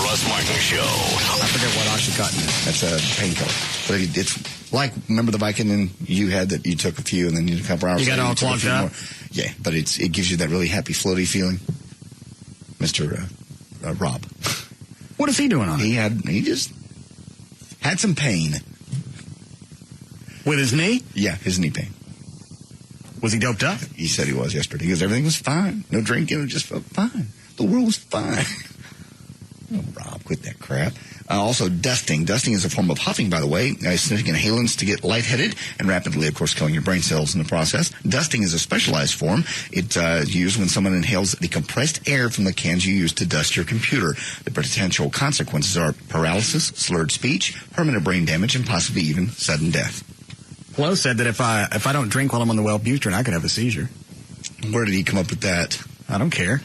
Russ Martin Show. I forget what OxyContin is. That's a painkiller. But it's like, remember the Vicodin you had that you took a few and then a couple hours you got later all you took a clogged few up? more. Yeah, but it gives you that really happy, floaty feeling. Mr. Rob. What is he doing on it? He just had some pain. With his knee? Yeah, his knee pain. Was he doped up? He said he was yesterday. Because everything was fine. No drinking. It just felt fine. The world was fine. Oh, Rob, quit that crap. Also, dusting. Dusting is a form of huffing, by the way. Sniffing inhalants to get lightheaded and rapidly, of course, killing your brain cells in the process. Dusting is a specialized form. It's used when someone inhales the compressed air from the cans you use to dust your computer. The potential consequences are paralysis, slurred speech, permanent brain damage, and possibly even sudden death. Flo said that if I don't drink while I'm on the Wellbutrin, I could have a seizure. Where did he come up with that? I don't care.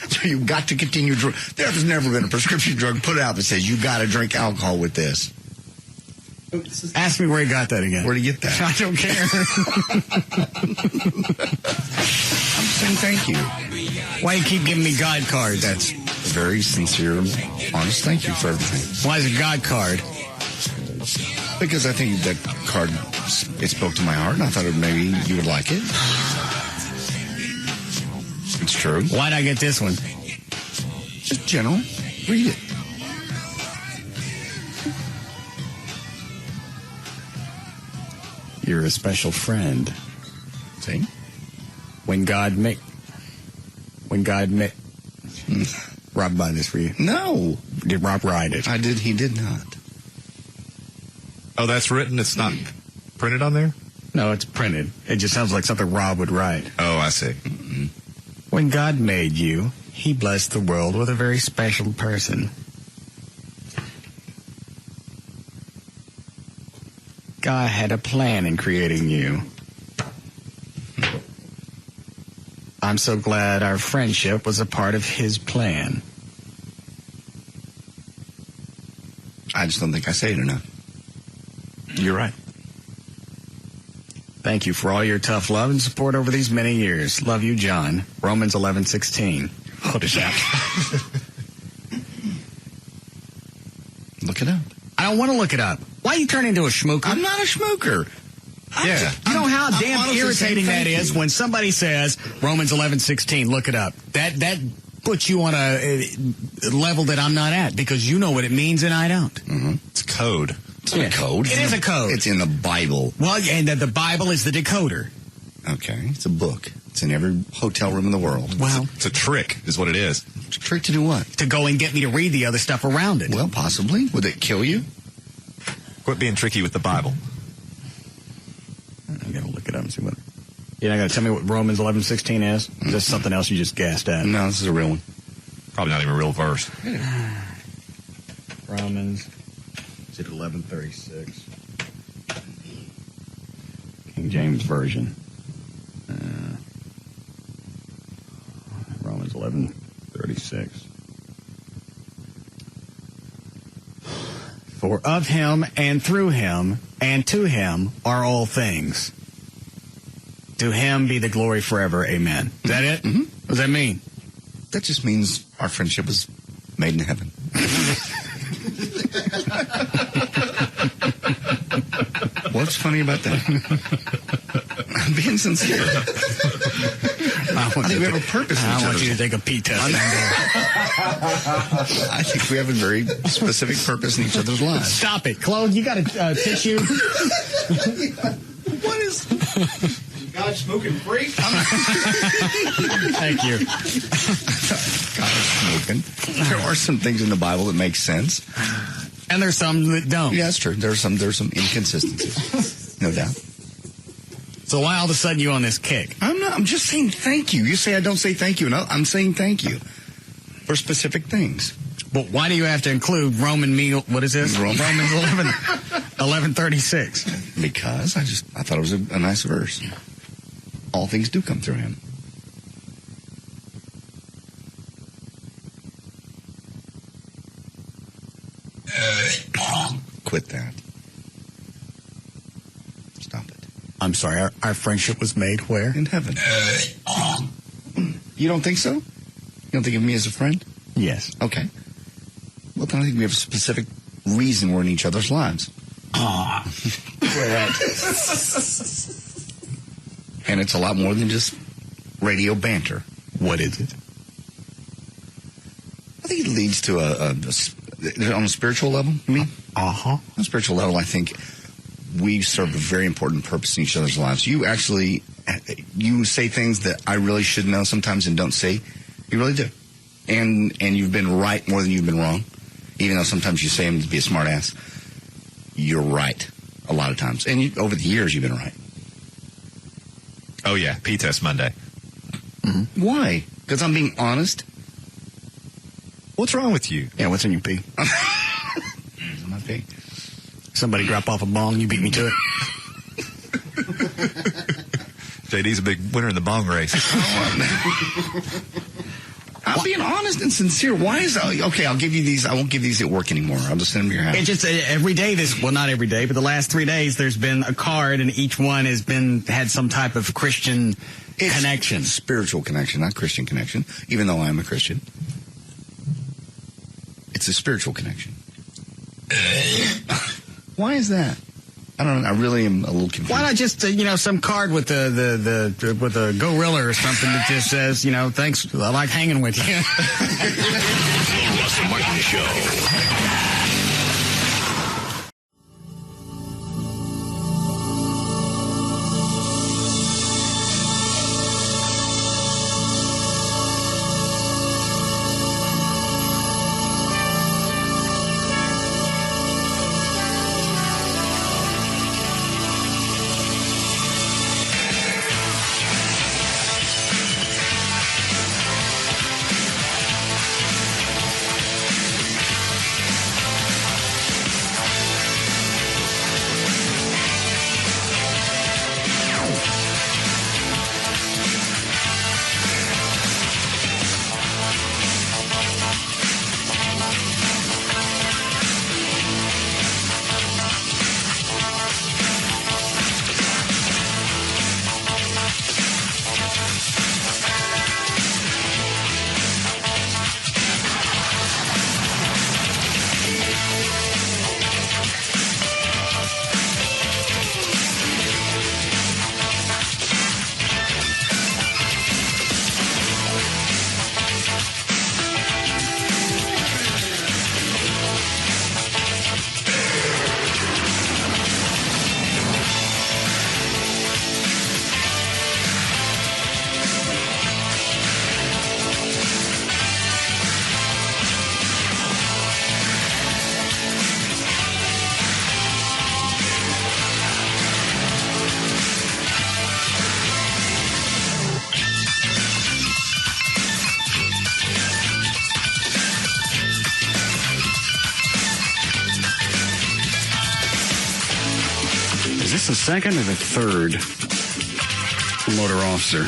So you've got to continue. There has never been a prescription drug put out that says you got to drink alcohol with this. Ask me where he got that again. Where did he get that? I don't care. I'm saying thank you. Why you keep giving me guide cards? That's a very sincere, honest thank you for everything. Why is it guide card? Because I think that card, it spoke to my heart, and I thought maybe you would like it. It's true. Why'd I get this one? Just general. Read it. You're a special friend. See? When God made... Rob buy this for you. No. Did Rob write it? I did. He did not. Oh, that's written? It's not printed on there? No, it's printed. It just sounds like something Rob would write. Oh, I see. Mm-mm. When God made you, he blessed the world with a very special person. God had a plan in creating you. I'm so glad our friendship was a part of his plan. I just don't think I say it enough. You're right. Thank you for all your tough love and support over these many years. Love you, John. Romans 11:16. What is that? Look it up. I don't want to look it up. Why are you turning into a schmooker? I'm not a schmooker. Yeah. You know how I'm damn honestly irritating saying that thank is you. when somebody says Romans 11:16. Look it up. That puts you on a level that I'm not at because you know what it means and I don't. Mm-hmm. It's code. It's not a code. It is a code. It's in the Bible. Well, and the Bible is the decoder. Okay. It's a book. It's in every hotel room in the world. Well, It's a trick, is what it is. It's a trick to do what? to go and get me to read the other stuff around it. Well, possibly. Would it kill you? Quit being tricky with the Bible. I gotta look it up and see what. You're not gonna tell me what Romans 11:16 is? Is this something else you just gassed at? No, this is a real one. Probably not even a real verse. Romans. Is it 11:36? King James Version. Romans 11:36. For of him and through him and to him are all things. To him be the glory forever. Amen. Is that it? Mm-hmm. What does that mean? That just means our friendship was made in heaven. What's funny about that? I'm being sincere. I think we have a purpose in each I want other's you to take a pee test. I think we have a very specific purpose in each other's lives. Stop it. Chloe, you got a tissue? What is... God smoking free? Thank you. God smoking. There are some things in the Bible that make sense. And there's some that don't. Yeah, that's true. There's some inconsistencies. No doubt. So why all of a sudden you on this kick? I'm just saying thank you. You say I don't say thank you. No, I'm saying thank you for specific things. But why do you have to include Roman meal? What is this? Romans 11:36. Because I thought it was a nice verse. All things do come through him. Quit that. Stop it. I'm sorry, our friendship was made where? In heaven. You don't think so? You don't think of me as a friend? Yes. Okay. Well, then I think we have a specific reason we're in each other's lives. Ah. And it's a lot more than just radio banter. What is it? I think it leads to on a spiritual level, you mean? Uh-huh. On a spiritual level, I think we serve a very important purpose in each other's lives. You say things that I really should know sometimes and don't say. You really do. And you've been right more than you've been wrong. Even though sometimes you say them to be a smart ass. You're right a lot of times. And over the years, you've been right. Oh, yeah. P-Test Monday. Mm-hmm. Why? Because I'm being honest? What's wrong with you? Yeah, what's in your pee? What's in my pee? Somebody drop off a bong, you beat me to it. JD's a big winner in the bong race. I'm being honest and sincere. Why is that? Okay, I'll give you these. I won't give these at work anymore. I'll just send them to your house. It's just every day. Not every day, but the last 3 days, there's been a card, and each one had some type of Christian connection, spiritual connection, not Christian connection. Even though I'm a Christian, it's a spiritual connection. Why is that? I don't know. I really am a little confused. Why not just some card with with a gorilla or something that just says thanks, I like hanging with you. The Russ Martin Show. Is this the second or the third motor officer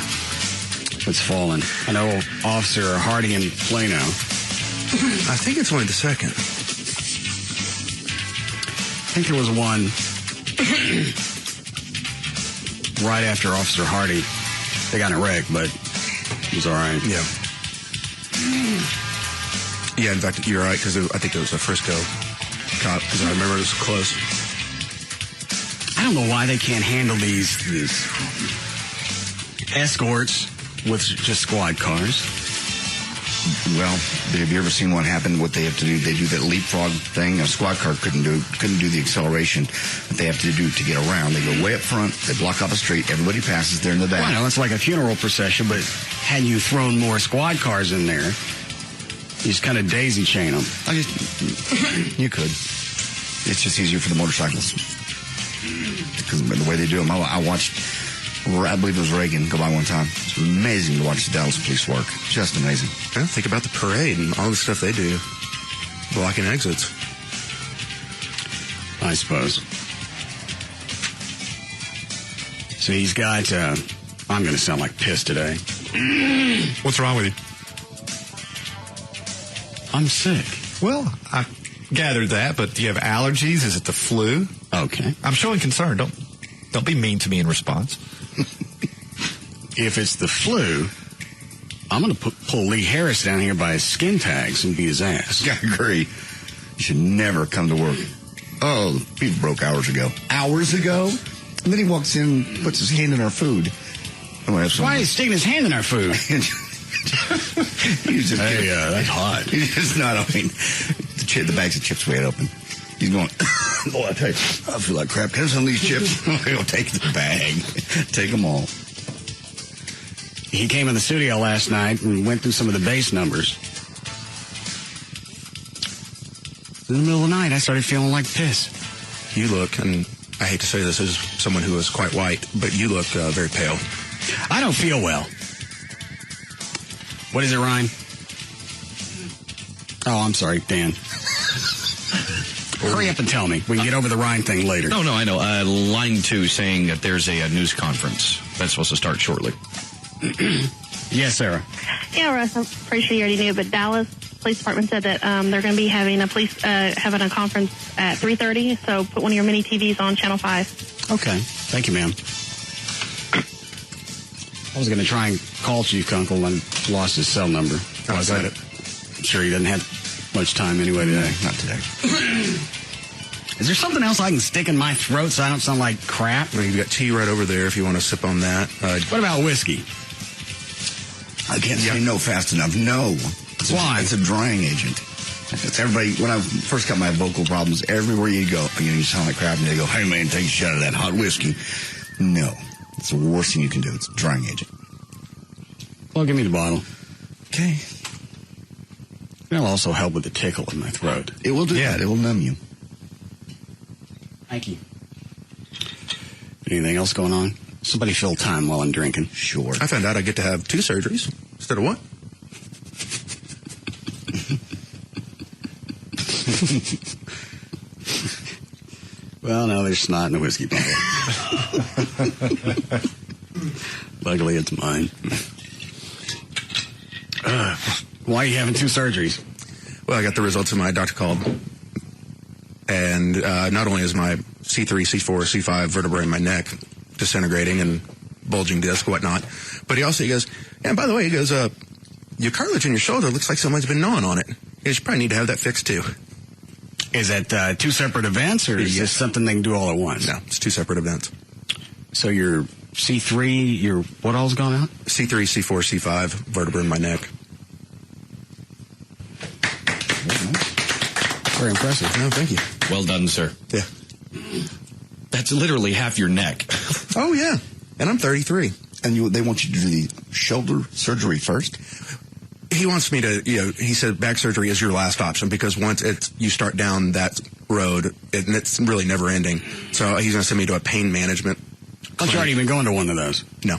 that's fallen? I know Officer Hardy in Plano. I think it's only the second. I think there was one right after Officer Hardy. They got in a wreck, but it was all right. Yeah. Yeah, in fact, you're right, because I think it was a Frisco cop, because I remember it was close. I don't know why they can't handle these escorts with just squad cars. Well, have you ever seen what happened? What they have to do? They do that leapfrog thing. A squad car couldn't do the acceleration that they have to do to get around. They go way up front. They block off a street. Everybody passes. They're in the back. Well, I know it's like a funeral procession, but had you thrown more squad cars in there, you just kind of daisy chain them. You could. It's just easier for the motorcycles because the way they do them. I watched. I believe it was Reagan go by one time. It's amazing to watch the Dallas police work. Just amazing. Yeah, think about the parade and all the stuff they do. Blocking exits. I suppose. So he's got, I'm going to sound like piss today. What's wrong with you? I'm sick. Well, I gathered that, but do you have allergies? Is it the flu? Okay. I'm showing concern. Don't be mean to me in response. If it's the flu, I'm going to pull Lee Harris down here by his skin tags and beat his ass. I agree. You should never come to work. Oh, people broke hours ago. Hours ago? And then he walks in, puts his hand in our food. Why is he sticking his hand in our food? He's just that's hot. He's not, the bags of chips we had open. He's going, I tell you, I feel like crap. Can I have some of these chips? He'll take the bag. Take them all. He came in the studio last night and went through some of the bass numbers. In the middle of the night, I started feeling like piss. You look, and I hate to say this as someone who is quite white, but you look very pale. I don't feel well. What is it, Ryan? Oh, I'm sorry, Dan. Hurry up and tell me. We can get over the Ryan thing later. No, I know. Line 2 saying that there's a news conference that's supposed to start shortly. Yes, Sarah. Yeah, Russ, I'm pretty sure you already knew, but Dallas Police Department said that they're going to be having a conference at 3:30. So put one of your mini TVs on Channel 5. Okay. Thank you, ma'am. I was going to try and call Chief Kunkel and lost his cell number. Oh, is that it? I'm sure he doesn't have much time anyway today. Not today. Is there something else I can stick in my throat so I don't sound like crap? Well, you've got tea right over there if you want to sip on that. What about whiskey? I can't say no fast enough. No. Why? It's a drying agent. It's everybody. When I first got my vocal problems, everywhere you go, you sound like crap, and they go, "Hey man, take a shot of that hot whiskey." No, it's the worst thing you can do. It's a drying agent. Well, give me the bottle. Okay. It'll also help with the tickle in my throat. It will do that. It will numb you. Thank you. Anything else going on? Somebody fill time while I'm drinking. Sure. I found out I get to have 2 surgeries instead of 1. Well, no, there's snot in the whiskey bottle. Luckily, it's mine. Why are you having 2 surgeries? Well, I got the results of my doctor called, and not only is my C3, C4, C5 vertebrae in my neck disintegrating and bulging disc, whatnot, but he goes, and by the way, he goes, your cartilage in your shoulder looks like someone's been gnawing on it. You should probably need to have that fixed too. Is that 2 separate events, or is this something they can do all at once? No, it's 2 separate events. So your C3, your what all's gone out? C3, C4, C5 vertebra in my neck. Very impressive. No, thank you. Well done, sir. Yeah. That's literally half your neck. Oh, yeah. And I'm 33. And they want you to do the shoulder surgery first? He wants me to, he said back surgery is your last option because once you start down that road, and it's really never ending. So he's going to send me to a pain management But you already been going to one of those. No.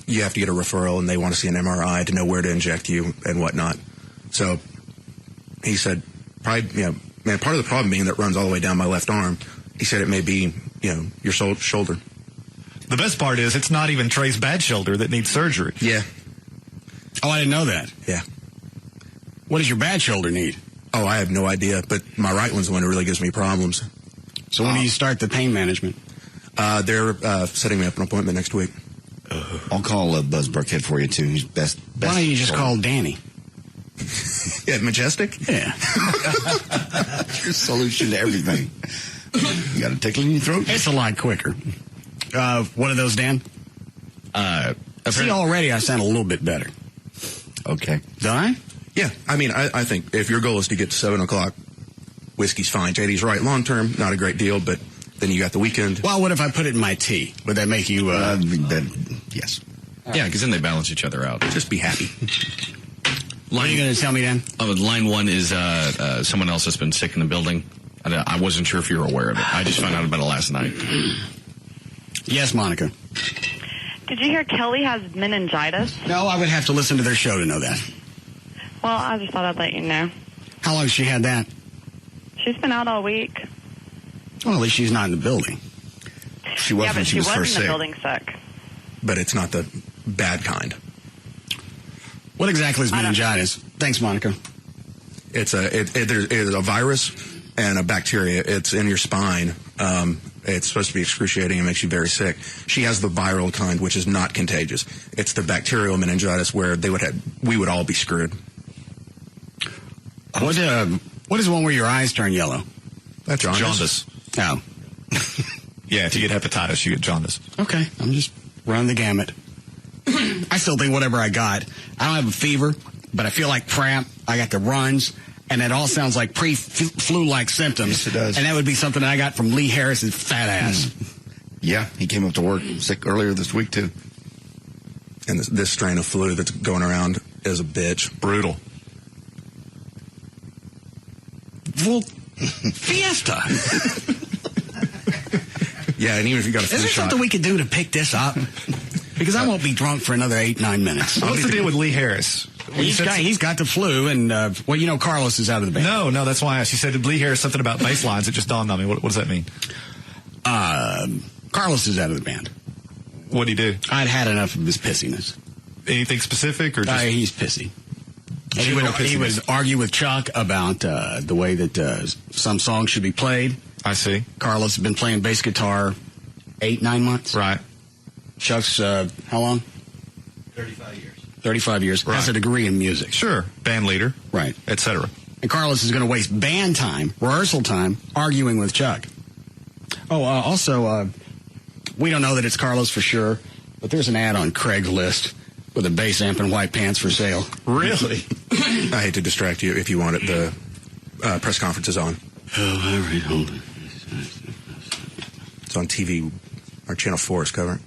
You have to get a referral, and they want to see an MRI to know where to inject you and whatnot. So he said, probably, part of the problem being that it runs all the way down my left arm. He said it may be, your shoulder. The best part is it's not even Trey's bad shoulder that needs surgery. Yeah. Oh, I didn't know that. Yeah. What does your bad shoulder need? Oh, I have no idea, but my right one's the one who really gives me problems. So when do you start the pain management? They're setting me up an appointment next week. I'll call Buzz Burkhead for you, too. He's best. Why don't you just call Danny? Yeah, Majestic? Yeah. That's your solution to everything. You got a tickle in your throat? It's a lot quicker. What are those, Dan? See, already I sound a little bit better. Okay. Did I? Yeah, I think if your goal is to get to 7 o'clock, whiskey's fine. JD's right. Long term, not a great deal, but then you got the weekend. Well, what if I put it in my tea? Would that make you... yes. Yeah, because then they balance each other out. Just be happy. What are you going to tell me, Dan? Line 1 is someone else that's been sick in the building. I wasn't sure if you were aware of it. I just found out about it last night. Yes, Monica. Did you hear Kelly has meningitis? No, I would have to listen to their show to know that. Well, I just thought I'd let you know. How long has she had that? She's been out all week. Well, at least she's not in the building. She was Yeah, when but she was first in the sick. building sick. But it's not the bad kind. What exactly is meningitis? Thanks, Monica. It's a virus and a bacteria. It's in your spine, It's supposed to be excruciating and makes you very sick. She has the viral kind, which is not contagious. It's the bacterial meningitis where we would all be screwed. What is the one where your eyes turn yellow? That's jaundice. Oh. Yeah, if you get hepatitis, you get jaundice. Okay, I'm just running the gamut. I still think whatever I got, I don't have a fever, but I feel like crap. I got the runs, and it all sounds like pre-flu-like symptoms. Yes, it does. And that would be something I got from Lee Harris's fat ass. Yeah, he came up to work sick earlier this week, too. And this strain of flu that's going around is a bitch. Brutal. Well, Fiesta. Yeah, and even if you got a flu Is there shot, something we could do to pick this up? Because I won't be drunk for another 8-9 minutes. What's the deal with Lee Harris? He's got the flu, and, Carlos is out of the band. No, that's why I asked. You said Lee Harris something about bass lines. It just dawned on me. What does that mean? Carlos is out of the band. What'd he do? I'd had enough of his pissiness. Anything specific, or just... He's pissy. He would argue with Chuck about the way that some songs should be played. I see. Carlos has been playing bass guitar 8-9 months. Right. Chuck's, how long? 35 years. Right. Has a degree in music. Sure. Band leader. Right. Etc. And Carlos is going to waste band time, rehearsal time, arguing with Chuck. Oh, also, we don't know that it's Carlos for sure, but there's an ad on Craigslist with a bass amp and white pants for sale. Really? I hate to distract you if you want it. The press conference is on. Oh, all right, hold on. It's on TV. Our Channel 4 is covering.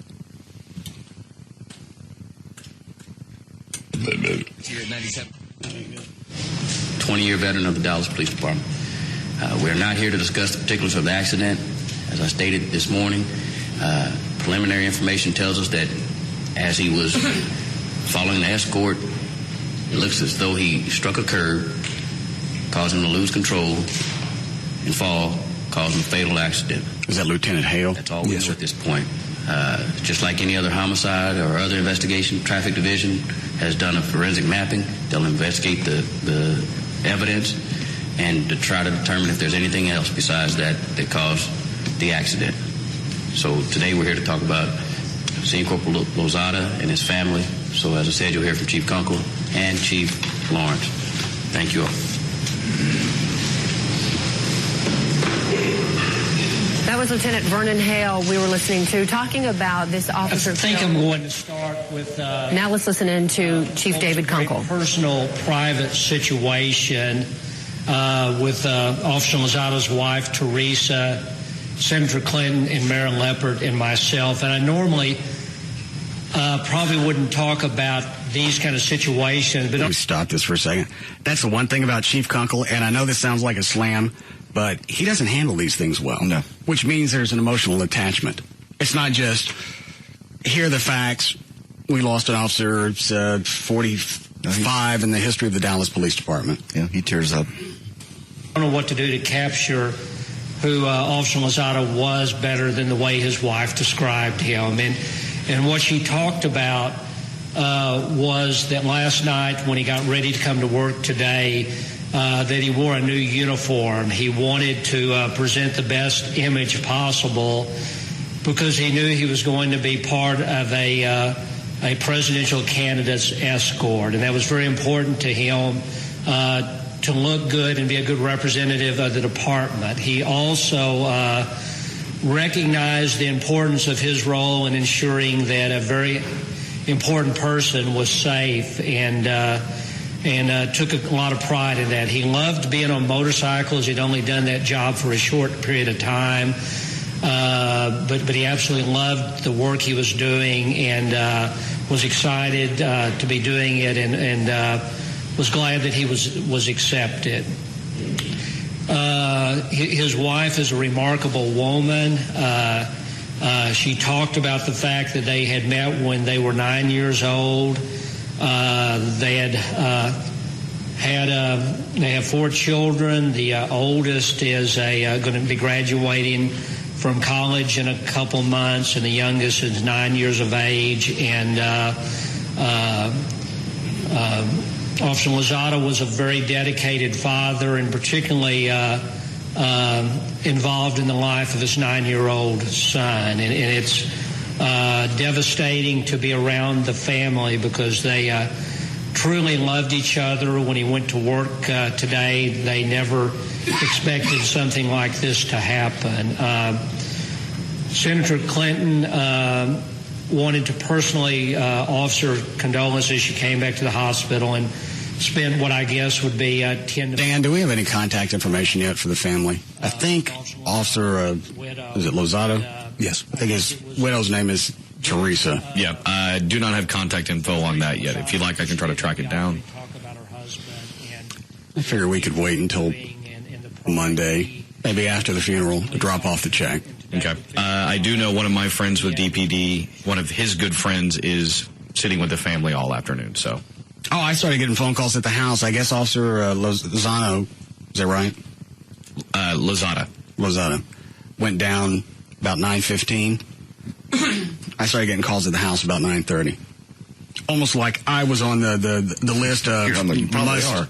Here at 97. 20-year veteran of the Dallas Police Department. We are not here to discuss the particulars of the accident. As I stated this morning, preliminary information tells us that as he was following the escort, it looks as though he struck a curb, causing him to lose control and fall, causing a fatal accident. Is that Lieutenant Hale? That's all we know at this point. Just like any other homicide or other investigation, Traffic Division has done a forensic mapping. They'll investigate the evidence and to try to determine if there's anything else besides that caused the accident. So today we're here to talk about Senior Corporal Lozada and his family. So as I said, you'll hear from Chief Kunkel and Chief Lawrence. Thank you all. That was Lieutenant Vernon Hale we were listening to, talking about this officer. I think I'm going to start with... now let's listen in to Chief David Kunkel. Personal, private situation with Officer Lozada's wife, Teresa, Senator Clinton, and Mayor Leppert, and myself. And I normally probably wouldn't talk about these kind of situations. But Let me stop this for a second. That's the one thing about Chief Kunkel, and I know this sounds like a slam, but he doesn't handle these things well. No. Which means there's an emotional attachment. It's not just, here are the facts, we lost an officer, it's 45 in the history of the Dallas Police Department. Yeah, he tears up. I don't know what to do to capture who Officer Lozada was better than the way his wife described him. And what she talked about was that last night when he got ready to come to work today, that he wore a new uniform. He wanted to present the best image possible because he knew he was going to be part of a presidential candidate's escort. And that was very important to him to look good and be a good representative of the department. He also recognized the importance of his role in ensuring that a very important person was safe and took a lot of pride in that. He loved being on motorcycles. He'd only done that job for a short period of time, but he absolutely loved the work he was doing and was excited to be doing it and was glad that he was accepted. His wife is a remarkable woman. She talked about the fact that they had met when they were 9 years old. They have 4 children. The oldest is going to be graduating from college in a couple months, and the youngest is 9 years of age. And Officer Lozada was a very dedicated father, and particularly involved in the life of his 9-year-old son. And it's devastating to be around the family because they truly loved each other. When he went to work today, they never expected something like this to happen. Senator Clinton wanted to personally offer condolences. She came back to the hospital and spent what I guess would be 10 to... Dan, do we have any contact information yet for the family? I think Officer, is it Lozado? Yes. I think his widow's name is Teresa. Yeah, I do not have contact info on that yet. If you'd like, I can try to track it down. I figure we could wait until Monday, maybe after the funeral, to drop off the check. Okay. I do know one of my friends with DPD, one of his good friends, is sitting with the family all afternoon, so... Oh, I started getting phone calls at the house. I guess Officer Lozano, is that right? Lozada went down about 9:15. I started getting calls at the house about 9:30. Almost like I was on the list of you probably are.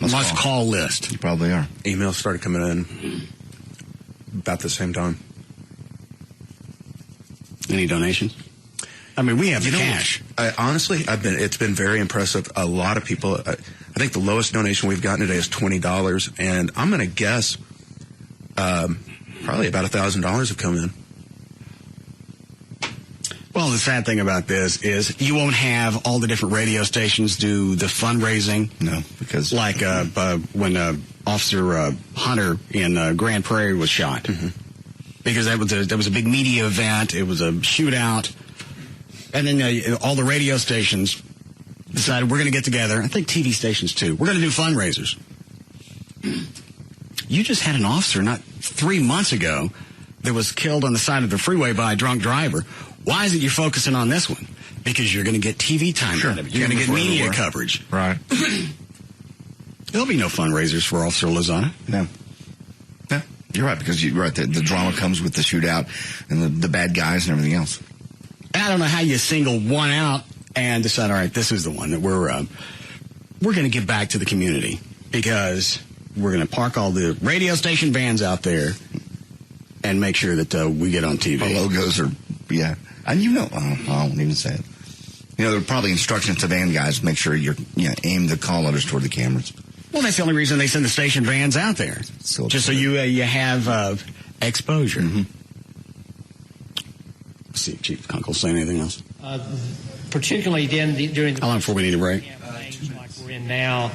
Must call list. You probably are. Emails started coming in about the same time. Any donations? I mean, we have the cash. Honestly, it's been very impressive. A lot of people, I think the lowest donation we've gotten today is $20, and I'm going to guess probably about $1,000 have come in. Well, the sad thing about this is you won't have all the different radio stations do the fundraising. No, because... Like when Officer Hunter in Grand Prairie was shot. Mm-hmm. Because that was a big media event. It was a shootout. And then all the radio stations decided we're going to get together. I think TV stations, too. We're going to do fundraisers. You just had an officer not 3 months ago that was killed on the side of the freeway by a drunk driver. Why is it you're focusing on this one? Because you're going to get TV time out of it. You're going to get media coverage. Right. There'll be no fundraisers for Officer Lozano. No. No, you're right, because you're right. The drama comes with the shootout and the bad guys and everything else. I don't know how you single one out and decide, all right, this is the one that we're going to give back to the community because we're going to park all the radio station vans out there and make sure that we get on TV. The logos are, yeah. And I won't even say it. There are probably instructions to van guys, make sure aim the call letters toward the cameras. Well, that's the only reason they send the station vans out there. Just so you have exposure. Mm-hmm. Let's see if Chief Kunkel say anything else. Particularly during the... How long before we need a break? Like we're in now,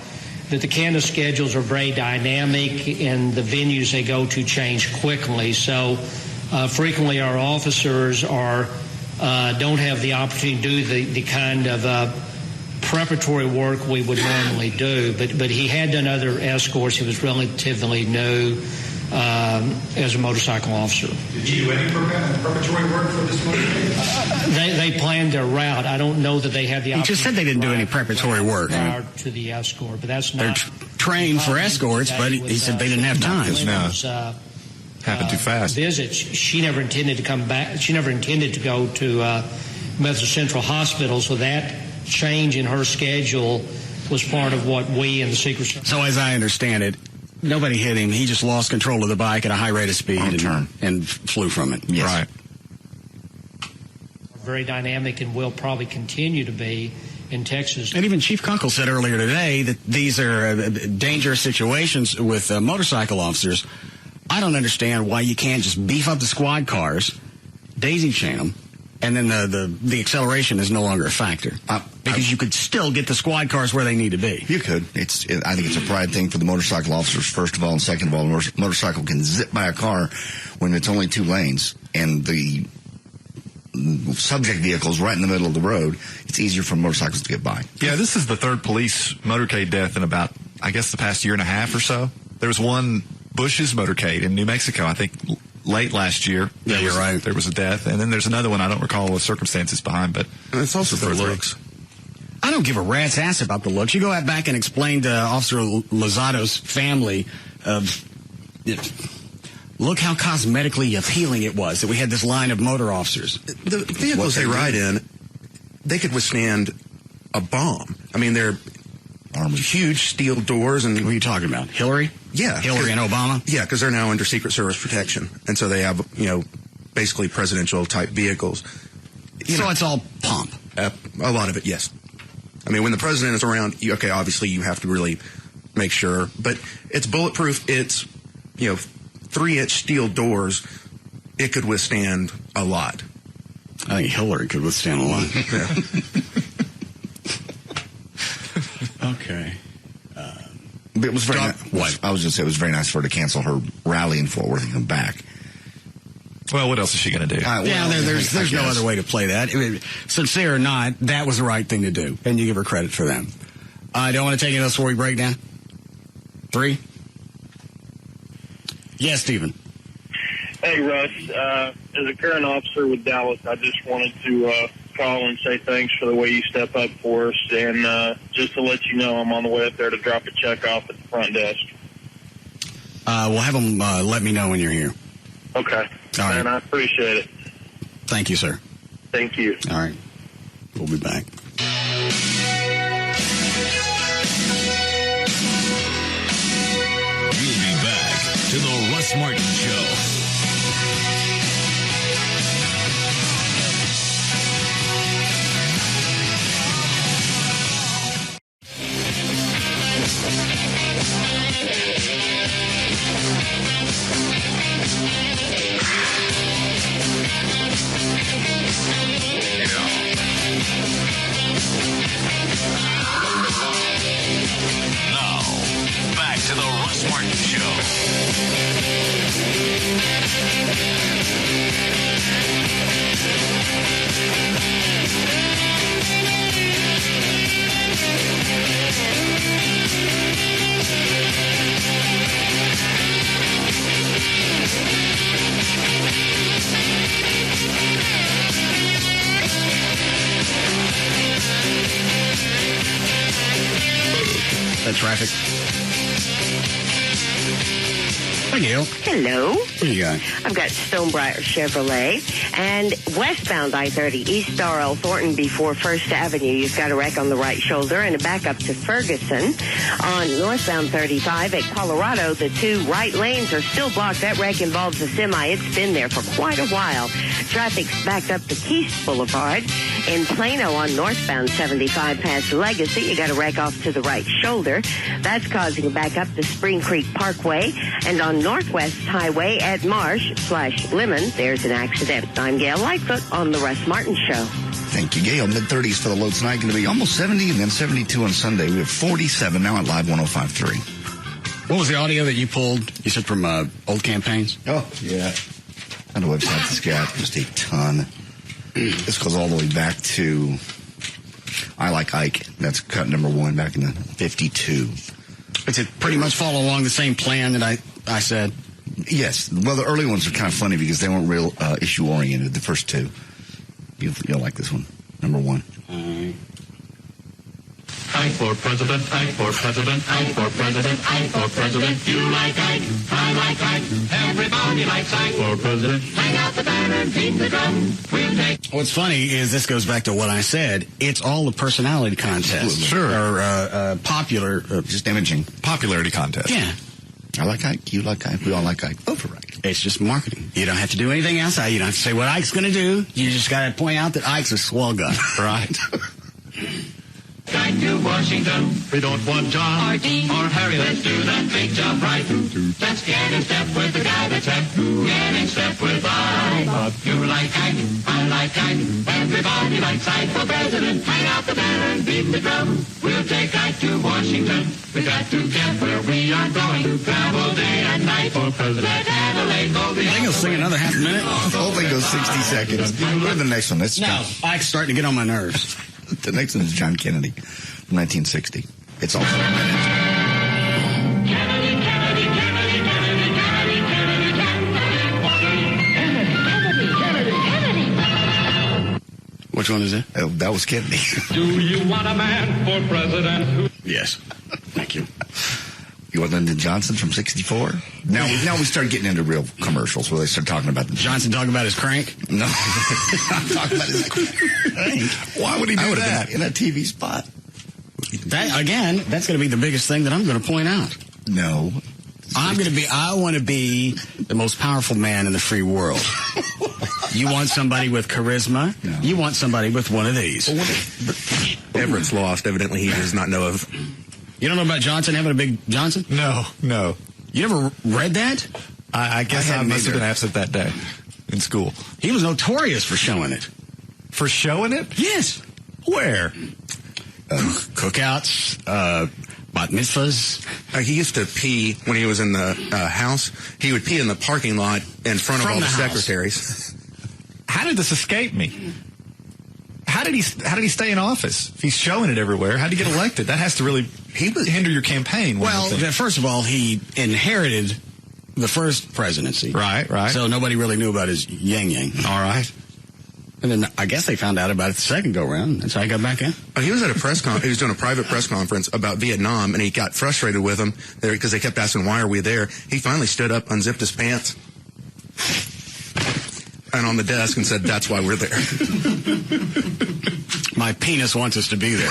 that the Canada schedules are very dynamic and the venues they go to change quickly. So frequently our officers don't have the opportunity to do the kind of preparatory work we would normally do. But he had done other escorts. He was relatively new as a motorcycle officer. Did you do any preparatory work for this motorcycle? They planned their route. I don't know that they had the opportunity. He just said they didn't do any preparatory work. Prior to the escort, but that's not... They're trained for escorts, but he said they didn't have time. Happened too fast. Visits. She never intended to come back. She never intended to go to Methodist Central Hospital, so that change in her schedule was part of what we in the Secret Service... So as I understand it, nobody hit him. He just lost control of the bike at a high rate of speed and flew from it. Yes. Right. Very dynamic and will probably continue to be in Texas. And even Chief Kunkel said earlier today that these are dangerous situations with motorcycle officers. I don't understand why you can't just beef up the squad cars, daisy chain them, and then the acceleration is no longer a factor. Because you could still get the squad cars where they need to be. You could. I think it's a pride thing for the motorcycle officers, first of all, and second of all, the motorcycle can zip by a car when it's only 2 lanes, and the subject vehicle is right in the middle of the road. It's easier for motorcycles to get by. Yeah, this is the third police motorcade death in about, I guess, the past year and a half or so. There was one Bush's motorcade in New Mexico, I think, late last year. Yeah, you're right. There was a death, and then there's another one I don't recall the circumstances behind, but it's also for looks. I don't give a rat's ass about the looks. You go back and explain to Officer Lozado's family look how cosmetically appealing it was that we had this line of motor officers. The vehicles they ride in, they could withstand a bomb. I mean, they're huge steel doors. And what are you talking about? Hillary? Yeah. Hillary and Obama? Yeah, because they're now under Secret Service protection. And so they have, basically presidential-type vehicles. So it's all pomp? A lot of it, yes. I mean, when the president is around, obviously you have to really make sure. But it's bulletproof. It's, 3-inch steel doors. It could withstand a lot. I think Hillary could withstand a lot. Yeah. Okay. It was very what? I was going to say it was very nice for her to cancel her rally in Fort Worth and come back. Well, what else is she going to do? There's no other way to play that. I mean, sincere or not, that was the right thing to do, and you give her credit for that. I don't want to take any else before we break down. 3? Yes, Stephen. Hey, Russ. As a current officer with Dallas, I just wanted to call and say thanks for the way you step up for us, and just to let you know I'm on the way up there to drop a check off at the front desk. We'll have them let me know when you're here. Okay. All right. And I appreciate it. Thank you, sir. Thank you. All right. We'll be back. We'll be back to the Russ Martin Show. Now, back to the Russ Martin That traffic. Hi, Gail. Hello. What do you got? I've got Stonebriar Chevrolet and westbound I-30 East Darrell Thornton before First Avenue. You've got a wreck on the right shoulder and a backup to Ferguson. On northbound 35 at Colorado, the 2 right lanes are still blocked. That wreck involves a semi. It's been there for quite a while. Traffic's backed up to Keast Boulevard. In Plano on northbound 75 past Legacy, you got a wreck off to the right shoulder. That's causing a backup to Spring Creek Parkway. And on Northwest Highway at Marsh/Lemon, there's an accident. I'm Gail Lightfoot on the Russ Martin Show. Thank you, Gail. Mid-30s for the low tonight. Going to be almost 70 and then 72 on Sunday. We have 47 now at Live 105.3. What was the audio that you pulled? You said from old campaigns? Oh, yeah. On the website, this guy just a ton. This goes all the way back to I Like Ike. That's cut number 1 back in the 52. Does it pretty much follow along the same plan that I said? Yes. Well, the early ones are kind of funny because they weren't real issue-oriented, the first 2. You'll like this one. Number 1. Ike for president, Ike for president, Ike for president, Ike for president. You like Ike, I like Ike, everybody likes Ike for president. Hang out the banner and beat the drum. We'll take... What's funny is this goes back to what I said. It's all a personality contest. Sure. Or popular... just imaging. Popularity contest. Yeah. I like Ike, you like Ike, we all like Ike. Vote for Ike. It's just marketing. You don't have to do anything else. You don't have to say what Ike's going to do. You just got to point out that Ike's a swell guy. Right? Ike to Washington. We don't want John or Harry. Let's do that big job right. Let's get in step with the guy that's hep. Get in step with Ike. You like Ike, I like Ike. Everybody likes Ike for president. Hang out the banner and beat the drum. We'll take Ike to Washington. We got to get where we are going. Travel day and night for president. Adelaide, I think he'll sing another half a minute. The whole thing goes 60 seconds. Go to the next one. No, Ike's starting to get on my nerves. The next one is John Kennedy from 1960. It's also Which one is it? Oh, that was Kennedy. Do you want a man for president? Yes. Thank you. You want Lyndon Johnson from 64? Now we start getting into real commercials where they start talking about the Johnson talking about his crank? No. I'm talking about his crank. Why would he do that? In a TV spot. That's going to be the biggest thing that I'm going to point out. No. I want to be the most powerful man in the free world. You want somebody with charisma? No. You want somebody with one of these. Everett's lost. Evidently, he does not know of. You don't know about Johnson having a big Johnson? No. You never read that? I guess I must have been absent that day in school. He was notorious for showing it. For showing it? Yes. Where? Cookouts, bat mitzvahs. He used to pee when he was in the house. He would pee in the parking lot in front of all the secretaries. How did this escape me? How did he stay in office? If he's showing it everywhere, how did he get elected? That has to really hinder your campaign. Well, first of all, he inherited the first presidency. Right. So nobody really knew about his yang. All right. And then I guess they found out about it the second go-round. That's how he got back in. He was at a he was doing a private press conference about Vietnam, and he got frustrated with them because they kept asking, why are we there? He finally stood up, unzipped his pants, and on the desk and said, that's why we're there. My penis wants us to be there.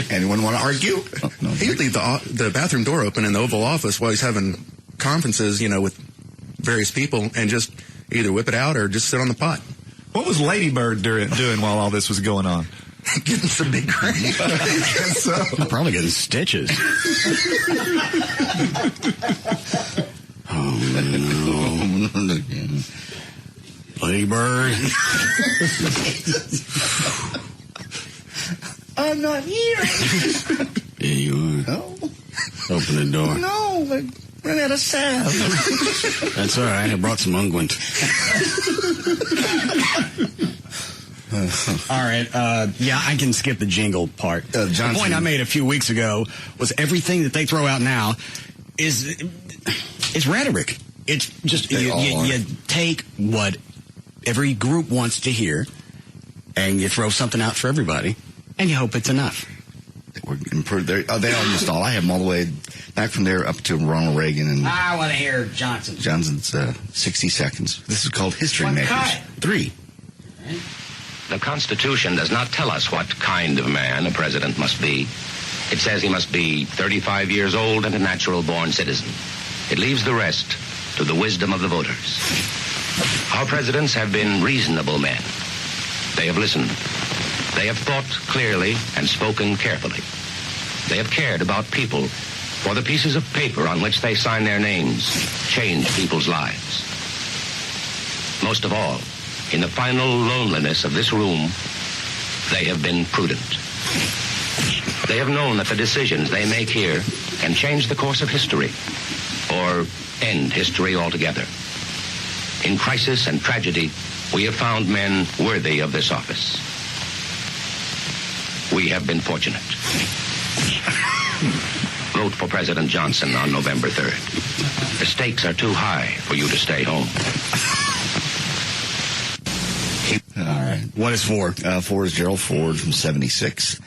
Anyone want to argue? No, he would leave the bathroom door open in the Oval Office while he's having conferences, with various people, and just either whip it out or just sit on the pot. What was Lady Bird doing while all this was going on? Getting some big cream. I guess so. Probably getting stitches. Oh, no. Lady Bird. I'm not here. Yeah, you are. No. Open the door. No, I ran out of salve. That's all right. I brought some unguent. All right. I can skip the jingle part. The point I made a few weeks ago was everything that they throw out now is rhetoric. It's just you take what every group wants to hear, and you throw something out for everybody, and you hope it's enough. We're improved. They almost all. I have them all the way back from there up to Ronald Reagan and. I want to hear Johnson. Johnson's 60 seconds. This is called History Makers. Cut. 3. The Constitution does not tell us what kind of man a president must be. It says he must be 35 years old and a natural-born citizen. It leaves the rest to the wisdom of the voters. Our presidents have been reasonable men. They have listened. They have thought clearly and spoken carefully. They have cared about people, for the pieces of paper on which they sign their names change people's lives. Most of all, in the final loneliness of this room, they have been prudent. They have known that the decisions they make here can change the course of history or end history altogether. In crisis and tragedy, we have found men worthy of this office. We have been fortunate. Vote for President Johnson on November 3rd. The stakes are too high for you to stay home. All right. What is 4? 4 is Gerald Ford from 76.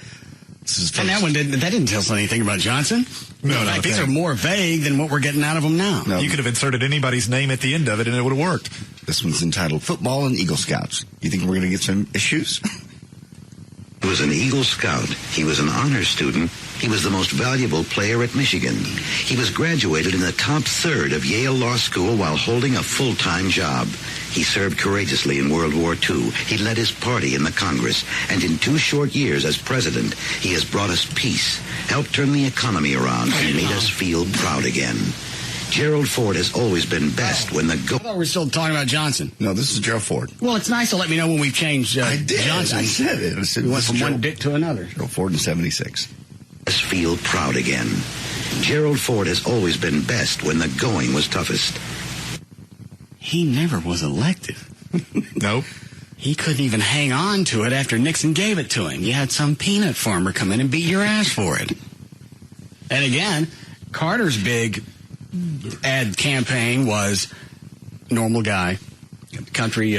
And that didn't tell us anything about Johnson. No, in fact, these are more vague than what we're getting out of them now. No. You could have inserted anybody's name at the end of it, and it would have worked. This one's entitled Football and Eagle Scouts. You think we're going to get some issues? He was an Eagle Scout. He was an honor student. He was the most valuable player at Michigan. He was graduated in the top third of Yale Law School while holding a full-time job. He served courageously in World War II. He led his party in the Congress. And in 2 short years as president, he has brought us peace, helped turn the economy around, and made us feel proud again. Gerald Ford has always been best when the I thought we were still talking about Johnson. No, this is Gerald Ford. Well, it's nice to let me know when we've changed Johnson. I said it. We went from one dick to another. Gerald Ford in 76. Us feel proud again. Gerald Ford has always been best when the going was toughest. He never was elected. Nope. He couldn't even hang on to it after Nixon gave it to him. You had some peanut farmer come in and beat your ass for it. And again, Carter's big ad campaign was normal guy, country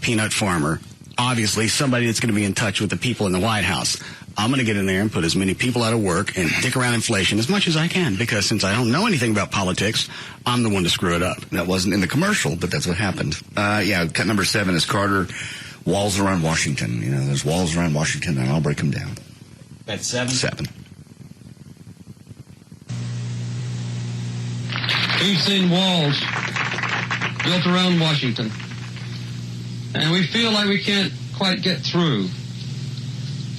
peanut farmer, obviously somebody that's going to be in touch with the people in the White House. I'm going to get in there and put as many people out of work and dick around inflation as much as I can, because since I don't know anything about politics, I'm the one to screw it up. That wasn't in the commercial, but that's what happened. Cut number 7 is Carter, walls around Washington. There's walls around Washington, and I'll break them down. That's 7? 7. We've seen walls built around Washington, and we feel like we can't quite get through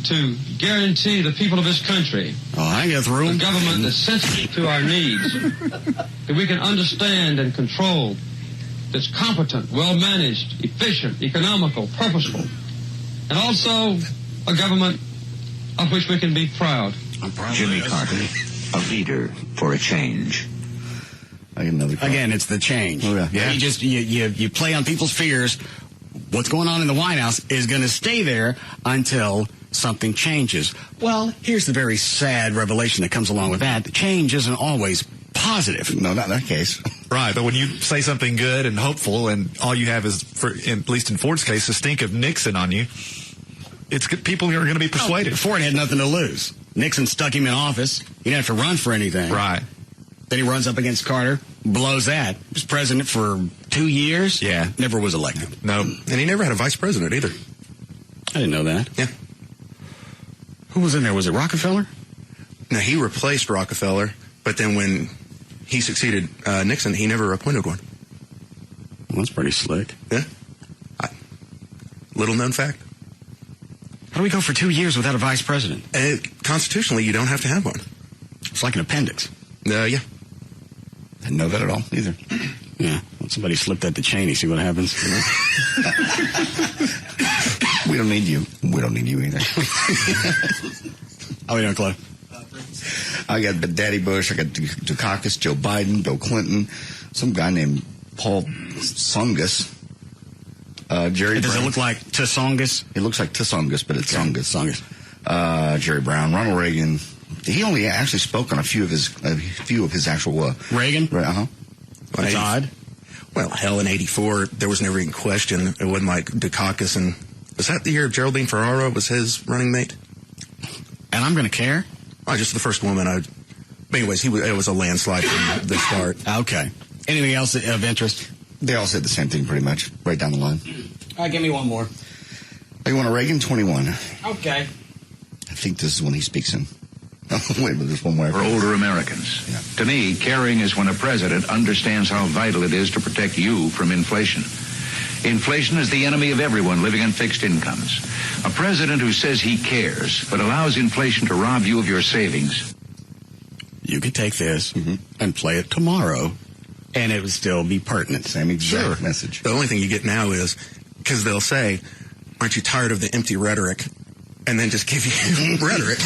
to guarantee the people of this country I get through. a government that's sensitive to our needs, that we can understand and control, that's competent, well-managed, efficient, economical, purposeful, and also a government of which we can be proud. Jimmy Carter, a leader for a change. I get another call. Again, it's the change. Oh, yeah. You play on people's fears. What's going on in the White House is going to stay there until something changes. Well, here's the very sad revelation that comes along with that. Change isn't always positive. No, not in that case. Right, but when you say something good and hopeful, and all you have is, at least in Ford's case, the stink of Nixon on you, it's good. People are going to be persuaded. Ford had nothing to lose. Nixon stuck him in office. He didn't have to run for anything. Right. Then he runs up against Carter, blows that. He was president for 2 years. Yeah. Never was elected. No. And he never had a vice president either. I didn't know that. Yeah. Who was in there? Was it Rockefeller? Now, he replaced Rockefeller, but then when he succeeded Nixon, he never appointed one. Well, that's pretty slick. Yeah. Little known fact. How do we go for 2 years without a vice president? Constitutionally, you don't have to have one. It's like an appendix. Yeah. Didn't know that at all either. Yeah. Well, somebody slip that to Cheney, see what happens. We don't need you. We don't need you either. How are we doing, Claude? I got Daddy Bush, I got Dukakis, Joe Biden, Bill Clinton, some guy named Paul Tsongas, Jerry Does Brown. it look like Tsongas? It looks like Tsongas, but it's Tsongas. Tsongas. Jerry Brown, Ronald Reagan. He only actually spoke on a few of his actual... Reagan? Right, uh-huh. That's odd. Well, hell, in 84, there was never even question. It wasn't like Dukakis and... Was that the year Geraldine Ferraro was his running mate? And I'm going to care? Oh, just the first woman. Anyways, it was a landslide from the start. Okay. Anything else of interest? They all said the same thing pretty much, right down the line. All right, give me one more. You want a Reagan? 21. Okay. I think this is when he speaks in. Oh, wait a minute, there's one more. For older Americans. Yeah. To me, caring is when a president understands how vital it is to protect you from inflation. Inflation is the enemy of everyone living on fixed incomes. A president who says he cares, but allows inflation to rob you of your savings. You could take this and play it tomorrow, and it would still be pertinent. Same exact message. The only thing you get now is, because they'll say, aren't you tired of the empty rhetoric? And then just give you rhetoric.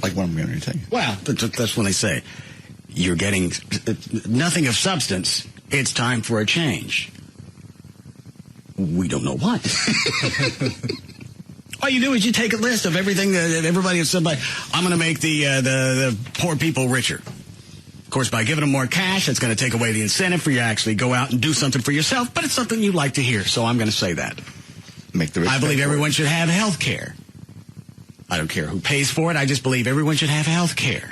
like what I'm going to tell you. Well, that's when they say, you're getting nothing of substance. It's time for a change. We don't know what. All you do is you take a list of everything that everybody has said. I'm going to make the poor people richer. Of course, by giving them more cash, it's going to take away the incentive for you to actually go out and do something for yourself. But it's something you like to hear, so I'm going to say that. I believe everyone should have health care. I don't care who pays for it. I just believe everyone should have health care.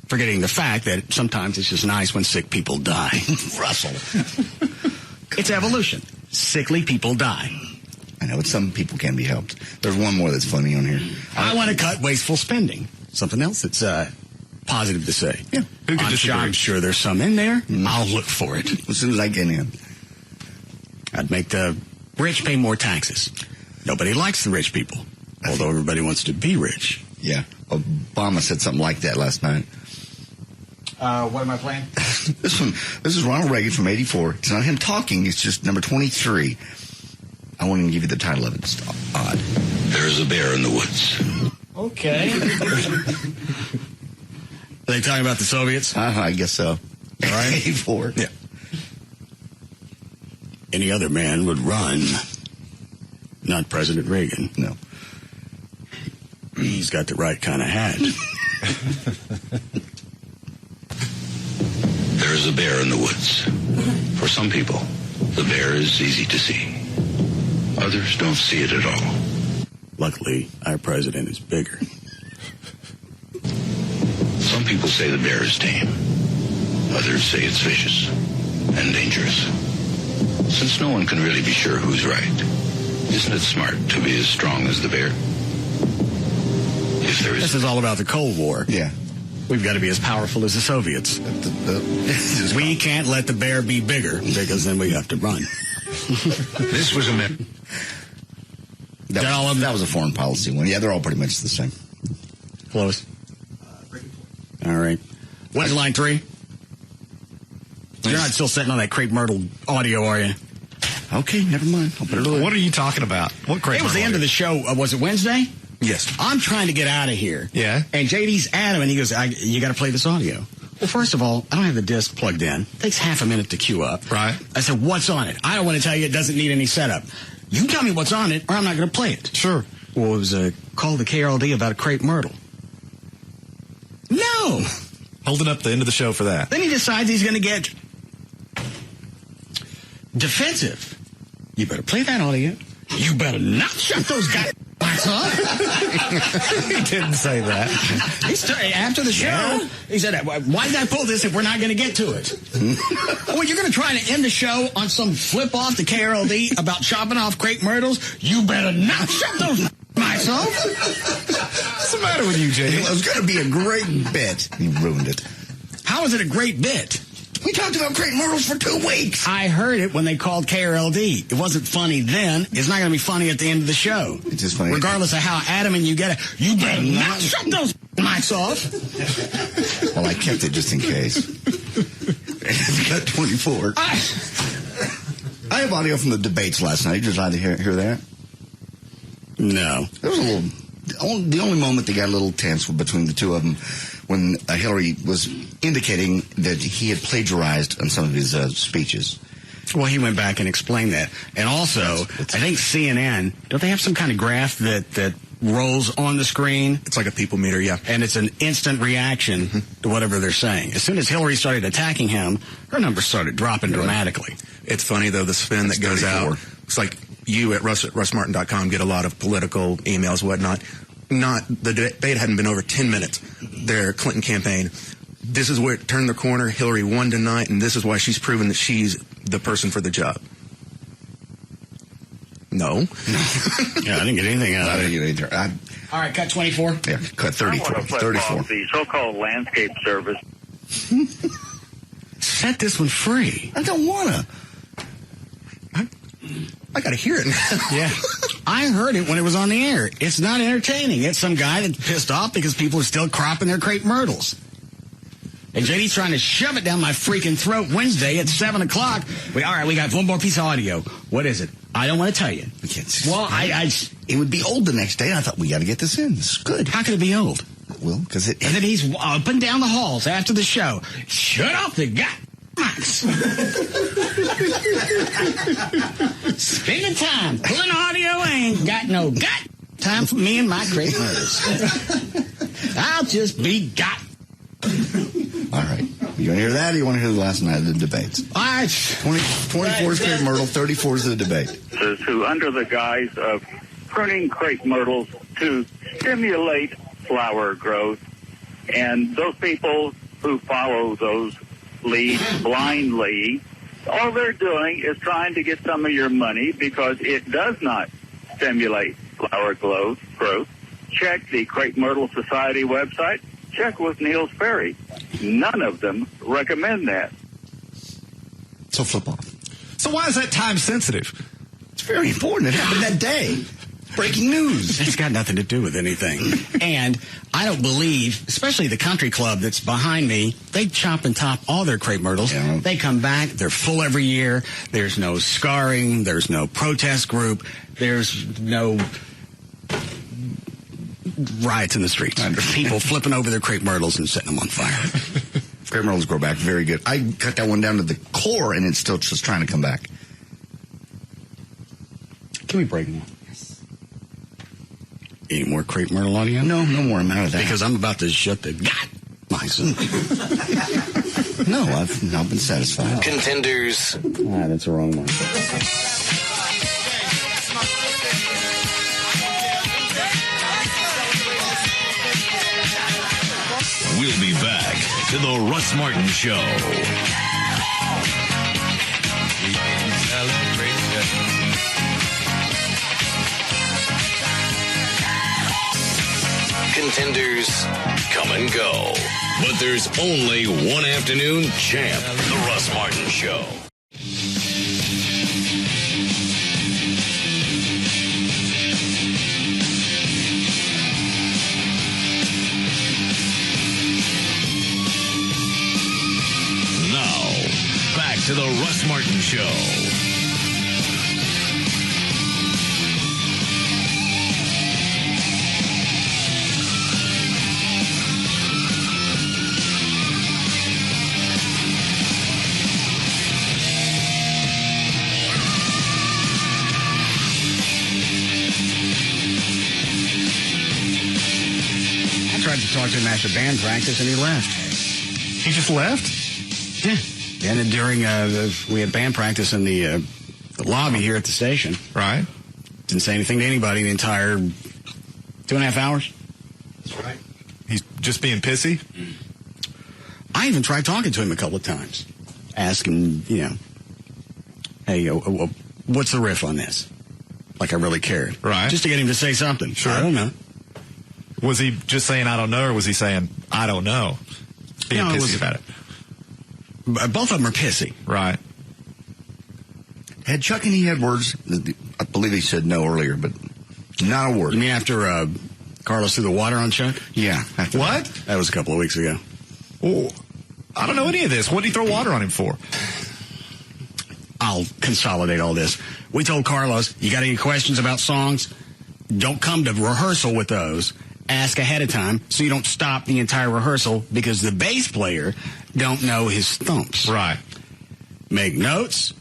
Forgetting the fact that sometimes it's just nice when sick people die. Russell. It's evolution. Sickly people die. I know, but some people can be helped. There's one more that's funny on here. I want to cut wasteful spending. Something else that's positive to say. Yeah. I'm sure there's some in there. I'll look for it. As soon as I get in. I'd make the rich pay more taxes. Nobody likes the rich people, although everybody wants to be rich. Yeah. Obama said something like that last night. What am I playing? This is Ronald Reagan from 84. It's not him talking. It's just number 23. I won't even give you the title of it. It's odd. There's a bear in the woods. Okay. Are they talking about the Soviets? I guess so. All right. 84. Yeah. Any other man would run. Not President Reagan. No. He's got the right kind of hat. There's a bear in the woods. For some people, the bear is easy to see. Others don't see it at all. Luckily, our president is bigger. Some people say the bear is tame. Others say it's vicious and dangerous. Since no one can really be sure who's right, isn't it smart to be as strong as the bear? there is. This is all about the Cold War. Yeah. We've got to be as powerful as the Soviets. We can't let the bear be bigger because then we have to run. This was a that was a foreign policy one. Yeah, they're all pretty much the same. Close. All right. When's line 3? You're not still sitting on that Crepe Myrtle audio, are you? Okay, never mind. I'll put it away. What are you talking about? What Crepe It was Myrtle the end of the show. Was it Wednesday? Yes. I'm trying to get out of here. Yeah. And JD's adamant. He goes, you got to play this audio. Well, first of all, I don't have the disc plugged in. It takes half a minute to queue up. Right. I said, what's on it? I don't want to tell you. It doesn't need any setup. You tell me what's on it, or I'm not going to play it. Sure. Well, it was a call to KLLI about a Crepe Myrtle. No. Holding up the end of the show for that. Then he decides he's going to get defensive. You better play that audio. You better not shut those guys off. He didn't say that. After the show, he said, why did I pull this if we're not going to get to it? Well, you're going to try to end the show on some flip off to KLLI about chopping off Crepe Myrtles? You better not shut those mics off. What's the matter with you, JD? It was going to be a great bit. You ruined it. How is it a great bit? We talked about Crepe Myrtles for 2 weeks. I heard it when they called KLLI. It wasn't funny then. It's not going to be funny at the end of the show. It's just funny. Regardless of how adamant you get it. You better not shut those mics off. Well, I kept it just in case. It's got 24. I have audio from the debates last night. Did you try to hear that? No. There was a little... The only moment they got a little tense between the two of them when Hillary was indicating that he had plagiarized on some of his speeches. Well, he went back and explained that. And also, I think CNN, don't they have some kind of graph that rolls on the screen? It's like a people meter, yeah. And it's an instant reaction to whatever they're saying. As soon as Hillary started attacking him, her numbers started dropping dramatically. It's funny, though, the spin that goes 34. Out. It's like you at russmartin.com get a lot of political emails, whatnot. The debate hadn't been over 10 minutes. Their Clinton campaign. This is where it turned the corner. Hillary won tonight, and this is why she's proven that she's the person for the job. No. Yeah, I didn't get anything out of it. I didn't get anything. All right, cut 24. Yeah, cut 34. 34. The so-called landscape service. Set this one free. I don't want to. I got to hear it now. Yeah. I heard it when it was on the air. It's not entertaining. It's some guy that's pissed off because people are still cropping their Crepe Myrtles. And JD's trying to shove it down my freaking throat Wednesday at 7 o'clock. All right, we got one more piece of audio. What is it? I don't want to tell you. Well, it would be old the next day. And I thought, we got to get this in. This is good. How could it be old? Well, because it... And then he's up and down the halls after the show. Shut off the guy. Spending time pulling audio ain't got no time for me and my Crepe Myrtles. I'll just be got. All right. You want to hear that, or you want to hear the last night of the debates? 24 is Crepe Myrtle, 34 is the debate. Who, under the guise of pruning Crepe Myrtles to stimulate flower growth, and those people who follow those leads blindly, all they're doing is trying to get some of your money because it does not stimulate flower growth. Check the Crepe Myrtle Society website. Check with Niels Ferry. None of them recommend that. So flip off. So why is that time sensitive? It's very important. It happened that day. Breaking news. It's got nothing to do with anything. And I don't believe, especially the country club that's behind me, they chop and top all their Crepe Myrtles. Yeah. They come back. They're full every year. There's no scarring. There's no protest group. There's no riots in the streets. People flipping over their Crepe Myrtles and setting them on fire. Crepe Myrtles grow back very good. I cut that one down to the core, and it's still just trying to come back. Can we break now? Any more Crepe Myrtle audio? No more. I'm out of that. Because I'm about to shut the myself. No, I've now been satisfied. Contenders. That's the wrong one. We'll be back to the Russ Martin Show. contenders come and go. But there's only one afternoon champ, The Russ Martin Show. Now, back to The Russ Martin Show. I tried to talk to him after band practice, and he left. He just left? Yeah. And then during, we had band practice in the lobby here at the station. Right. Didn't say anything to anybody the entire 2.5 hours. That's right. He's just being pissy? I even tried talking to him a couple of times. Asking, hey, what's the riff on this? Like I really cared. Right. Just to get him to say something. Sure. I don't know. Was he just saying, I don't know, or was he saying, I don't know? Being pissy about it. Both of them are pissy. Right. Had Chuck any had words? I believe he said no earlier, but not a word. You mean after Carlos threw the water on Chuck? Yeah. What? That was a couple of weeks ago. Oh, I don't know any of this. What did he throw water on him for? I'll consolidate all this. We told Carlos, you got any questions about songs? Don't come to rehearsal with those. Ask ahead of time so you don't stop the entire rehearsal because the bass player don't know his thumps. Right. Make notes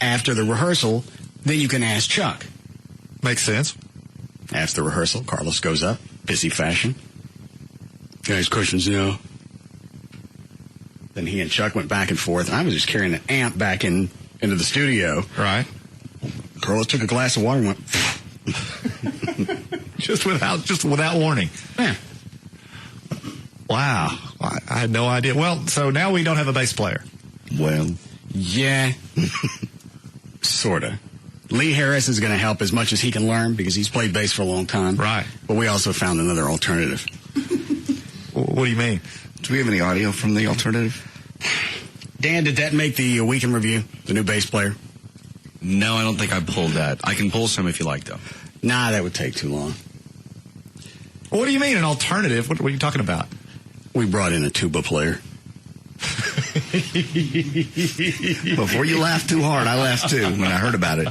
after the rehearsal, then you can ask Chuck. Makes sense. After the rehearsal, Carlos goes up, pissy fashion. Guys, questions now. Then he and Chuck went back and forth, and I was just carrying the amp back into the studio. Right. Carlos took a glass of water and went... just without warning. Yeah. Wow. I had no idea. Well, so now we don't have a bass player. Well, yeah. Sorta. Lee Harris is going to help as much as he can learn because he's played bass for a long time. Right. But we also found another alternative. What do you mean? Do we have any audio from the alternative? Dan, did that make the week in review, the new bass player? No, I don't think I pulled that. I can pull some if you like, though. Nah, that would take too long. What do you mean, an alternative? What are you talking about? We brought in a tuba player. Before you laugh too hard, I laughed too when I heard about it.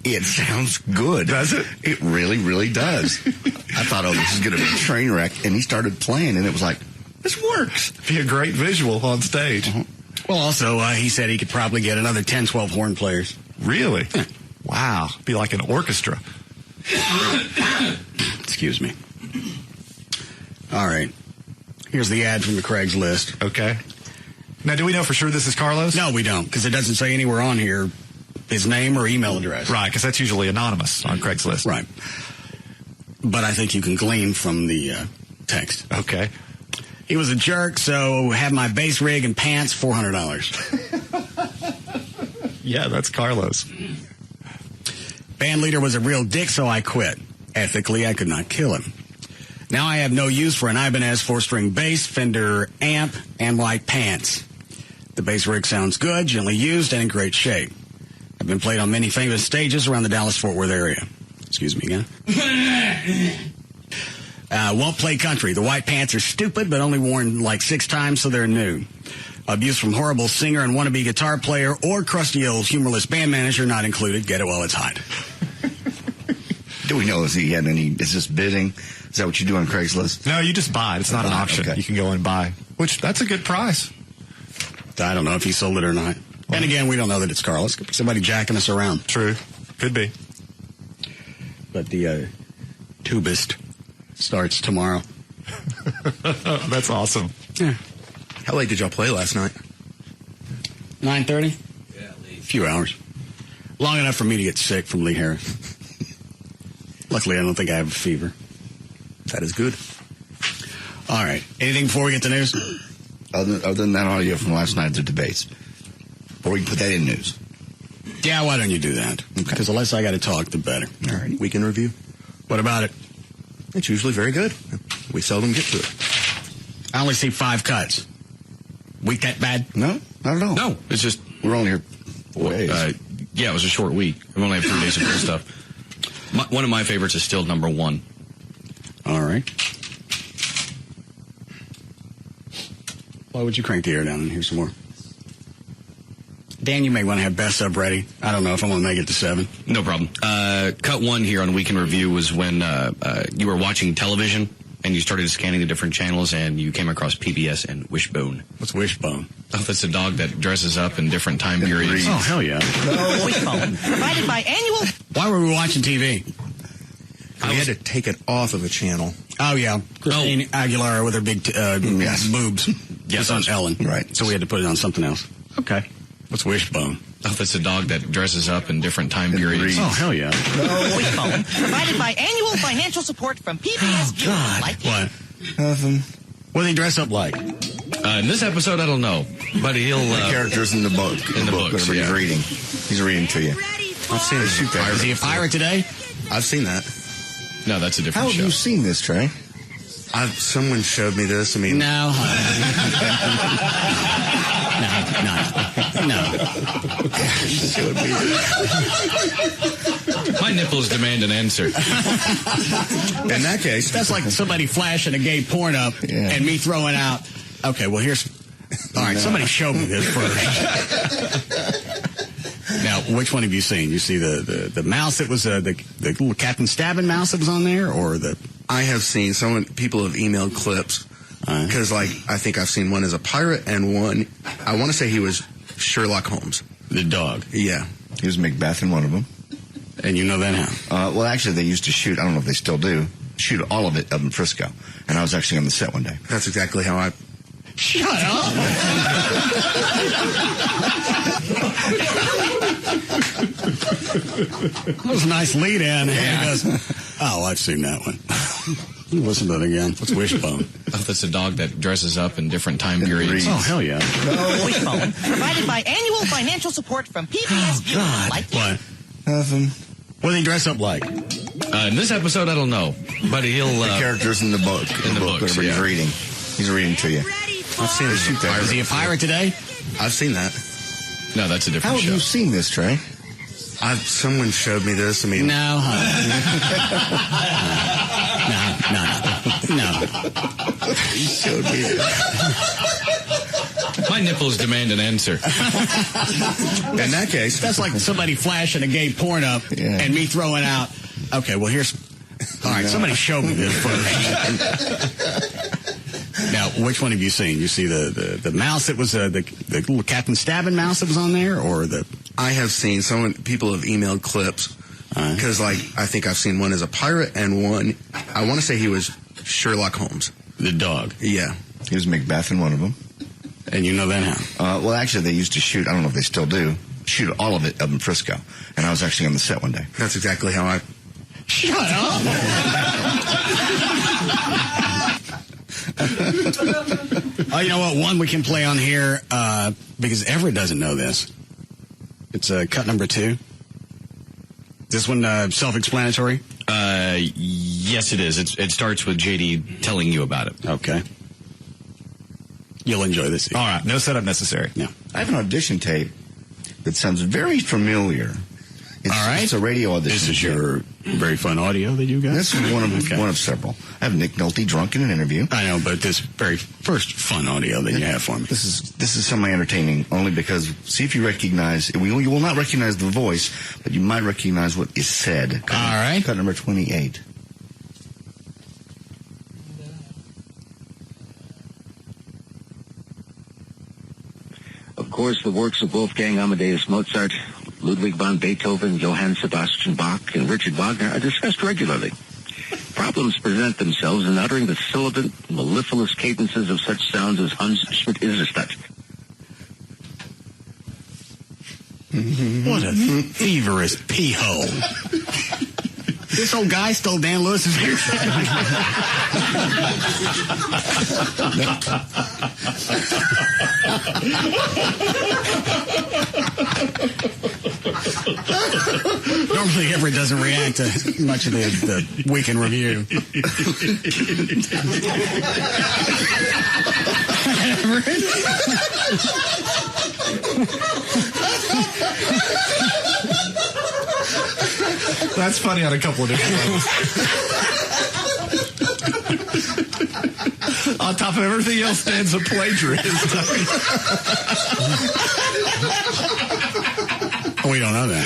It sounds good. Does it? It really, really does. I thought, this is going to be a train wreck. And he started playing, and it was like, this works. Be a great visual on stage. Uh-huh. Well, also, he said he could probably get another 10, 12 horn players. Really? Yeah. Wow. Be like an orchestra. Excuse me. All right. Here's the ad from the Craigslist. Okay. Now, do we know for sure this is Carlos? No, we don't, because it doesn't say anywhere on here his name or email address. Right, because that's usually anonymous on Craigslist. Right. But I think you can glean from the text. Okay. He was a jerk, so have my bass rig and pants, $400. Yeah, that's Carlos. Band leader was a real dick, so I quit. Ethically, I could not kill him. Now I have no use for an Ibanez 4-string bass, Fender amp, and white pants. The bass rig sounds good, gently used, and in great shape. I've been played on many famous stages around the Dallas-Fort Worth area. Excuse me again. Won't play country. The white pants are stupid, but only worn like 6 times, so they're new. Abuse from horrible singer and wannabe guitar player or crusty old humorless band manager not included. Get it while it's hot. Do we know if he had any, is this bidding? Is that what you do on Craigslist? No, you just buy it. It's not an auction. Okay. You can go and buy, which that's a good price. I don't know if he sold it or not. Well, and again, we don't know that it's Carlos. Could be somebody jacking us around. True. Could be. But the tubist starts tomorrow. That's awesome. Yeah. How late did y'all play last night? 9:30? Yeah, at least. A few hours. Long enough for me to get sick from Lee Harris. Luckily, I don't think I have a fever. That is good. All right. Anything before we get to news? Other than that audio from last night, the debates. Or we can put that in news. Yeah, why don't you do that? Because the less I got to talk, the better. All right. Weekend review. What about it? It's usually very good. We seldom get to it. I only see 5 cuts. Week that bad? No, not at all. No, it's just We're only here 4 days. yeah, it was a short week. We only have 3 days of full stuff. One of my favorites is still number 1. All right. Why would you crank the air down and hear some more? Dan, you may want to have best sub ready. I don't know if I'm going to make it to 7. No problem. Cut 1 here on Week in Review was when you were watching television and you started scanning the different channels and you came across PBS and Wishbone. What's Wishbone? Oh, that's a dog that dresses up in different time periods. Oh, hell yeah. Wishbone, provided by Annual. Why were we watching TV? We had to take it off of a channel. Oh, yeah. Christine Aguilera with her big boobs. Yes, on Ellen. Right. So we had to put it on something else. Okay. What's Wishbone? Oh, that's a dog that dresses up in different time periods. Oh, hell yeah. Wishbone, provided by annual financial support from PBS. Oh, God. What? Nothing. What do they dress up like? In this episode, I don't know. But he'll... the characters in the book. In the books, He's reading. He's reading to you. I've seen it. Is he a pirate today? I've seen that. No, that's a different How show. have you seen this, Trey? Someone showed me this. I mean... No. No. My nipples demand an answer. In that case... That's like somebody flashing a gay porn up and me throwing out, okay, well, here's... All right, somebody show me this first. Now, which one have you seen? You see the mouse that was the little Captain Stabbing mouse that was on there, or the... I have seen people have emailed clips because, I think I've seen one as a pirate and one. I want to say he was Sherlock Holmes, the dog. Yeah, he was Macbeth in one of them. And you know that how? Well, actually, they used to shoot. I don't know if they still do. Shoot all of it up in Frisco, and I was actually on the set one day. That's exactly how I. Shut up! That was a nice lead in. Yeah. Goes, oh, I've seen that one. Listen to it again. What's Wishbone? Oh, that's a dog that dresses up in different time periods. Oh, hell yeah. Wishbone, provided by annual financial support from PBS. Oh, God. What? Nothing. What do they dress up like? In this episode, I don't know. But he'll... the characters in the book. In the books, He's reading. He's reading to you. I've seen it. Is he a pirate today? I've seen that. No, that's a different show. How have you seen this, Trey? Someone showed me this. I mean... No. No. He showed me this. My nipples demand an answer. In that case... That's like somebody flashing a gay porn up and me throwing out, okay, well, here's... All right, somebody show me this first. Now, which one have you seen? You see the mouse that was the little Captain Stabbing mouse that was on there, or the... I have seen people have emailed clips because, I think I've seen one as a pirate and one. I want to say he was Sherlock Holmes, the dog. Yeah, he was Macbeth in one of them. And you know that how? Well, actually, they used to shoot. I don't know if they still do. Shoot all of it up in Frisco, and I was actually on the set one day. That's exactly how I. Shut up! Oh, you know what? One we can play on here because Everett doesn't know this. It's cut number 2. This one self-explanatory? Yes, it is. It starts with JD telling you about it. Okay. You'll enjoy this. All right. No setup necessary. No. I have an audition tape that sounds very familiar. All right. It's a radio audition. This is your very fun audio that you got? This is one of several. I have Nick Nolte drunk in an interview. I know, but this very first fun audio that you have for me. This is semi-entertaining only because, see if you recognize, you will not recognize the voice, but you might recognize what is said. All right. Cut number 28. Of course, the works of Wolfgang Amadeus Mozart, Ludwig van Beethoven, Johann Sebastian Bach, and Richard Wagner are discussed regularly. Problems present themselves in uttering the sibilant, mellifluous cadences of such sounds as Hans Schmidt-Iserstadt. What a thieverous pee-hole. This old guy stole Dan Lewis's hair. Normally, Everett doesn't react to much of the weekend review. That's funny on a couple of different levels. On top of everything else, Dan's a plagiarist. We don't know that.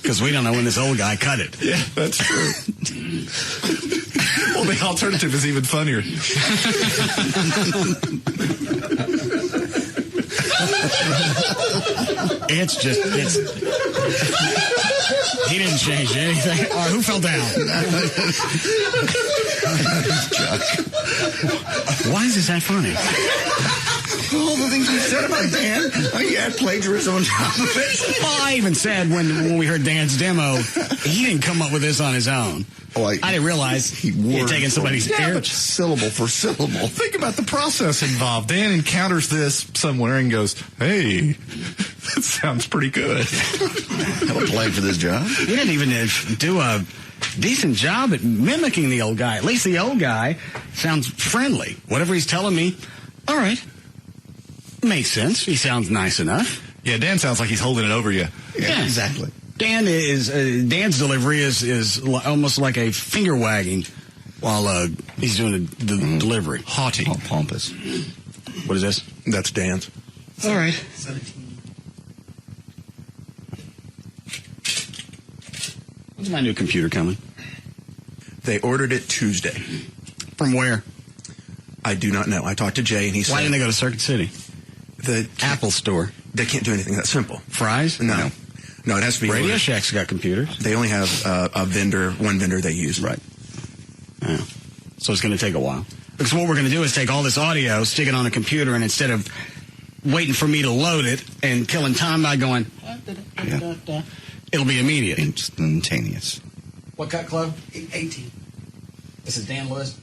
Because we don't know when this old guy cut it. Yeah, that's true. Well, the alternative is even funnier. It's he didn't change anything. All right, who fell down? Chuck. Why is this that funny? All the things you said about Dan, you had plagiarism on top of it. Well, I even said when we heard Dan's demo, he didn't come up with this on his own. Oh, I didn't realize he had taken somebody's air. Syllable for syllable. Think about the process involved. Dan encounters this somewhere and goes, hey, that sounds pretty good. Have a play for this job. He didn't even do a decent job at mimicking the old guy. At least the old guy sounds friendly. Whatever he's telling me, all right. Makes sense. He sounds nice enough. Yeah, Dan sounds like he's holding it over you. Yeah, exactly. Dan's delivery is almost like a finger wagging while he's doing the delivery. Haughty. Oh, pompous. What is this? That's Dan's. All right. 17. When's my new computer coming? They ordered it Tuesday. From where? I do not know. I talked to Jay, and he said... Why didn't they go to Circuit City? The Apple Store. They can't do anything that simple. Fries? No. No, it has to be... Radio ordered. Shack's got computers. They only have one vendor they use. Right. Yeah. So it's going to take a while. Because what we're going to do is take all this audio, stick it on a computer, and instead of waiting for me to load it and killing time by going... It'll be immediate. Instantaneous. What cut, Club? 18. This is Dan Lewis.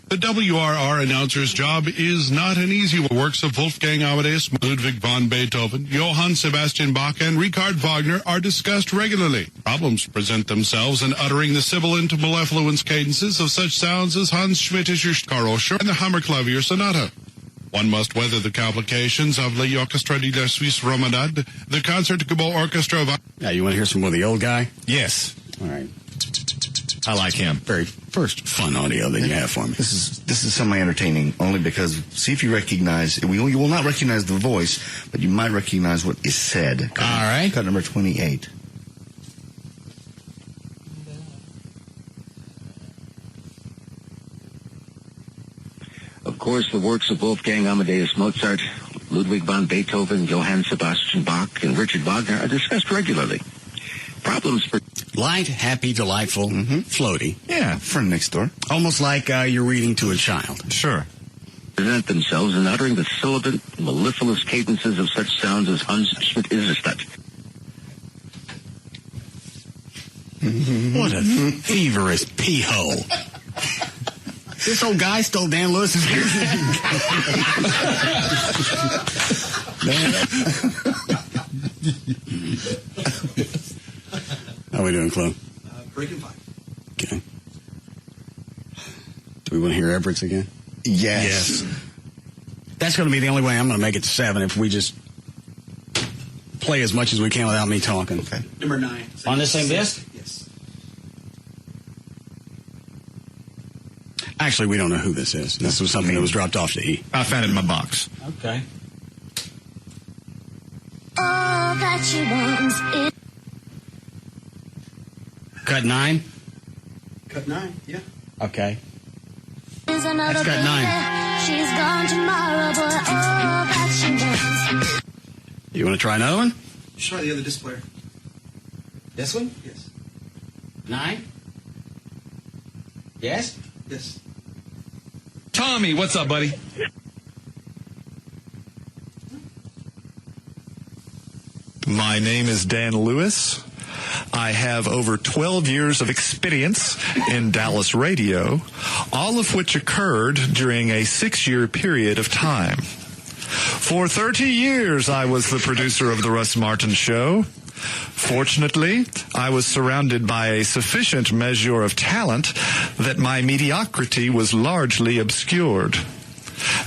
The WRR announcer's job is not an easy one. Works of Wolfgang Amadeus, Ludwig van Beethoven, Johann Sebastian Bach, and Richard Wagner are discussed regularly. Problems present themselves in uttering the sibilant mellifluence cadences of such sounds as Hans Schmidtischer Karl Schur and the Hammerklavier Sonata. One must weather the complications of l'Orchestre de la Suisse Romanade, the Concertgebouw Orchestra. Yeah, you want to hear some more of the old guy? Yes. All right. I like him. Very first fun audio that you have for me. This is semi-entertaining only because, see if you recognize, you will not recognize the voice, but you might recognize what is said. All right. Cut number 28. Of course, the works of Wolfgang Amadeus Mozart, Ludwig van Beethoven, Johann Sebastian Bach, and Richard Wagner are discussed regularly. Problems for... Light, happy, delightful, floaty. Yeah, friend next door. Almost like you're reading to a child. Sure. Present themselves in uttering the sibilant, mellifluous cadences of such sounds as Hans Schmidtischer. What a feverish pee-hole. This old guy stole Dan Lewis's How we doing, Chloe? Breaking 5. Okay. Do we want to hear Everett's again? Yes. That's going to be the only way I'm going to make it 7 if we just play as much as we can without me talking. Okay. Number 9. On this same disc? Yes. Actually, we don't know who this is. This was something that was dropped off to E. I found it in my box. Okay. All that she wants is... Cut 9? Cut 9, yeah. Okay. Is another That's cut 9. She's gone tomorrow, but all that she wants... You want to try another one? Just try the other disc player. This one? Yes. 9? Yes? Yes. Tommy, what's up, buddy? My name is Dan Lewis. I have over 12 years of experience in Dallas radio, all of which occurred during a 6-year period of time. For 30 years, I was the producer of The Russ Martin Show. Fortunately, I was surrounded by a sufficient measure of talent that my mediocrity was largely obscured.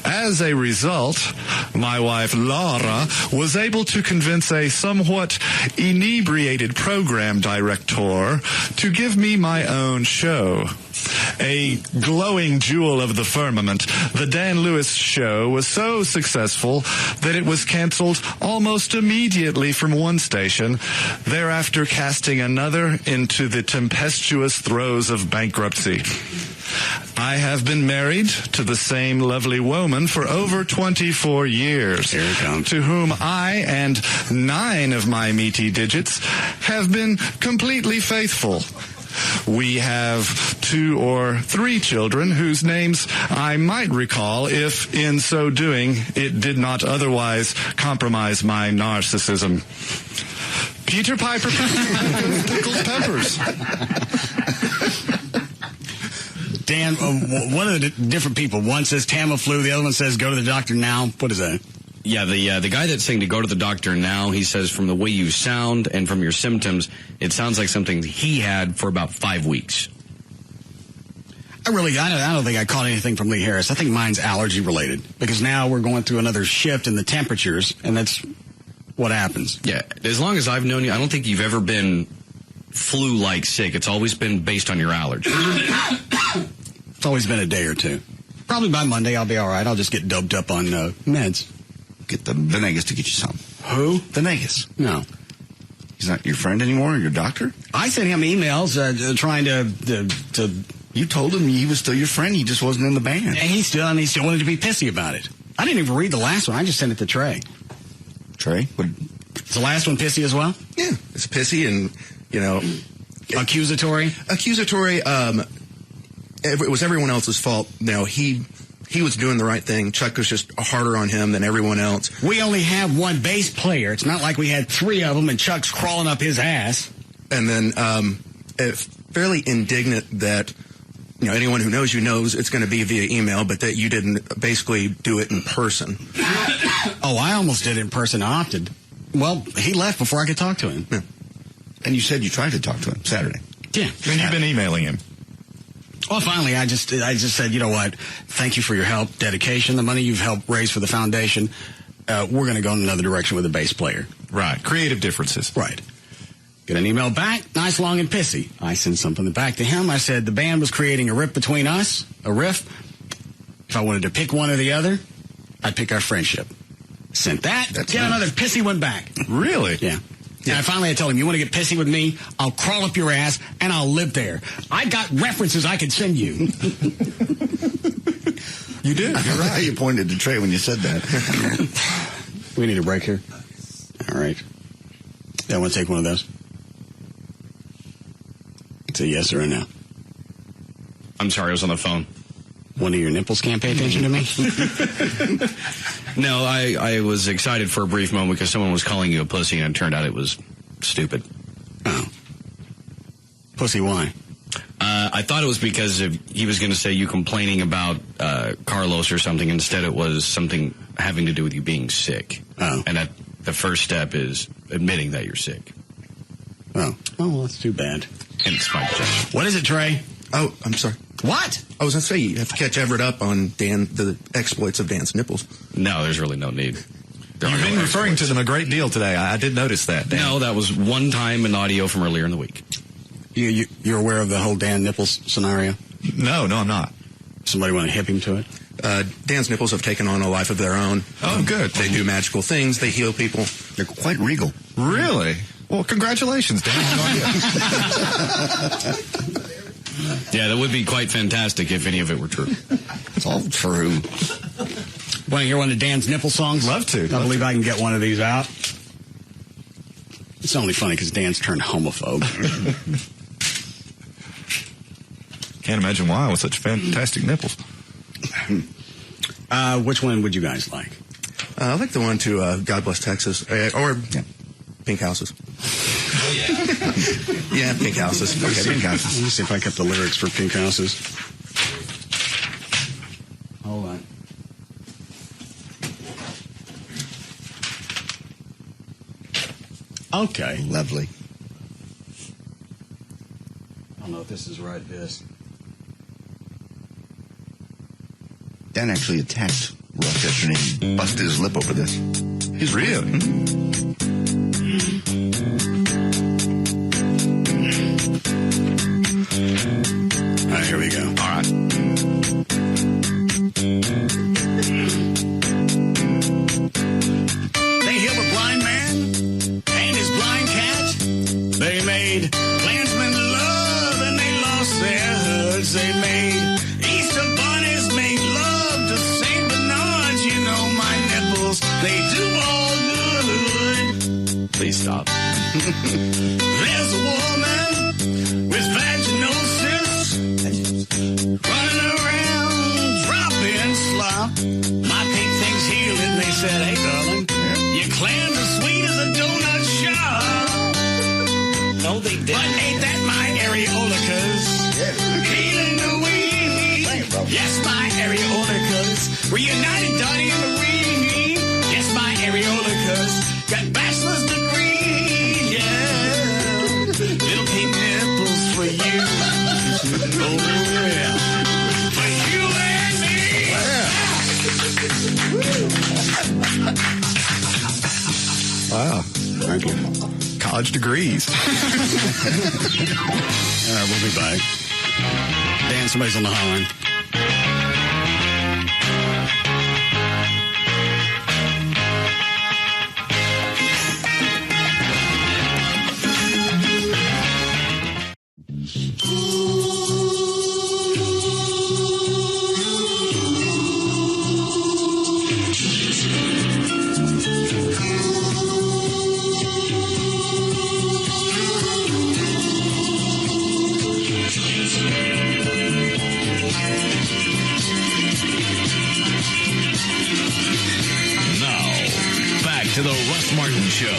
As a result, my wife Laura was able to convince a somewhat inebriated program director to give me my own show. A glowing jewel of the firmament, the Dan Lewis Show was so successful that it was canceled almost immediately from one station, thereafter casting another into the tempestuous throes of bankruptcy. I have been married to the same lovely woman for over 24 years, to whom I and 9 of my meaty digits have been completely faithful. We have 2 or 3 children whose names I might recall if, in so doing, it did not otherwise compromise my narcissism. Peter Piper pickled peppers. Dan, one of the different people. One says Tamiflu, the other one says go to the doctor now. What is that? Yeah, the guy that's saying to go to the doctor now, he says from the way you sound and from your symptoms, it sounds like something he had for about 5 weeks. I don't think I caught anything from Lee Harris. I think mine's allergy related because now we're going through another shift in the temperatures, and that's what happens. Yeah, as long as I've known you, I don't think you've ever been flu-like sick. It's always been based on your allergy. It's always been a day or two. Probably by Monday I'll be all right. I'll just get doped up on meds. Get the Venegas to get you some. Who? Venegas. No. He's not your friend anymore, your doctor? I sent him emails trying to... You told him he was still your friend. He just wasn't in the band. And he still wanted to be pissy about it. I didn't even read the last one. I just sent it to Trey. Trey? Is the last one pissy as well? Yeah. It's pissy and, accusatory? Accusatory. It was everyone else's fault. No, he was doing the right thing. Chuck was just harder on him than everyone else. We only have one bass player. It's not like we had 3 of them and Chuck's crawling up his ass. And then fairly indignant that anyone who knows you knows it's going to be via email, but that you didn't basically do it in person. Oh, I almost did it in person. I opted. Well, he left before I could talk to him. Yeah. And you said you tried to talk to him Saturday. Yeah. And you've been emailing him. Well, finally, I just said, you know what? Thank you for your help, dedication, the money you've helped raise for the foundation. We're going to go in another direction with a bass player. Right. Creative differences. Right. Get an email back, nice, long, and pissy. I sent something back to him. I said the band was creating a rift between us, a rift. If I wanted to pick one or the other, I'd pick our friendship. Sent that. Get another pissy one back. Really? Yeah. And I finally told him, you want to get pissy with me? I'll crawl up your ass, and I'll live there. I got references I could send you. You did. You're right. You pointed to Trey when you said that. We need a break here. All right. Yeah, I want to take one of those. It's a yes or a no. I'm sorry, I was on the phone. One of your nipples can't pay attention to me? No, I was excited for a brief moment because someone was calling you a pussy, and it turned out it was stupid. Oh. Pussy, why? I thought it was because he was going to say you complaining about Carlos or something. Instead, it was something having to do with you being sick. Oh. And the first step is admitting that you're sick. Oh. Oh, well, that's too bad. And it's fine. What is it, Trey? Oh, I'm sorry. What? I was going to say, you have to catch Everett up on the exploits of Dan's nipples. No, there's really no need. You've been referring to them a great deal today. I did notice that, Dan. No, that was one time in audio from earlier in the week. You're aware of the whole Dan nipples scenario? No, I'm not. Somebody want to hip him to it? Dan's nipples have taken on a life of their own. Oh, good. They do magical things. They heal people. They're quite regal. Really? Well, congratulations, Dan. Yeah, that would be quite fantastic if any of it were true. It's all true. Want to hear one of Dan's nipple songs? Love to. I believe I can get one of these out. It's only funny because Dan's turned homophobe. Can't imagine why with such fantastic nipples. Which one would you guys like? I like the one to God Bless Texas. Or Pink Houses. Oh, yeah. Yeah, Pink Houses. Okay, Pink Houses. Let me see if I kept the lyrics for Pink Houses. Hold on. Okay. Lovely. I don't know if this is right, this. Dan actually attacked Russ yesterday and busted his lip over this. He's real. All right, here we go. All right. They healed a blind man and his blind cat. They made Klansmen love and they lost their hoods. They made Easter bunnies make love to St. Bernards. You know my nipples, they do all good. Please stop. There's a woman with vaginosis running around dropping slop. My pig thing's healed and they said, hey, darling, your clams are sweet as a donut shop. No, they didn't. But ain't that my areolicas? Healing the weed. Yes, my areolicas. Reunited Dottie and Marie. Yes, my areolicas. Got bachelor's degree. Yeah. Little pink nipples for you. Oh, yeah. For you and me. Wow. Thank you. College degrees. All right, we'll be back. Dan, somebody's on the hotline. Now, back to the Russ Martin Show.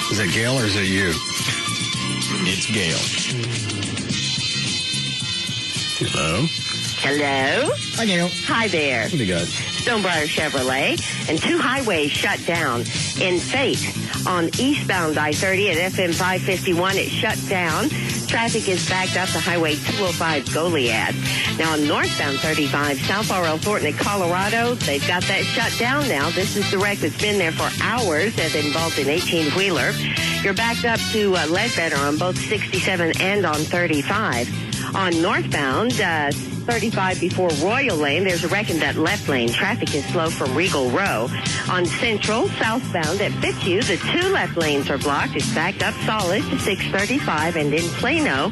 Is it Gail or is it you? It's Gail. Hello. Hello? Hi, Gail. Hi there. Pretty good. Stonebriar Chevrolet, and 2 highways shut down. In Fate, on eastbound I-30 at FM 551, it shut down. Traffic is backed up to Highway 205 Goliad. Now on northbound 35, South R.L. Thornton at Colorado, they've got that shut down now. This is the wreck that's been there for hours that involved an 18-wheeler. You're backed up to Ledbetter on both 67 and on 35. On northbound 35 before Royal Lane, there's a wreck in that left lane. Traffic is slow from Regal Row. On Central, southbound at Fitzhugh, the 2 left lanes are blocked. It's backed up solid to 635. And in Plano,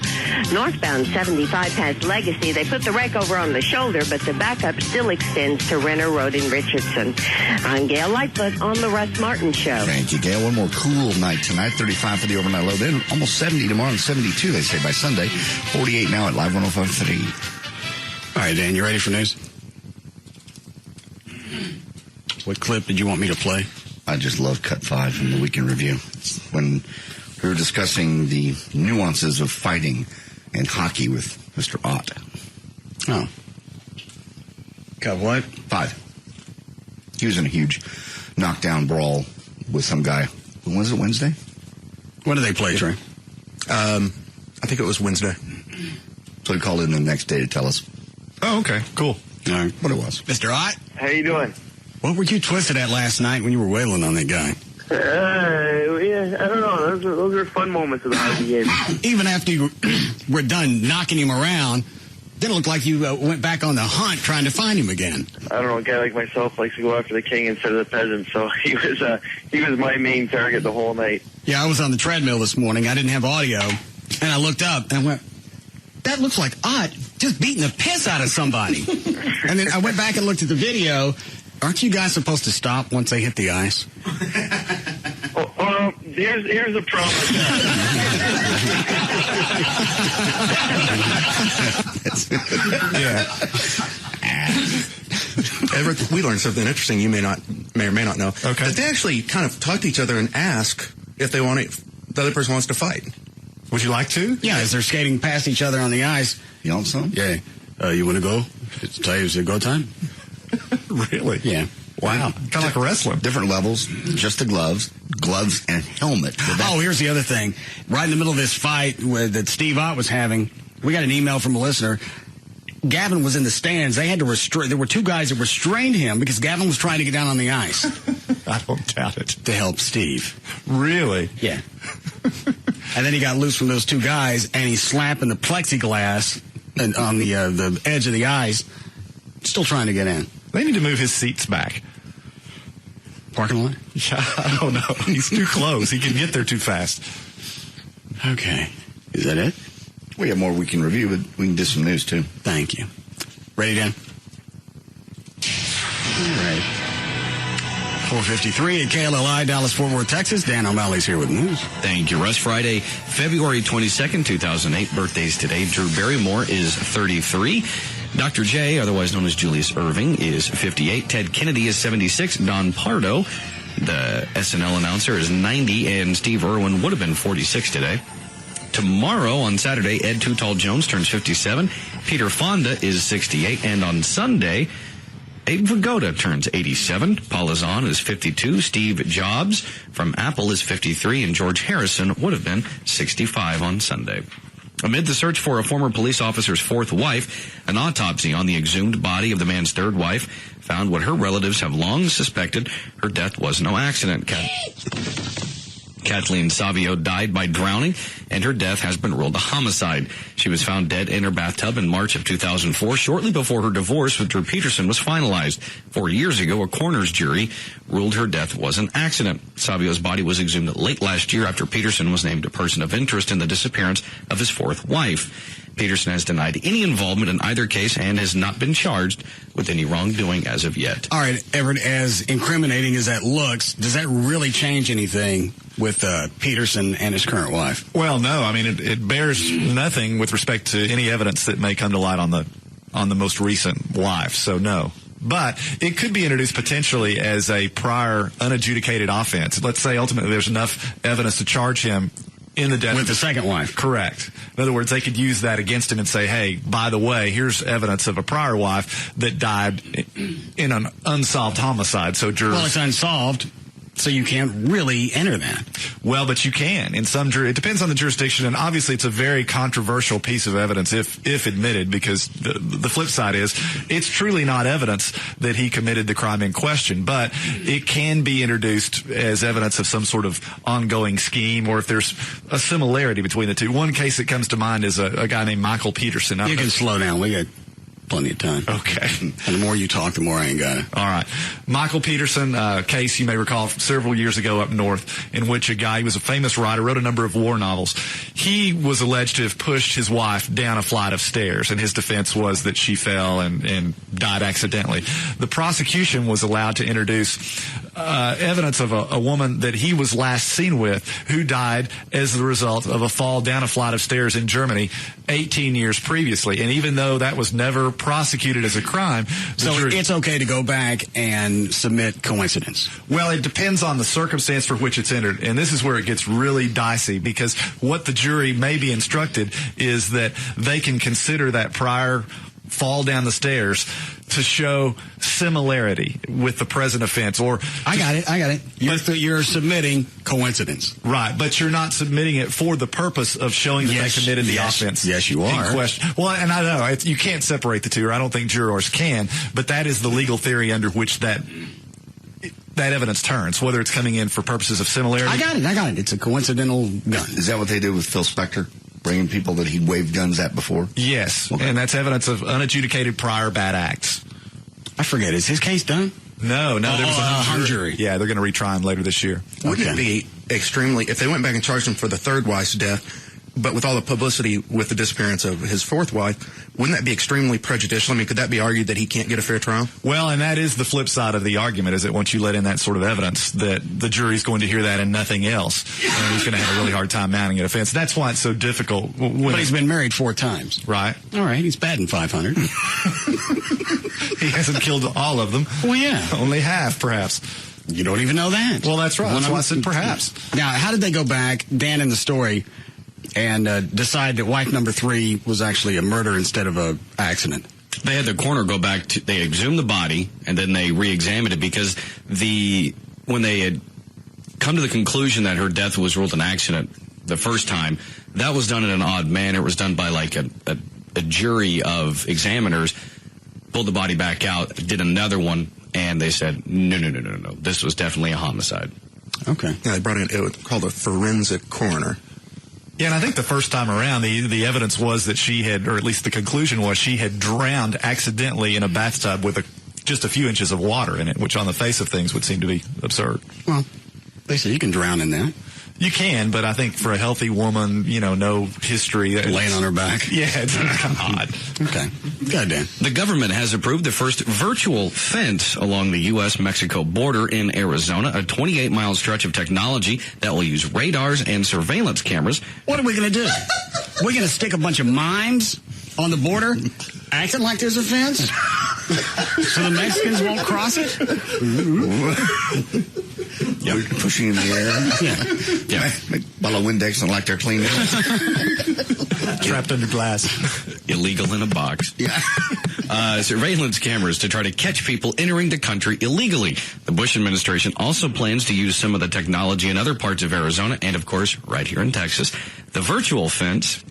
northbound 75 past Legacy, they put the wreck over on the shoulder, but the backup still extends to Renner Road in Richardson. I'm Gail Lightfoot on the Russ Martin Show. Thank you, Gail. One more cool night tonight. 35 for the overnight low. Then almost 70 tomorrow and 72, they say, by Sunday. 48 now at Live 105.3. All right, Dan, you ready for news? What clip did you want me to play? I just love Cut 5 from the Weekend Review. When we were discussing the nuances of fighting and hockey with Mr. Ott. Oh. Cut what? 5. He was in a huge knockdown brawl with some guy. When was it, Wednesday? When did they play, Trey? I think it was Wednesday. So he called in the next day to tell us. Oh, okay. Cool. All right. What it was. Mr. Ott? How you doing? What were you twisted at last night when you were wailing on that guy? Yeah, I don't know. Those are fun moments of the hockey game. Even after you were done knocking him around, didn't look like you went back on the hunt trying to find him again. I don't know. A guy like myself likes to go after the king instead of the peasant, so he was my main target the whole night. Yeah, I was on the treadmill this morning. I didn't have audio, and I looked up and I went, that looks like Ott just beating the piss out of somebody. And then I went back and looked at the video. Aren't you guys supposed to stop once they hit the ice? Here's the problem. Yeah. Everett, we learned something interesting you may or may not know. Okay. That they actually kind of talk to each other and ask if the other person wants to fight. Would you like to? Yeah, as they're skating past each other on the ice. You want some? Yeah. You want to go? It's go time. Really? Yeah. Wow. Kind of like wrestling. Different levels, just the gloves and helmet. Oh, here's the other thing. Right in the middle of this fight that Steve Ott was having, we got an email from a listener. Gavin was in the stands. They had to restrain. There were two guys that restrained him because Gavin was trying to get down on the ice. I don't doubt it. To help Steve. Really? Yeah. And then he got loose from those two guys, and he's slapping the plexiglass on the edge of the ice, still trying to get in. They need to move his seats back. Parking lot? Yeah, I don't know. He's too close. He can get there too fast. Okay. Is that it? We have more we can review, but we can do some news, too. Thank you. Ready, Dan? All right. 4:53 at KLLI, Dallas-Fort Worth, Texas. Dan O'Malley's here with news. Thank you, Russ. Friday, February 22nd, 2008. Birthdays today. Drew Barrymore is 33. Dr. J, otherwise known as Julius Irving, is 58. Ted Kennedy is 76. Don Pardo, the SNL announcer, is 90. And Steve Irwin would have been 46 today. Tomorrow, on Saturday, Ed Too Tall Jones turns 57. Peter Fonda is 68. And on Sunday, Abe Vigoda turns 87. Paula Zahn is 52. Steve Jobs from Apple is 53. And George Harrison would have been 65 on Sunday. Amid the search for a former police officer's fourth wife, an autopsy on the exhumed body of the man's third wife found what her relatives have long suspected: her death was no accident. Kathleen Savio died by drowning, and her death has been ruled a homicide. She was found dead in her bathtub in March of 2004, shortly before her divorce with Drew Peterson was finalized. 4 years ago, a coroner's jury ruled her death was an accident. Savio's body was exhumed late last year after Peterson was named a person of interest in the disappearance of his fourth wife. Peterson has denied any involvement in either case and has not been charged with any wrongdoing as of yet. All right, Everett, as incriminating as that looks, does that really change anything with Peterson and his current wife? Well, no. I mean, it bears nothing with respect to any evidence that may come to light on the most recent wife. So, no. But it could be introduced potentially as a prior unadjudicated offense. Let's say ultimately there's enough evidence to charge him in the death with the second wife. Correct. In other words, they could use that against him and say, hey, by the way, here's evidence of a prior wife that died in an unsolved homicide. So jurors... Well, it's unsolved, so you can't really enter that. Well, but you can. In some it depends on the jurisdiction, and obviously it's a very controversial piece of evidence if admitted, because the flip side is it's truly not evidence that he committed the crime in question, but it can be introduced as evidence of some sort of ongoing scheme, or if there's a similarity between the two. One case that comes to mind is a guy named Michael Peterson. You can slow down. We got plenty of time. Okay. And the more you talk, the more I ain't got it. All right. Michael Peterson, case you may recall from several years ago up north, in which a guy, he was a famous writer, wrote a number of war novels. He was alleged to have pushed his wife down a flight of stairs, and his defense was that she fell and died accidentally. The prosecution was allowed to introduce evidence of a woman that he was last seen with who died as the result of a fall down a flight of stairs in Germany 18 years previously. And even though that was never prosecuted as a crime... So it's okay to go back and submit coincidence? Well, it depends on the circumstance for which it's entered. And this is where it gets really dicey, because what the jury may be instructed is that they can consider that prior fall down the stairs to show similarity with the present offense. Or I got it. You're submitting coincidence. Right, but you're not submitting it for the purpose of showing that they committed the offense. Yes, you are. Well, and I know you can't separate the two, or I don't think jurors can, but that is the legal theory under which that evidence turns, whether it's coming in for purposes of similarity. I got it. It's a coincidental gun. Is that what they did with Phil Spector? Bringing people that he'd waved guns at before? Yes, okay. And that's evidence of unadjudicated prior bad acts. I forget. Is his case done? No. There was a hung jury. Yeah, they're going to retry him later this year. Wouldn't it be extremely, if they went back and charged him for the third wife's death, But with all the publicity with the disappearance of his fourth wife, wouldn't that be extremely prejudicial? I mean, could that be argued that he can't get a fair trial? Well, and that is the flip side of the argument, is that once you let in that sort of evidence, that the jury's going to hear that and nothing else. And he's going to have a really hard time mounting a defense. That's why it's so difficult. But he's been married 4 times. Right. All right, he's batting 500. He hasn't killed all of them. Well, yeah. Only half, perhaps. You don't even know that. Well, that's right. That's why I said perhaps. Now, how did they go back, Dan in the story, and decide that wife number 3 was actually a murder instead of a accident? They had the coroner go back to, they exhumed the body, and then they re-examined it because when they had come to the conclusion that her death was ruled an accident the first time, that was done in an odd manner. It was done by like a jury of examiners, pulled the body back out, did another one, and they said, no, this was definitely a homicide. Okay. Yeah, they brought in, it was called a forensic coroner. Yeah, and I think the first time around, the evidence was that she had, or at least the conclusion was, she had drowned accidentally in a bathtub with just a few inches of water in it, which on the face of things would seem to be absurd. Well, they say you can drown in that. You can, but I think for a healthy woman, no history. Laying on her back. Yeah, it's odd. Okay. Go Dan. The government has approved the first virtual fence along the U.S.-Mexico border in Arizona, a 28-mile stretch of technology that will use radars and surveillance cameras. What are we going to do? We're going to stick a bunch of mimes on the border, acting like there's a fence, so the Mexicans won't cross it? Yep. Pushing in the air. Yeah. Bottle of Windex and like they're cleaning. Trapped under glass. Illegal in a box. Yeah. Surveillance cameras to try to catch people entering the country illegally. The Bush administration also plans to use some of the technology in other parts of Arizona and, of course, right here in Texas. The virtual fence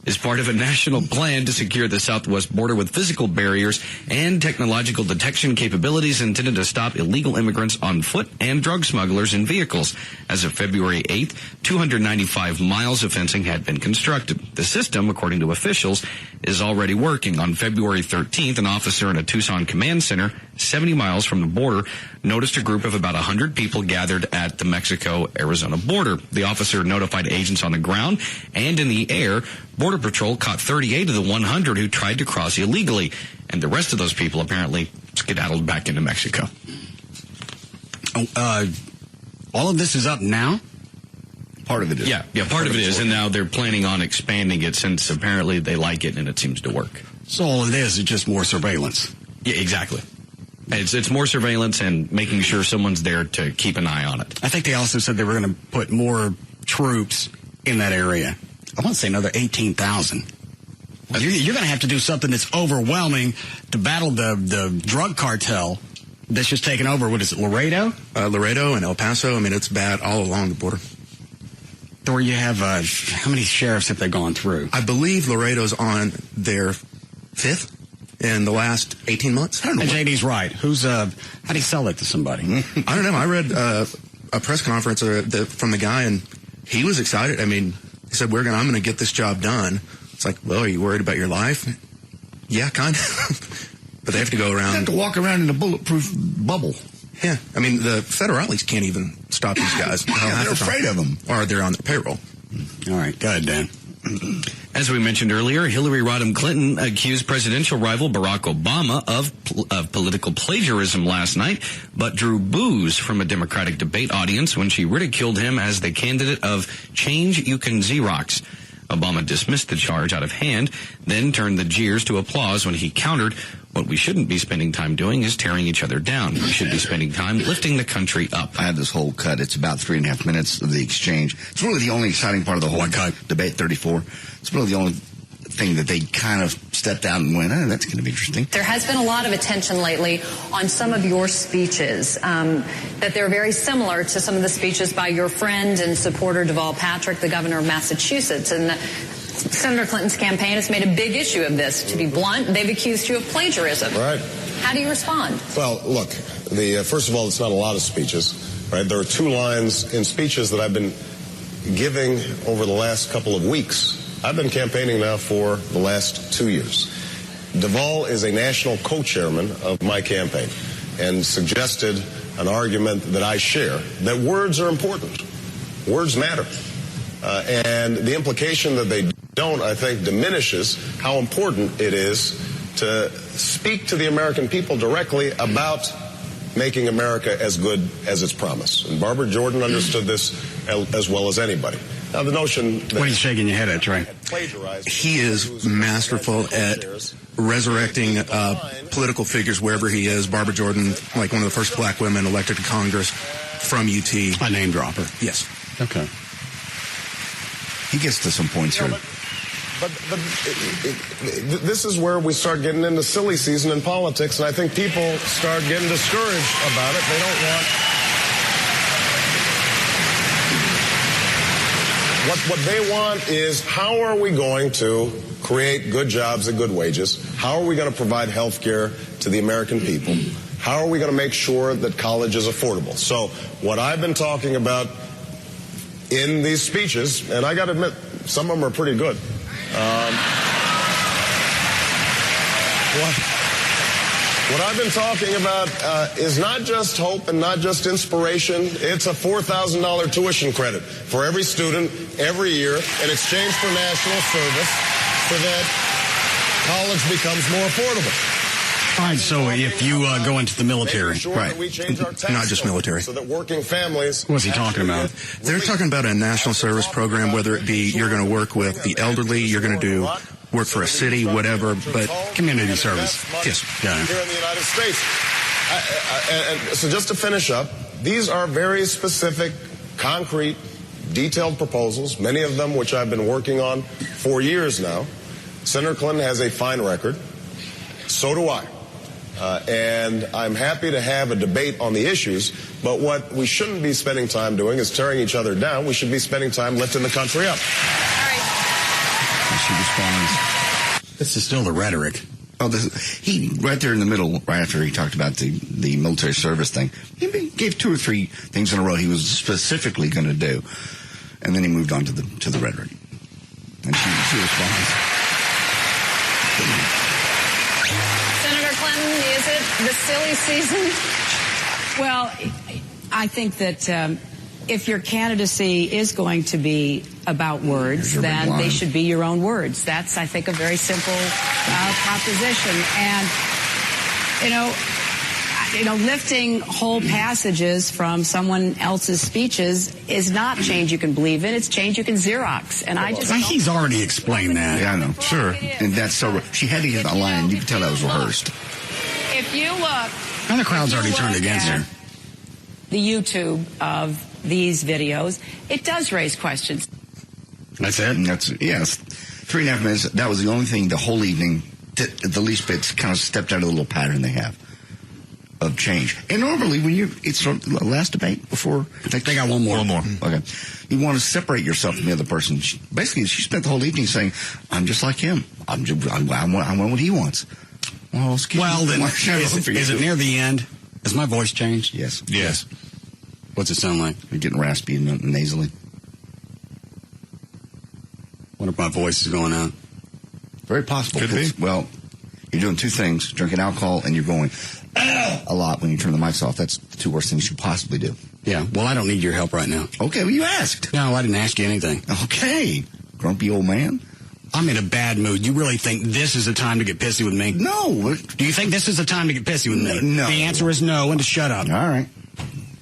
is part of a national plan to secure the southwest border with physical barriers and technological detection capabilities intended to stop illegal immigrants on foot and drug smugglers in vehicles. As of February 8th, 295 miles of fencing had been constructed. The system, according to officials, is already working. On February 13th, an officer in a Tucson command center, 70 miles from the border, noticed a group of about 100 people gathered at the Mexico-Arizona border. The officer notified agents on the ground and in the air. Border Patrol caught 38 of the 100 who tried to cross illegally, and the rest of those people apparently skedaddled back into Mexico. All of this is up now? Part of it is. Yeah, part of it is, and now they're planning on expanding it since apparently they like it and it seems to work. So all it is just more surveillance. Yeah, exactly. It's more surveillance and making sure someone's there to keep an eye on it. I think they also said they were going to put more troops in that area. I want to say another 18,000. You're going to have to do something that's overwhelming to battle the drug cartel that's just taken over. What is it, Laredo? Laredo and El Paso. I mean, it's bad all along the border. Where you have, how many sheriffs have they gone through? I believe Laredo's on their 5th in the last 18 months. I don't know. And JD's right. How do you sell it to somebody? I don't know. I read a press conference from the guy, and he was excited. I mean, he said, I'm going to get this job done. It's like, well, are you worried about your life? Yeah, kind of. But they have to go around. They have to walk around in a bulletproof bubble. Yeah. I mean, the federales can't even stop these guys. They're afraid of them. Or they're on the payroll. All right. Go ahead, Dan. As we mentioned earlier, Hillary Rodham Clinton accused presidential rival Barack Obama of political plagiarism last night, but drew boos from a Democratic debate audience when she ridiculed him as the candidate of Change You Can Xerox. Obama dismissed the charge out of hand, then turned the jeers to applause when he countered, what we shouldn't be spending time doing is tearing each other down. We should be spending time lifting the country up. I had this whole cut. It's about 3.5 minutes of the exchange. It's really the only exciting part of the whole debate, 34. It's really the only thing that they kind of stepped out and went, that's going to be interesting. There has been a lot of attention lately on some of your speeches, that they're very similar to some of the speeches by your friend and supporter Deval Patrick, the governor of Massachusetts. And Senator Clinton's campaign has made a big issue of this. To be blunt, they've accused you of plagiarism. Right. How do you respond? Well, look, first of all, it's not a lot of speeches, right? There are 2 lines in speeches that I've been giving over the last couple of weeks. I've been campaigning now for the last 2 years. Deval is a national co-chairman of my campaign and suggested an argument that I share, that words are important. Words matter. And the implication that they don't, I think, diminishes how important it is to speak to the American people directly about making America as good as its promise. And Barbara Jordan understood this as well as anybody. Now, the notion that... What are you shaking your head at, Trey? He is masterful at resurrecting political figures wherever he is. Barbara Jordan, like one of the first black women elected to Congress from UT. A name dropper. Yes. Okay. He gets to some points here. But this is where we start getting into silly season in politics, and I think people start getting discouraged about it. They don't want... What they want is, how are we going to create good jobs at good wages? How are we going to provide health care to the American people? How are we going to make sure that college is affordable? So what I've been talking about in these speeches, and I got to admit, some of them are pretty good. What I've been talking about is not just hope and not just inspiration. It's a $4,000 tuition credit for every student every year in exchange for national service so that college becomes more affordable. All right, so if you go into the military, right, not just military. So that working families... What's he talking about? They're talking about a national service program, whether it be you're going to work with the elderly, you're going to do work for a city, whatever, but community service. Yes. Here in the United States. So just to finish up, these are very specific, concrete, detailed proposals, many of them which I've been working on for years now. Senator Clinton has a fine record. So do I. And I'm happy to have a debate on the issues, but what we shouldn't be spending time doing is tearing each other down. We should be spending time lifting the country up. She responds. This is still the rhetoric. Oh, he right there in the middle, right after he talked about the military service thing, he gave 2 or 3 things in a row he was specifically going to do, and then he moved on to the rhetoric, and she responds. Senator Clinton, is it the silly season? Well, I think that if your candidacy is going to be about words, then they should be your own words. That's, I think, a very simple proposition. And, lifting whole passages from someone else's speeches is not change you can believe in. It's change you can Xerox. And I just... He's already explained that. Yeah, I know. Sure. And that's so... She had to get a line. You can tell that was rehearsed. If you look... And the crowd's already turned against her. The YouTube of these videos, it does raise questions. That's it? Yes. 3.5 minutes. That was the only thing the whole evening, the least bit, kind of stepped out of the little pattern they have of change. And normally when it's the last debate before... They got one more. Okay. You want to separate yourself from the other person. Basically, she spent the whole evening saying, I'm just like him. I want what he wants. Well, then, is it near the end? Has my voice changed? Yes. Yes. What's it sound like? You're getting raspy and nasally. Wonder if my voice is going out. Very possible. Could be. Well, you're doing 2 things, drinking alcohol and you're going a lot when you turn the mics off. That's the 2 worst things you possibly do. Yeah, well, I don't need your help right now. Okay, well, you asked. No, I didn't ask you anything. Okay, grumpy old man. I'm in a bad mood. You really think this is a time to get pissy with me? No. Do you think this is a time to get pissy with me? No. The answer is no, and to shut up. All right.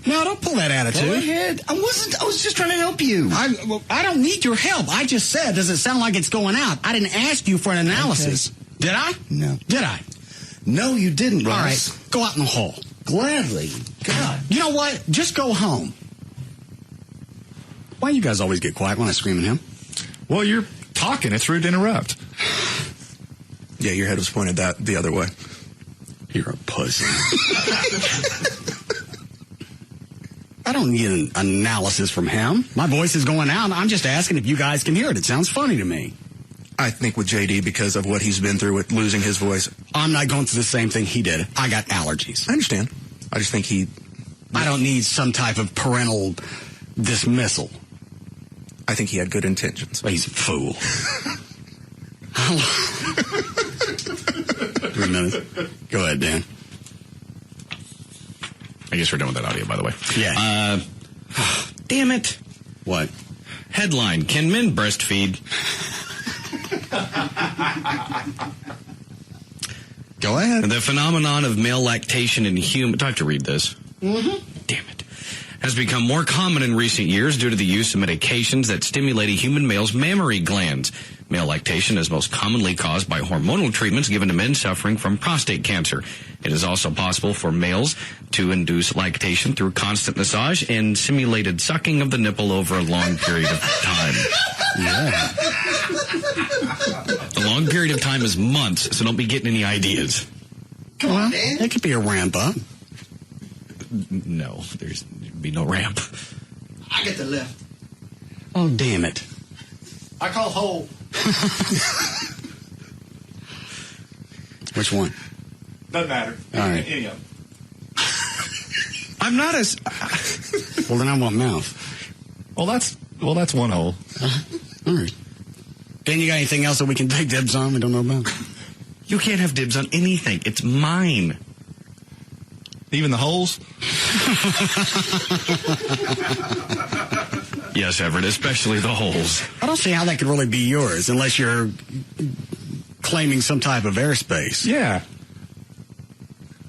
No, don't pull that attitude. Go ahead. I was just trying to help you. I don't need your help. I just said, does it sound like it's going out? I didn't ask you for an analysis. Okay. Did I? No. Did I? No, you didn't, Russ. All right, go out in the hall. Gladly. God. You know what? Just go home. Why you guys always get quiet when I scream at him? Well, you're talking. It's rude to interrupt. Yeah, your head was pointed the other way. You're a pussy. I don't need an analysis from him. My voice is going out. I'm just asking if you guys can hear it. It sounds funny to me. I think with JD, because of what he's been through with losing his voice. I'm not going through the same thing he did. I got allergies. I understand. I just think I don't need some type of parental dismissal. I think he had good intentions. Well, he's a fool. 3 minutes. Go ahead, Dan. I guess we're done with that audio, by the way. Yeah. Damn it. What? Headline, can men breastfeed? Go ahead. The phenomenon of male lactation in humans... Do I have to read this? Mm-hmm. Damn it. Has become more common in recent years due to the use of medications that stimulate a human male's mammary glands. Male lactation is most commonly caused by hormonal treatments given to men suffering from prostate cancer. It is also possible for males to induce lactation through constant massage and simulated sucking of the nipple over a long period of time. Yeah. The long period of time is months, so don't be getting any ideas. Come on, man. It could be a ramp up. No, there'd be no ramp. I get the lift. Oh, damn it. I call hole. Which one? Doesn't matter. All right. Any of them. I'm not as... Well, then I want mouth. Well, that's one hole. All right. Dan, you got anything else that we can take dibs on we don't know about? You can't have dibs on anything. It's mine. Even the holes? Yes, Everett, especially the holes. I don't see how that could really be yours unless you're claiming some type of airspace. Yeah.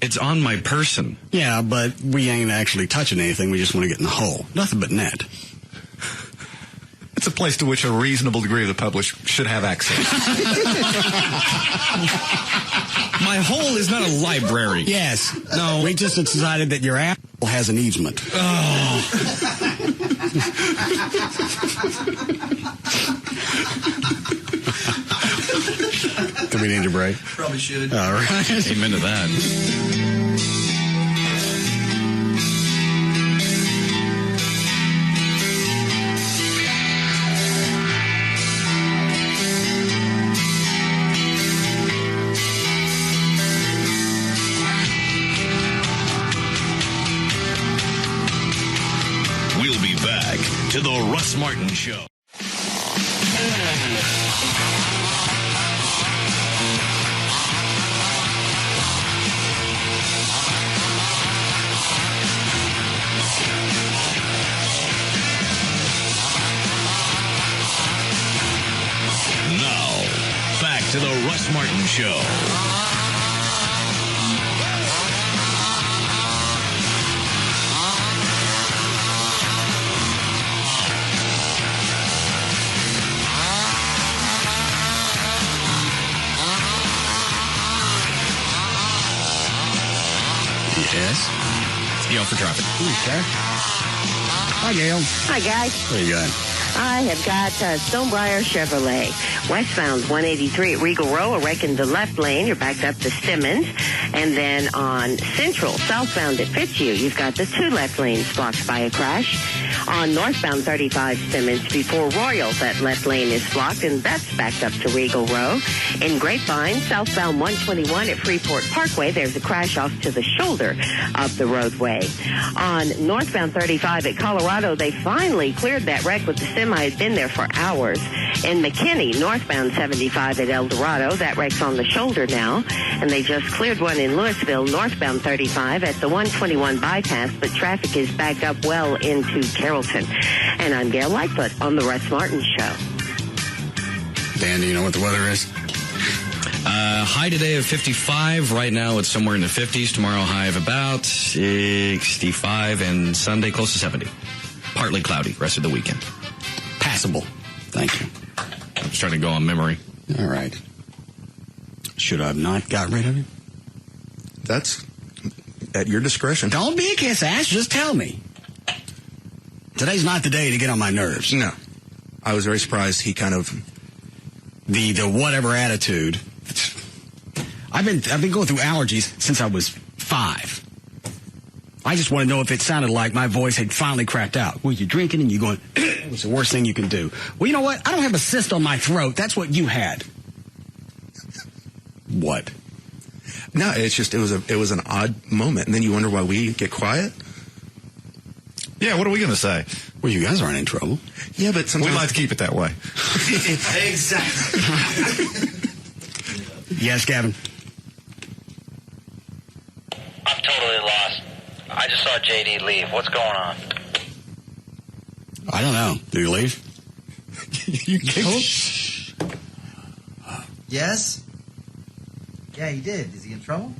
It's on my person. Yeah, but we ain't actually touching anything. We just want to get in the hole. Nothing but net. It's a place to which a reasonable degree of the public should have access. My hole is not a library. Yes. No. We just decided that your apple has an easement. Oh. Do we need a break? Probably should. All right. Amen to that. We'll be back to the Russ Martin Show. Now, back to the Russ Martin Show. Yes. Yell for traffic. Okay. Hi, Gail. Hi, guys. What do you got? I have got Stonebriar Chevrolet. Westbound 183 at Regal Row, a wreck in the left lane. You're backed up to Simmons. And then on Central, southbound at Fitzhugh, you've got the two left lanes blocked by a crash. On northbound 35 Simmons before Royal, that left lane is blocked, and that's backed up to Regal Row. In Grapevine, southbound 121 at Freeport Parkway, there's a crash off to the shoulder of the roadway. On northbound 35 at Colorado, they finally cleared that wreck with the semi had been there for hours. In McKinney, northbound 75 at El Dorado, that wreck's on the shoulder now, and they just cleared one in Louisville, northbound 35 at the 121 bypass, but traffic is backed up well into Carrollton. And I'm Gail Lightfoot on the Russ Martin Show. Dan, do you know what the weather is? High today of 55. Right now it's somewhere in the 50s. Tomorrow high of about 65, and Sunday close to 70. Partly cloudy rest of the weekend. Passable. Thank you. I'm just trying to go on memory. All right. Should I have not got rid of it? That's at your discretion. Don't be a kiss ass. Just tell me. Today's not the day to get on my nerves. No. I was very surprised he kind of... The whatever attitude. I've been going through allergies since I was 5. I just want to know if it sounded like my voice had finally crapped out. Well, you're drinking and you're going, it's the worst thing you can do. Well, you know what? I don't have a cyst on my throat. That's what you had. What? No, it's just, it was an odd moment. And then you wonder why we get quiet. Yeah, what are we going to say? Well, you guys aren't in trouble. Yeah, but sometimes... We like to keep it that way. Exactly. Yes, Gavin? I'm totally lost. I just saw JD leave. What's going on? I don't know. Did he leave? Yes? Yeah, he did. Is he in trouble?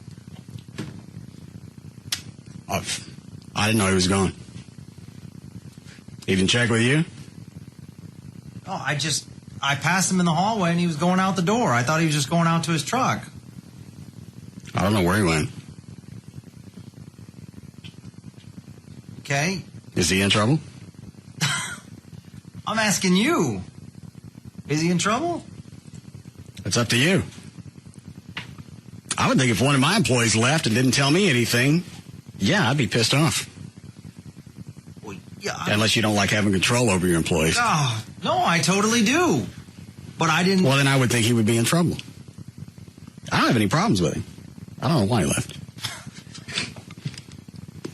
I didn't know he was gone. He didn't check with you? Oh, I passed him in the hallway and he was going out the door. I thought he was just going out to his truck. I don't know where he went. Okay. Is he in trouble? I'm asking you. Is he in trouble? It's up to you. I would think if one of my employees left and didn't tell me anything, yeah, I'd be pissed off. Well, yeah. Unless you don't like having control over your employees. Oh, no, I totally do. But I didn't... Well, then I would think he would be in trouble. I don't have any problems with him. I don't know why he left.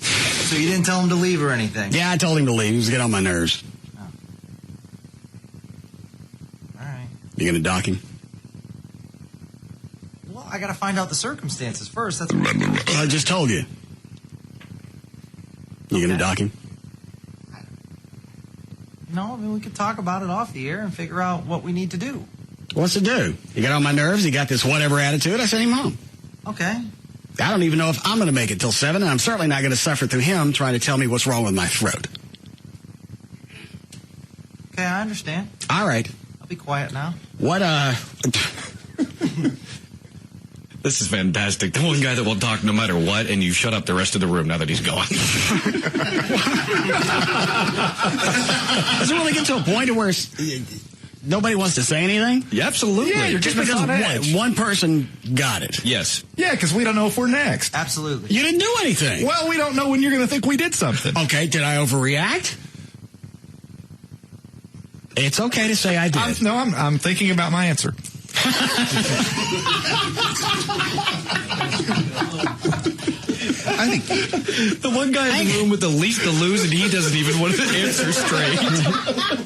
So you didn't tell him to leave or anything? Yeah, I told him to leave. He was getting on my nerves. Oh. All right. You going to dock him? Well, I got to find out the circumstances first. That's I just told you. You going to dock him? No, I mean, we could talk about it off the air and figure out what we need to do. What's to do? He got on my nerves. He got this whatever attitude. I sent him home. Okay. I don't even know if I'm going to make it till 7, and I'm certainly not going to suffer through him trying to tell me what's wrong with my throat. Okay, I understand. All right. I'll be quiet now. What, This is fantastic. The one guy that will talk no matter what, and you shut up the rest of the room now that he's gone. Does it really get to a point where nobody wants to say anything? Yeah, absolutely. Yeah, you're just keeping us because on edge. one person got it. Yes. Yeah, because we don't know if we're next. Absolutely. You didn't do anything. Well, we don't know when you're going to think we did something. Okay, did I overreact? It's okay to say I did. I'm thinking about my answer. I think the one guy in the room with the least to lose, and he doesn't even want to answer straight.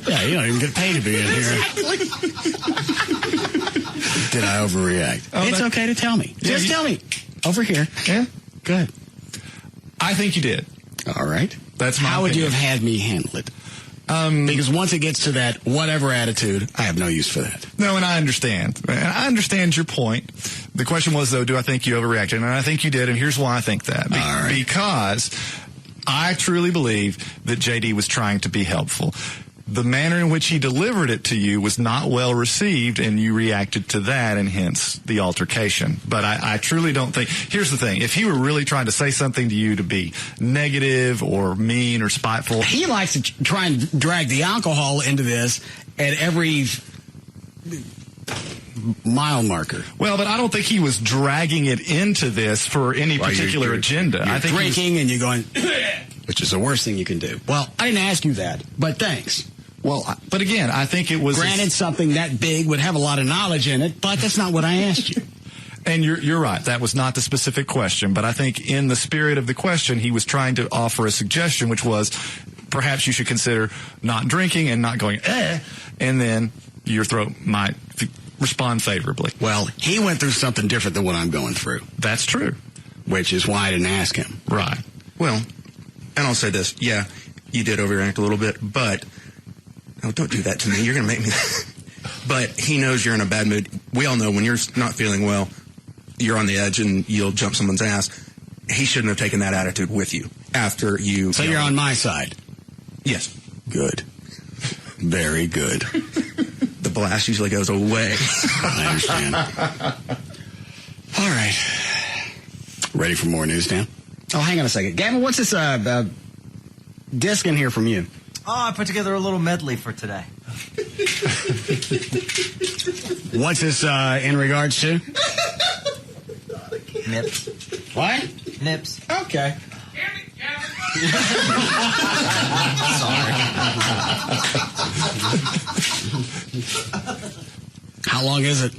Yeah, you don't even get paid to be in here. Did I overreact? It's okay to tell me. Yeah, Just tell me. Over here. Yeah. Good. I think you did. All right. That's my How would you opinion. have had me handle it? Because once it gets to that whatever attitude, I have no use for that. No, and I understand. I understand your point. The question was, though, do I think you overreacted? And I think you did, and here's why I think that. Because I truly believe that JD was trying to be helpful. The manner in which he delivered it to you was not well received, and you reacted to that, and hence the altercation. But I truly don't think... Here's the thing. If he were really trying to say something to you to be negative or mean or spiteful... He likes to try and drag the alcohol into this at every mile marker. Well, but I don't think he was dragging it into this for any particular agenda. You're I think drinking and you're going... which is the worst thing you can do. Well, I didn't ask you that, but thanks. Well, but again, I think it was... Granted, something that big would have a lot of knowledge in it, but that's not what I asked you. And you're right. That was not the specific question. But I think in the spirit of the question, he was trying to offer a suggestion, which was perhaps you should consider not drinking and not going, and then your throat might respond favorably. Well, he went through something different than what I'm going through. That's true. Which is why I didn't ask him. Right. Well, and I'll say this. Yeah, you did overreact a little bit, but... Oh, don't do that to me. You're going to make me... But he knows you're in a bad mood. We all know when you're not feeling well, you're on the edge and you'll jump someone's ass. He shouldn't have taken that attitude with you after you... So you're on my side? Yes. Good. Very good. The blast usually goes away. I understand. All right. Ready for more news, Dan? Oh, hang on a second. Gavin, what's this disc in here from you? Oh, I put together a little medley for today. What's this in regards to? Nips. What? Nips. Okay. Sorry. How long is it?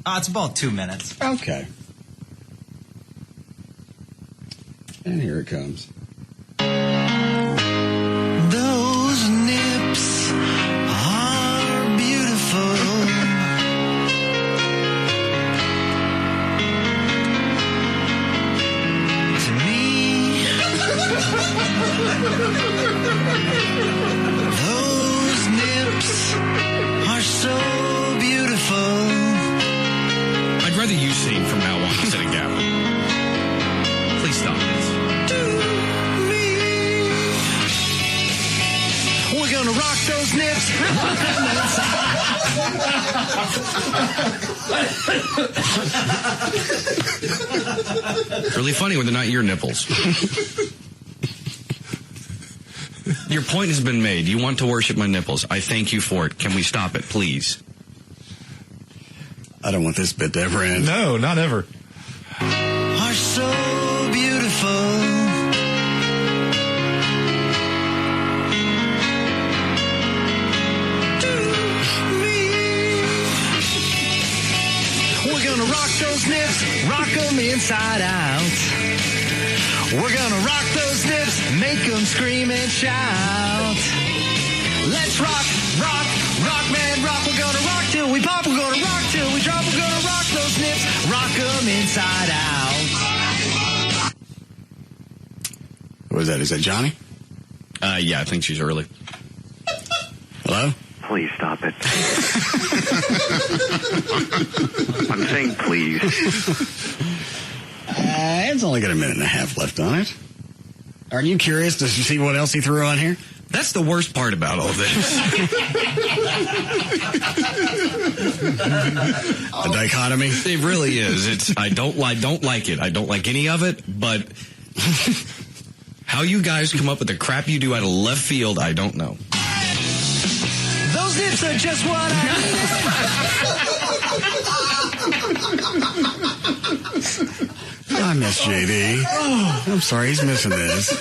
It's about 2 minutes. Okay. And here it comes. Those nips are beautiful. To me, those nips Really funny when they're not your nipples. Your point has been made. You want to worship my nipples. I thank you for it. Can we stop it, please? I don't want this bit to ever end. No, not ever. Are so beautiful. We're gonna rock those nips, rock them inside out. We're gonna rock those nips, make them scream and shout. Let's rock, rock, rock, man, rock. We're gonna rock till we pop. We're gonna rock till we drop. We're gonna rock those nips, rock them inside out. What is that? Is that Johnny? Yeah, I think she's early. Hello? Please stop it. I'm saying please. It's only got a minute and a half left on it. Aren't you curious to see what else he threw on here? That's the worst part about all this. A dichotomy? It really is. I don't like it. I don't like any of it, but how you guys come up with the crap you do out of left field, I don't know. Those nips are just what I I miss JD. Oh, I'm sorry, he's missing this.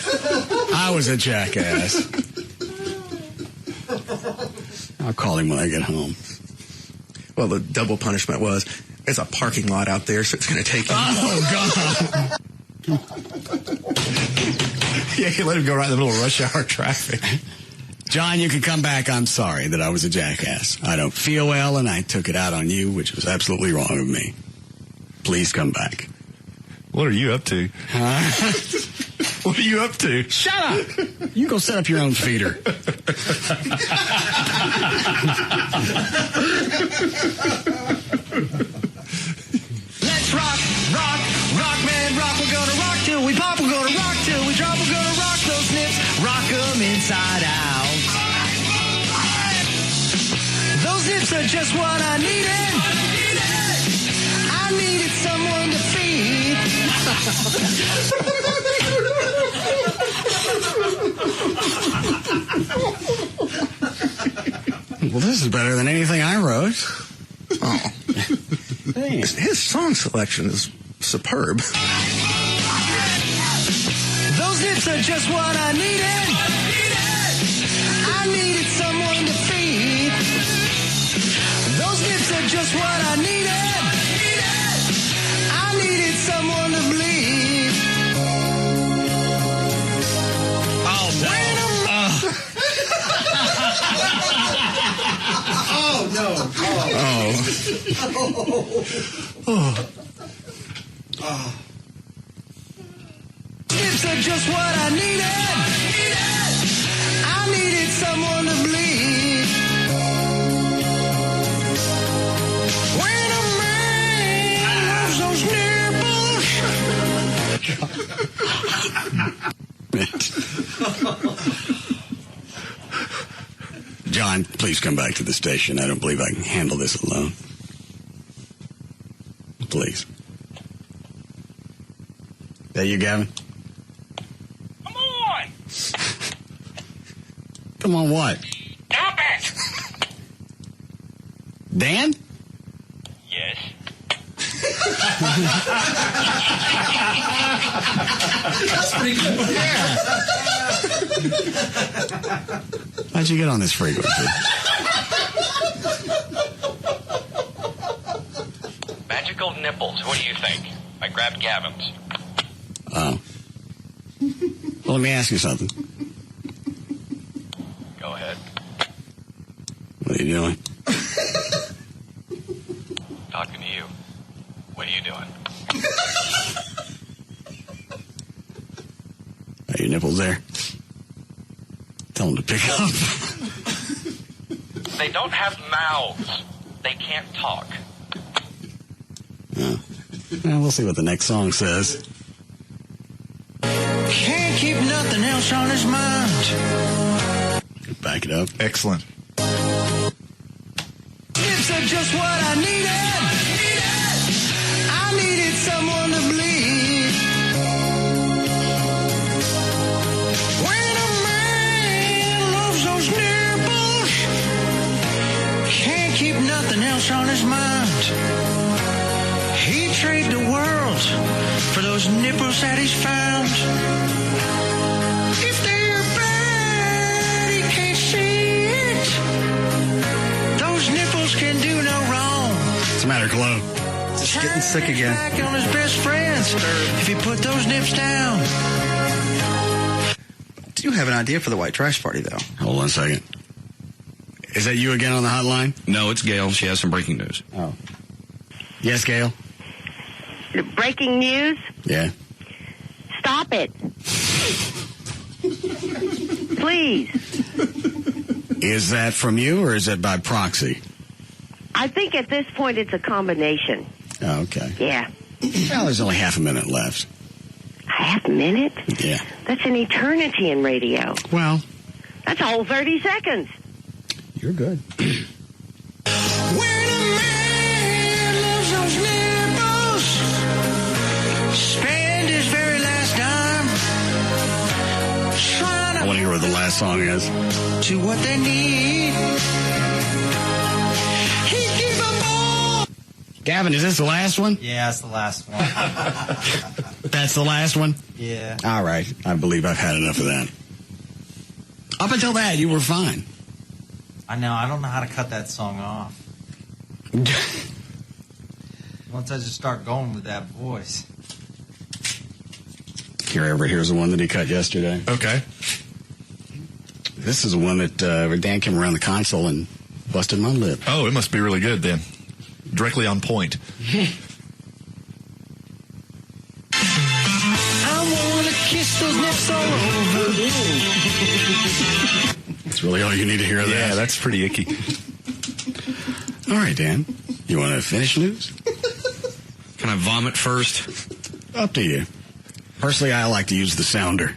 I was a jackass. I'll call him when I get home. Well, the double punishment was, there's a parking lot out there, so it's going to take him. Oh, God. Yeah, you let him go right in the middle of rush hour traffic. John, you can come back. I'm sorry that I was a jackass. I don't feel well, and I took it out on you, which was absolutely wrong of me. Please come back. What are you up to? Huh? What are you up to? Shut up! You go set up your own feeder. Let's rock, rock, rock, man, rock. We're gonna rock till we pop. We're gonna rock till we drop. We're gonna rock those nips, rock them inside out. Those nips are just what I needed. I needed someone to feed. Well, this is better than anything I wrote. Oh. His song selection is superb. Those nips are just what I needed. I needed someone to feed. Those nips are just what I needed. I needed someone to bleed. Oh, no. Nips are just what I needed. I needed someone to bleed. When a man loves those John, please come back to the station. I don't believe I can handle this alone. Please. That you, Gavin? Come on! Come on, what? Stop it! Dan? Yes. That's pretty good. Yeah. How'd you get on this frequency? Magical nipples. What do you think? I grabbed Gavin's. Oh. Well, let me ask you something. Go ahead. What are you doing? Talking to you. What are you doing? Are your nipples there? Tell them to pick up. They don't have mouths. They can't talk. Oh. Well, we'll see what the next song says. Can't keep nothing else on his mind. Back it up. Excellent. Nips are had just what I needed. I needed someone to bleed. When a man loves those nipples, can't keep nothing else on his mind. He'd trade the world for those nipples that he's found. If they're bad, he can't see it. Those nipples can do no wrong. What's the matter, Chloe? Just getting sick again. Back on his best friends if he put those nips down. Do you have an idea for the white trash party, though? Hold on a second. Is that you again on the hotline? No, it's Gail. She has some breaking news. Oh. Yes, Gail? Breaking news? Yeah. Stop it. Please. Is that from you or is it by proxy? I think at this point it's a combination. Oh, okay. Yeah. Well, there's only half a minute left. Half a minute? Yeah. That's an eternity in radio. Well. That's a whole 30 seconds. You're good. When a man loves those nipples, spend his very last dime trying I want to hear what the last song is. to what they need. He give them all. Gavin, is this the last one? Yeah, that's the last one. That's the last one? Yeah. All right. I believe I've had enough of that. Up until that, you were fine. I know. I don't know how to cut that song off. Once I just start going with that voice. Here's the one that he cut yesterday. Okay. This is the one that Dan came around the console and busted my lip. Oh, it must be really good then. Directly on point. I want to kiss those nips all over. That's really all you need to hear of that. Yeah, that's pretty icky. All right, Dan. You want to finish news? Can I vomit first? Up to you. Personally, I like to use the sounder.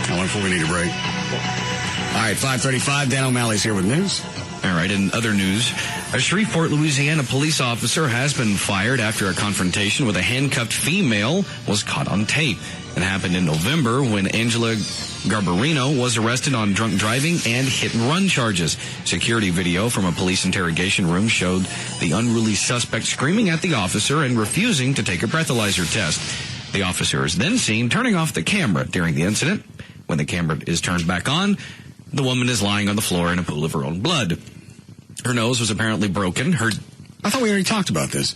How long before we need a break? All right, 5:35. Dan O'Malley's here with news. All right, in other news, a Shreveport, Louisiana police officer has been fired after a confrontation with a handcuffed female was caught on tape. It happened in November when Angela Garbarino was arrested on drunk driving and hit-and-run charges. Security video from a police interrogation room showed the unruly suspect screaming at the officer and refusing to take a breathalyzer test. The officer is then seen turning off the camera during the incident. When the camera is turned back on, the woman is lying on the floor in a pool of her own blood. Her nose was apparently broken. I thought we already talked about this.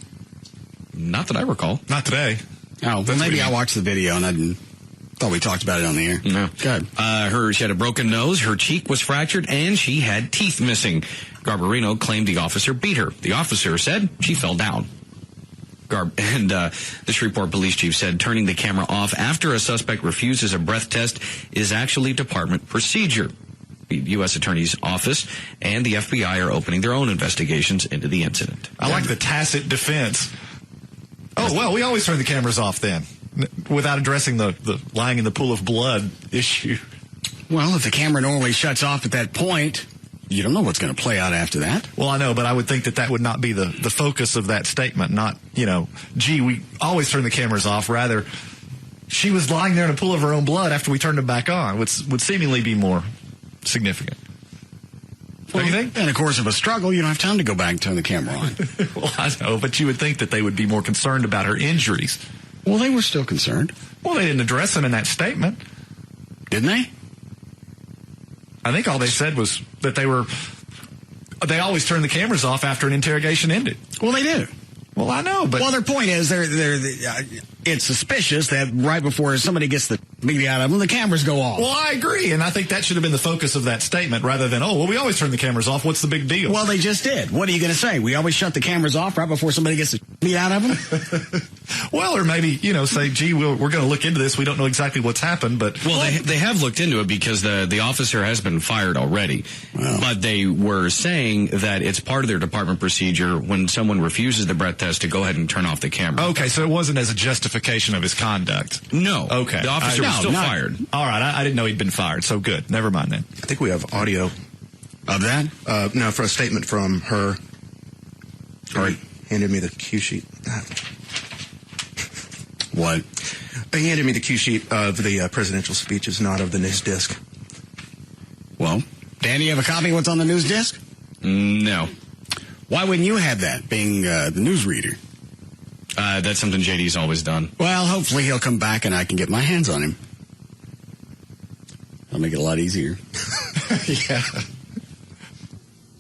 Not that I recall. Not today. Oh, well, maybe I watched the video and I didn't. Thought we talked about it on the air. No. Good. She had a broken nose, her cheek was fractured, and she had teeth missing. Garbarino claimed the officer beat her. The officer said she fell down. The Shreveport police chief said turning the camera off after a suspect refuses a breath test is actually department procedure. The U.S. Attorney's Office and the FBI are opening their own investigations into the incident. I like the tacit defense. Oh, well, we always turn the cameras off then, without addressing the lying in the pool of blood issue. Well, if the camera normally shuts off at that point, you don't know what's going to play out after that. Well, I know, but I would think that would not be the focus of that statement, not, gee, we always turn the cameras off. Rather, she was lying there in a pool of her own blood after we turned them back on, would seemingly be more significant. Don't you think? In the course of a struggle, you don't have time to go back and turn the camera on. Well, I know, but you would think that they would be more concerned about her injuries. Well, they were still concerned. Well, they didn't address them in that statement. Didn't they? I think all they said was that they always turn the cameras off after an interrogation ended. Well, they do. Well, I know, but... Well, their point is it's suspicious that right before somebody gets the media out of them, the cameras go off. Well, I agree, and I think that should have been the focus of that statement rather than, we always turn the cameras off. What's the big deal? Well, they just did. What are you going to say? We always shut the cameras off right before somebody gets the media out of them? Well, or maybe, say, gee, we're going to look into this. We don't know exactly what's happened, but... Well, they have looked into it because the officer has been fired already. Wow. But they were saying that it's part of their department procedure when someone refuses the breath test to go ahead and turn off the camera. Okay, so it wasn't as a justification justification of his conduct. No. Okay. The officer was still fired. All right. I didn't know he'd been fired, so good. Never mind then. I think we have audio of that. No, for a statement from her. Sorry, handed me the cue sheet. What? He handed me the cue sheet of the presidential speeches, not of the news disc. Well, Dan, do you have a copy of what's on the news disc? No. Why wouldn't you have that, being the newsreader? That's something JD's always done. Well, hopefully he'll come back and I can get my hands on him. That'll make it a lot easier. Yeah.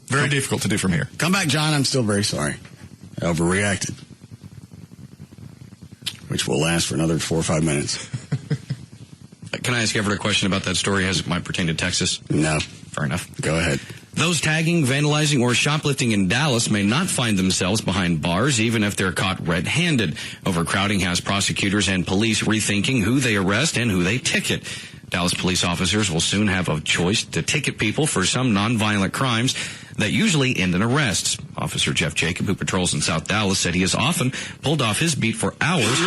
Very difficult to do from here. Come back, John. I'm still very sorry. I overreacted. Which will last for another 4 or 5 minutes. Can I ask Everett a question about that story as it might pertain to Texas? No. Fair enough. Go ahead. Those tagging, vandalizing, or shoplifting in Dallas may not find themselves behind bars even if they're caught red-handed. Overcrowding has prosecutors and police rethinking who they arrest and who they ticket. Dallas police officers will soon have a choice to ticket people for some nonviolent crimes that usually end in arrests. Officer Jeff Jacob, who patrols in South Dallas, said he has often pulled off his beat for hours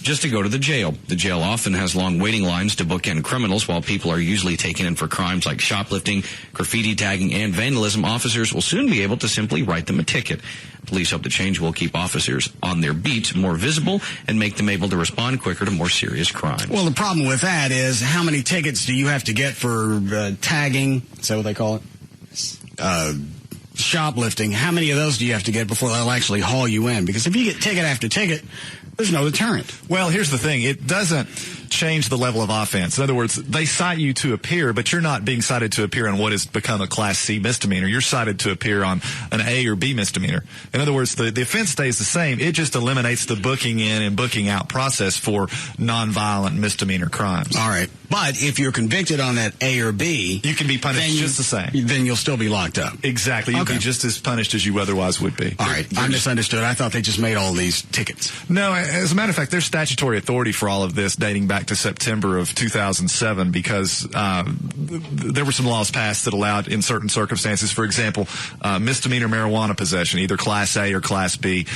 just to go to the jail. The jail often has long waiting lines to bookend criminals, while people are usually taken in for crimes like shoplifting, graffiti tagging, and vandalism. Officers will soon be able to simply write them a ticket. Police hope the change will keep officers on their beat more visible and make them able to respond quicker to more serious crimes. Well, the problem with that is how many tickets do you have to get for tagging? Is that what they call it? Shoplifting. How many of those do you have to get before they'll actually haul you in? Because if you get ticket after ticket, there's no deterrent. Well, here's the thing. It doesn't change the level of offense. In other words, they cite you to appear, but you're not being cited to appear on what has become a Class C misdemeanor. You're cited to appear on an A or B misdemeanor. In other words, the offense stays the same. It just eliminates the booking in and booking out process for nonviolent misdemeanor crimes. All right. But if you're convicted on that A or B, you can be punished just the same. Then you'll still be locked up. Exactly. You'll be just as punished as you otherwise would be. All right. I misunderstood. I thought they just made all these tickets. No, as a matter of fact, there's statutory authority for all of this dating back to September of 2007 because there were some laws passed that allowed in certain circumstances, for example, misdemeanor marijuana possession, either Class A or Class B,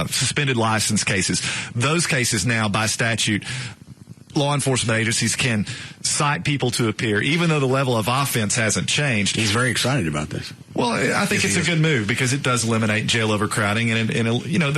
suspended license cases. Those cases now, by statute, law enforcement agencies can cite people to appear, even though the level of offense hasn't changed. He's very excited about this. Well, I think it's a good move because it does eliminate jail overcrowding. And you know,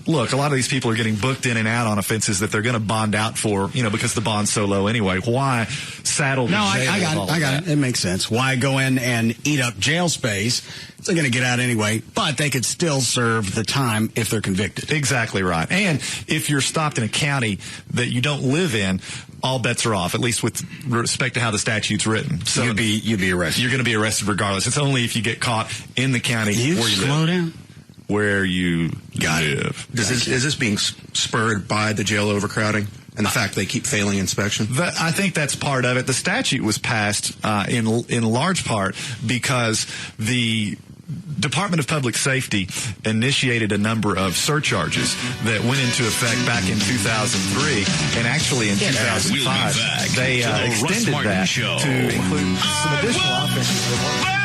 look, a lot of these people are getting booked in and out on offenses that they're going to bond out for, you know, because the bond's so low anyway. Why saddle the jail? I got it. It makes sense. Why go in and eat up jail space? They're going to get out anyway, but they could still serve the time if they're convicted. Exactly right. And if you're stopped in a county that you don't live in, all bets are off, at least with respect to how the statute's written. So you'd be arrested. You're going to be arrested regardless. It's only if you get caught in the county where you slow live. Down. Where you live. Is this being spurred by the jail overcrowding and the fact they keep failing inspection? I think that's part of it. The statute was passed in large part because the Department of Public Safety initiated a number of surcharges that went into effect back in 2003, and actually in 2005 they extended that to include some additional offenses.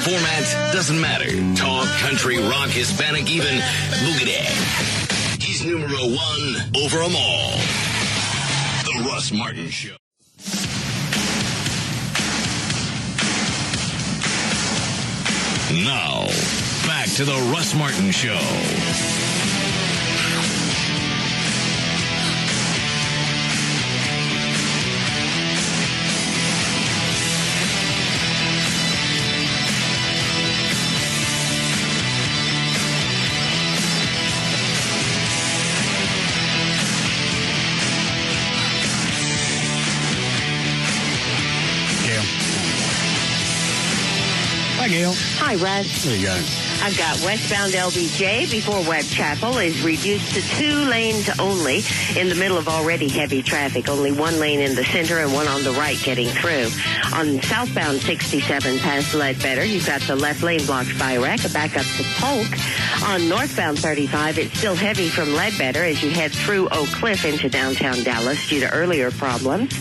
Format doesn't matter. Talk, country, rock, Hispanic, even boogie. He's numero one over them all. The Russ Martin Show. Now, back to the Russ Martin Show. Hi, Gail. Hi, Russ. There you go. I've got westbound LBJ before Webb Chapel is reduced to 2 lanes only in the middle of already heavy traffic. Only 1 lane in the center and 1 on the right getting through. On southbound 67 past Ledbetter, you've got the left lane blocked by a wreck, a back up to Polk. On northbound 35, it's still heavy from Ledbetter as you head through Oak Cliff into downtown Dallas due to earlier problems.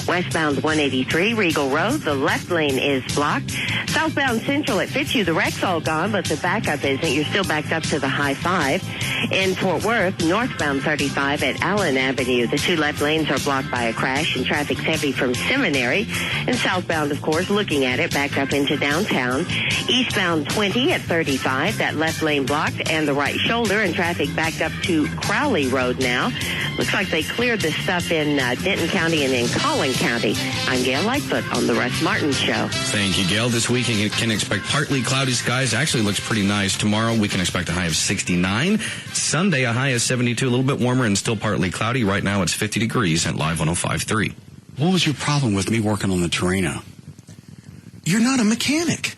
Westbound 183 Regal Road, the left lane is blocked. Southbound Central at Fitzhugh, the wreck's all gone, but the backup isn't. You're still backed up to the high 5. In Fort Worth, northbound 35 at Allen Avenue, the 2 left lanes are blocked by a crash and traffic's heavy from Seminary. And southbound, of course, looking at it, backed up into downtown. Eastbound 20 at 35, that left lane blocked and the right shoulder, and traffic backed up to Crowley Road now. Looks like they cleared this stuff in Denton County and in Collin County. I'm Gail Lightfoot on the Russ Martin Show. Thank you, Gail. This week you can expect partly cloudy skies. Actually looks pretty nice. Tomorrow we can expect a high of 69. Sunday a high of 72, a little bit warmer and still partly cloudy. Right now it's 50 degrees at Live 105.3. What was your problem with me working on the Torino? You're not a mechanic.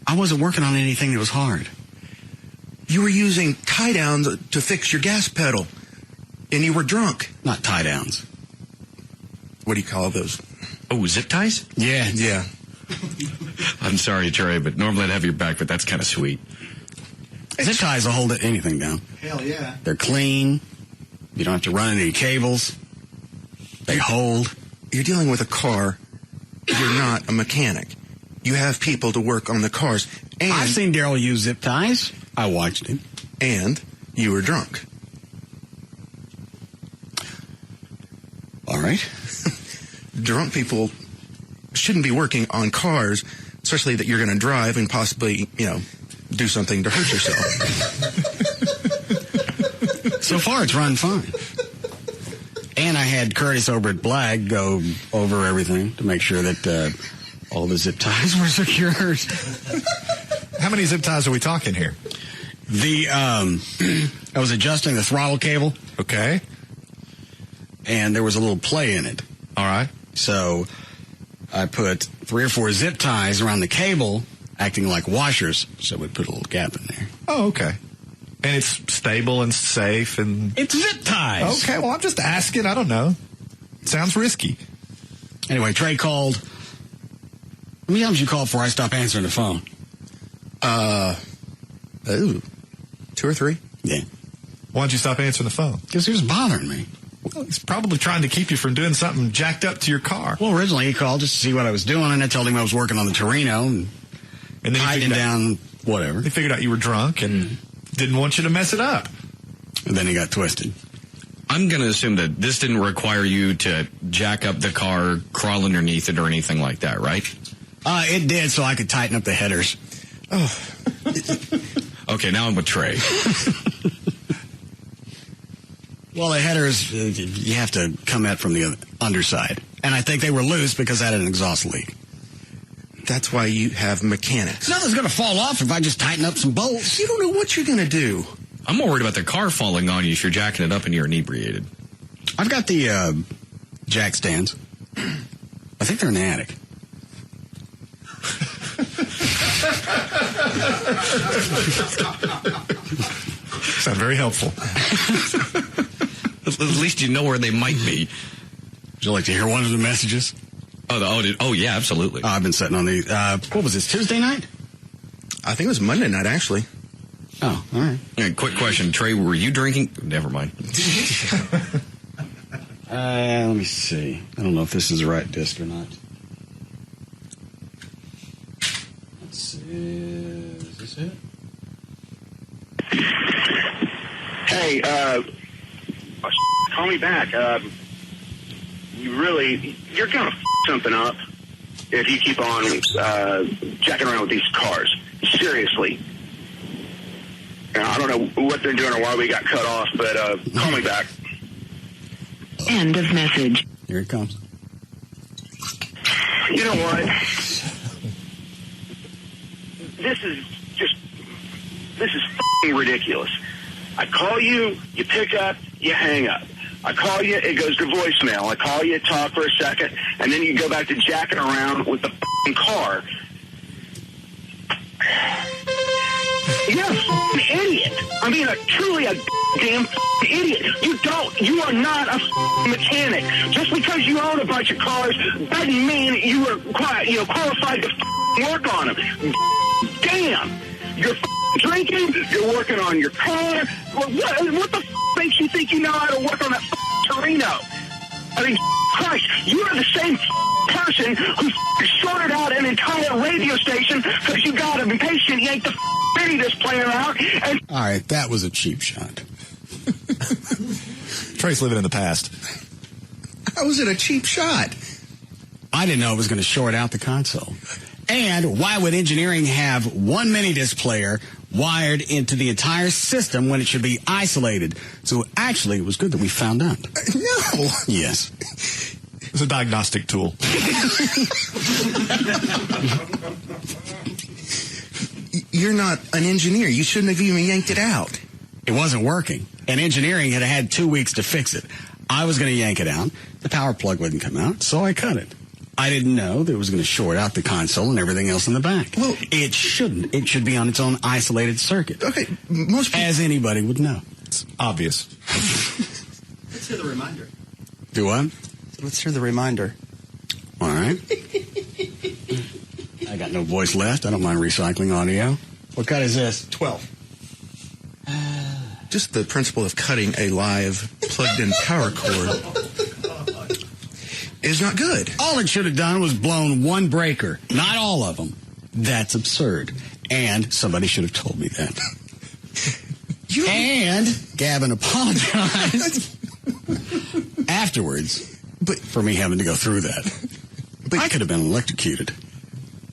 I wasn't working on anything that was hard. You were using tie-downs to fix your gas pedal, and you were drunk. Not tie-downs. What do you call those? Oh, zip ties? Yeah. Yeah. I'm sorry, Trey, but normally I'd have your back, but that's kind of sweet. Zip ties will hold anything down. Hell yeah. They're clean. You don't have to run any cables. They hold. You're dealing with a car. You're not a mechanic. You have people to work on the cars. And I've seen Daryl use zip ties. I watched him. And you were drunk. All right. Drunk people shouldn't be working on cars, especially that you're going to drive and possibly, do something to hurt yourself. So far, it's run fine. And I had Curtis over at Blag go over everything to make sure that all the zip ties were secured. How many zip ties are we talking here? I was adjusting the throttle cable. Okay. And there was a little play in it. All right. So I put 3 or 4 zip ties around the cable, acting like washers, so we put a little gap in there. Oh, okay. And it's stable and safe and... It's zip ties. Okay, well, I'm just asking. I don't know. It sounds risky. Anyway, Trey called. How many times you called before I stopped answering the phone? 2 or 3. Yeah. Why'd you stop answering the phone? Because he was bothering me. Well, he's probably trying to keep you from doing something jacked up to your car. Well, originally he called just to see what I was doing, and I told him I was working on the Torino, and then tied him down, whatever. He figured out you were drunk and didn't want you to mess it up. And then he got twisted. I'm going to assume that this didn't require you to jack up the car, crawl underneath it, or anything like that, right? It did, so I could tighten up the headers. Oh. Okay, now I'm with Trey. Well, the headers, you have to come at from the underside. And I think they were loose because I had an exhaust leak. That's why you have mechanics. Nothing's going to fall off if I just tighten up some bolts. You don't know what you're going to do. I'm more worried about the car falling on you if you're jacking it up and you're inebriated. I've got the jack stands. I think they're in the attic. Sound very helpful. At least you know where they might be. Would you like to hear one of the messages? Oh yeah, absolutely. I've been sitting on the, what was this, Tuesday night? I think it was Monday night, actually. Oh, all right. Yeah, quick question, Trey, were you drinking? Never mind. Let me see. I don't know if this is the right disc or not. Let's see. Is this it? Hey, call me back. You're going to something up if you keep on jacking around with these cars. Seriously. I don't know what they're doing or why we got cut off, but call me back. End of message. Here it comes. You know what? This is f***ing ridiculous. I call you, you pick up, you hang up. I call you, it goes to voicemail. I call you, talk for a second, and then you go back to jacking around with the f***ing car. You're a f***ing idiot. I mean, truly a damn f***ing idiot. You are not a f***ing mechanic. Just because you own a bunch of cars doesn't mean you are qualified to f***ing work on them. Damn. You're f***ing drinking. You're working on your car. What the f*** makes you think you know how to work on that f***ing Torino? I mean, Christ, you are the same person who sorted out an entire radio station because you got him impatient. You ain't the this player out. And all right, that was a cheap shot. Trey's living in the past. How was it a cheap shot? I didn't know it was going to short out the console. And why would engineering have one mini-disc player wired into the entire system when it should be isolated? So actually, it was good that we found out. No. Yes. It's a diagnostic tool. You're not an engineer. You shouldn't have even yanked it out. It wasn't working. And engineering had had 2 weeks to fix it. I was going to yank it out. The power plug wouldn't come out, so I cut it. I didn't know that it was going to short out the console and everything else in the back. Well, it shouldn't. It should be on its own isolated circuit. Okay, most people... As anybody would know. It's obvious. Let's hear the reminder. Do what? Let's hear the reminder. All right. I got no voice left. I don't mind recycling audio. What cut is this? 12. Just the principle of cutting a live plugged-in power cord is not good. All it should have done was blown one breaker, not all of them. That's absurd. And somebody should have told me that. And Gavin apologized afterwards for me having to go through that. But I could have been electrocuted.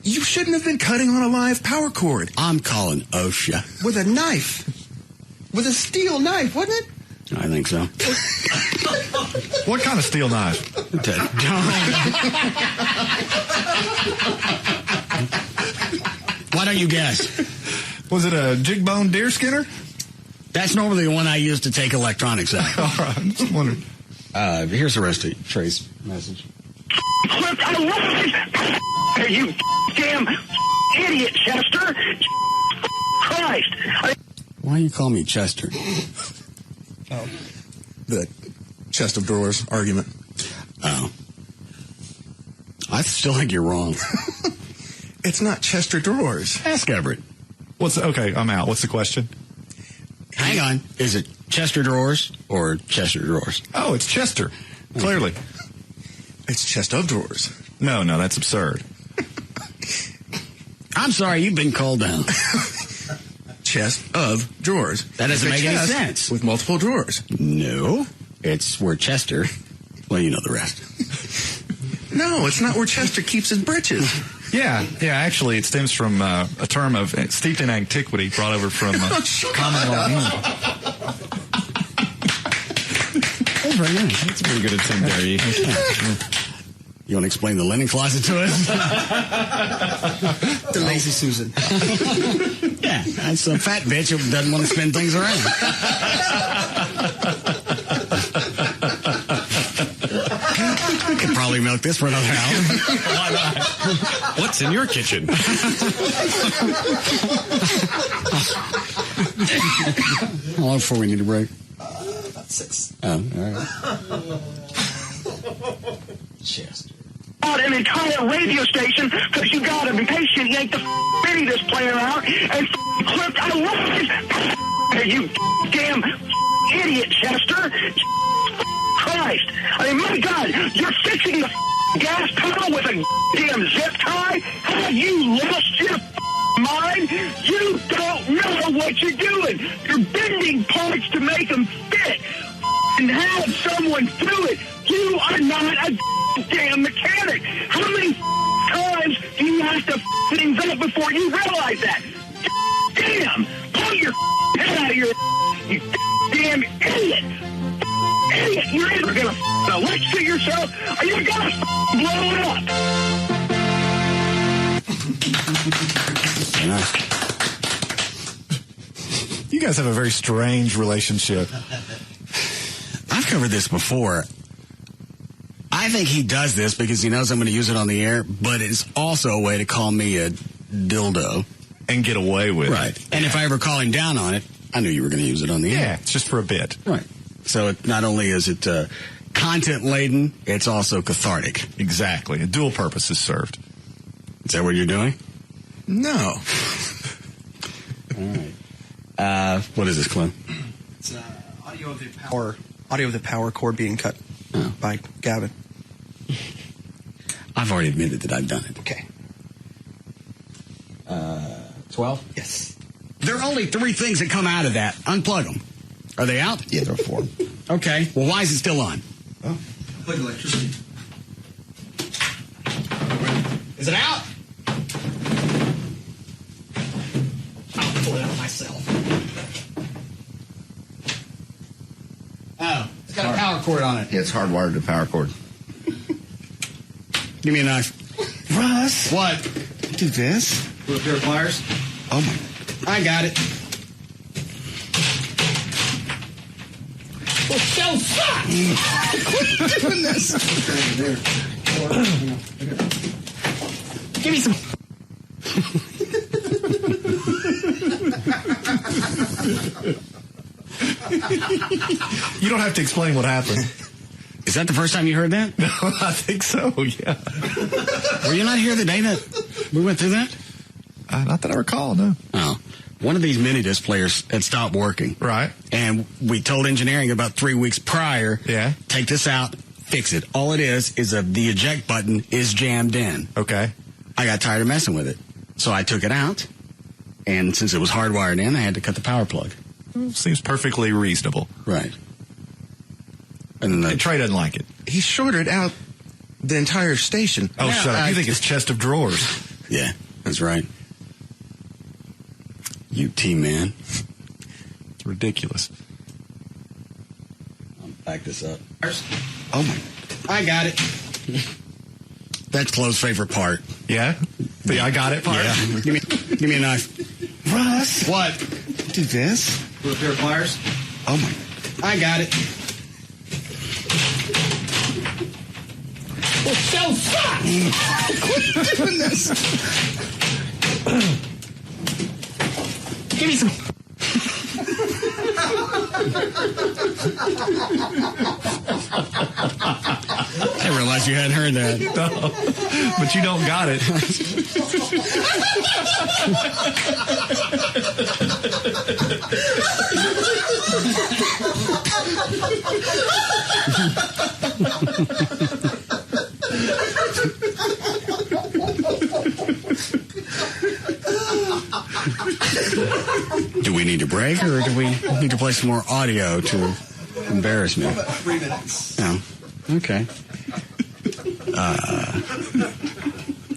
You shouldn't have been cutting on a live power cord. I'm calling OSHA. With a knife. With a steel knife, wasn't it? I think so. What kind of steel knife? Why don't you guess? Was it a jig bone deer skinner? That's normally the one I use to take electronics out. All right, I'm just wondering. Here's the rest of Trey's message. You damn idiot, Chester. Christ. Why do you call me Chester? Oh. The chest of drawers argument. Oh. I still think you're wrong. It's not Chester drawers. Ask Everett. Okay, I'm out. What's the question? Hang on. Is it Chester drawers or Chester drawers? Oh, it's Chester. Clearly. It's chest of drawers. No, that's absurd. I'm sorry, you've been called down. Chest of drawers. That doesn't make any sense. With multiple drawers. No. It's where Chester, well, you know the rest. No, it's not where Chester keeps his britches. Yeah, actually, it stems from a term of steeped in antiquity brought over from common law England. That's very nice. That's a pretty good attempt there. You want to explain the linen closet to us? The lazy Susan. Yeah, that's a fat bitch who doesn't want to spin things around. I could probably milk this for another hour. Why not? What's in your kitchen? How long before we need a break? About 6. Oh, all right. Chester. An entire radio station because you got him impatient. You ain't the this player out and clipped. You damn idiot, Chester. Christ. I mean, my God, you're fixing the gas pedal with a damn zip tie? Have you lost your mind? You don't know what you're doing. You're bending parts to make them fit and have someone do it. You are not a damn mechanic. How many times do you have to things up before you realize that? Damn! Pull your head out of your you damn idiot! Idiot! You're either gonna electrocute yourself or you're gonna blow it up. You guys have a very strange relationship. I've covered this before. I think he does this because he knows I'm going to use it on the air, but it's also a way to call me a dildo. and get away with Right. it. And if I ever call him down on it, I knew you were going to use it on the air. Yeah, it's just for a bit. Right. So not only is it content-laden, it's also cathartic. Exactly. A dual purpose is served. Is that what you're doing? No. All right. What is this, Clem? It's audio of the power cord being cut by Gavin. I've already admitted that I've done it. Okay. 12? Yes. There are only 3 things that come out of that. Unplug them. Are they out? Yeah, there are 4. Okay. Well, why is it still on? Oh, plug electricity. Is it out? I'll pull it out myself. Oh, it's got a power cord on it. Yeah, it's hardwired to power cord. Give me a knife. Russ. What? Do this. With a pair of pliers. Oh, my. I got it. Well, so fuck! Quit doing this. Give me some. You don't have to explain what happened. Is that the first time you heard that? No, I think so, yeah. Were you not here the day that we went through that? Not that I recall, no. Oh. One of these mini disc players had stopped working. Right. And we told engineering about 3 weeks prior, Yeah. take this out, fix it. All it is the eject button is jammed in. Okay. I got tired of messing with it. So I took it out, and since it was hardwired in, I had to cut the power plug. Seems perfectly reasonable. Right. And then Trey doesn't like it. He shorted out the entire station. Oh, shut up. You think it's chest of drawers. Yeah, that's right. UT, man. It's ridiculous. I'll back this up. Oh, my. I got it. That's Chloe's favorite part. Yeah? The I got it part? Yeah. Give me a knife. Russ. What? Do this. With a pair of pliers. Oh, my. I got it. Well, so fuck! Quit doing this. Give me some. I realized you hadn't heard that. No, but you don't got it. Do we need to break, or do we need to play some more audio to embarrass me? 3 minutes. No. Okay.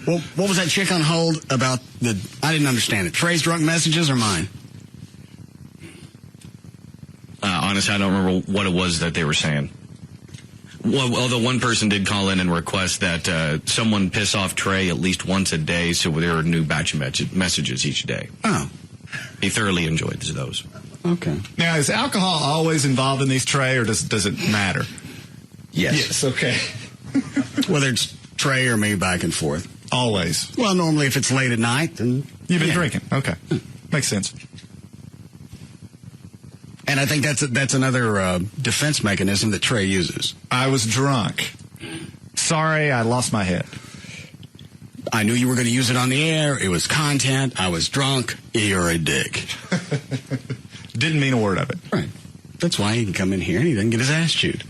Well, what was that chick on hold about I didn't understand it. Trey's drunk messages or mine? Honestly, I don't remember what it was that they were saying. Well, although one person did call in and request that someone piss off Trey at least once a day, so there are a new batch of messages each day. Oh. He thoroughly enjoyed those. Okay. Now, is alcohol always involved in these, Trey, or does it matter? Yes. Okay. Whether it's Trey or me, back and forth. Always. Well, normally if it's late at night, then... You've been drinking. Okay. Makes sense. And I think that's another defense mechanism that Trey uses. I was drunk. Sorry, I lost my head. I knew you were going to use it on the air. It was content. I was drunk. You're a dick. Didn't mean a word of it. Right. That's why he can come in here and he doesn't get his ass chewed.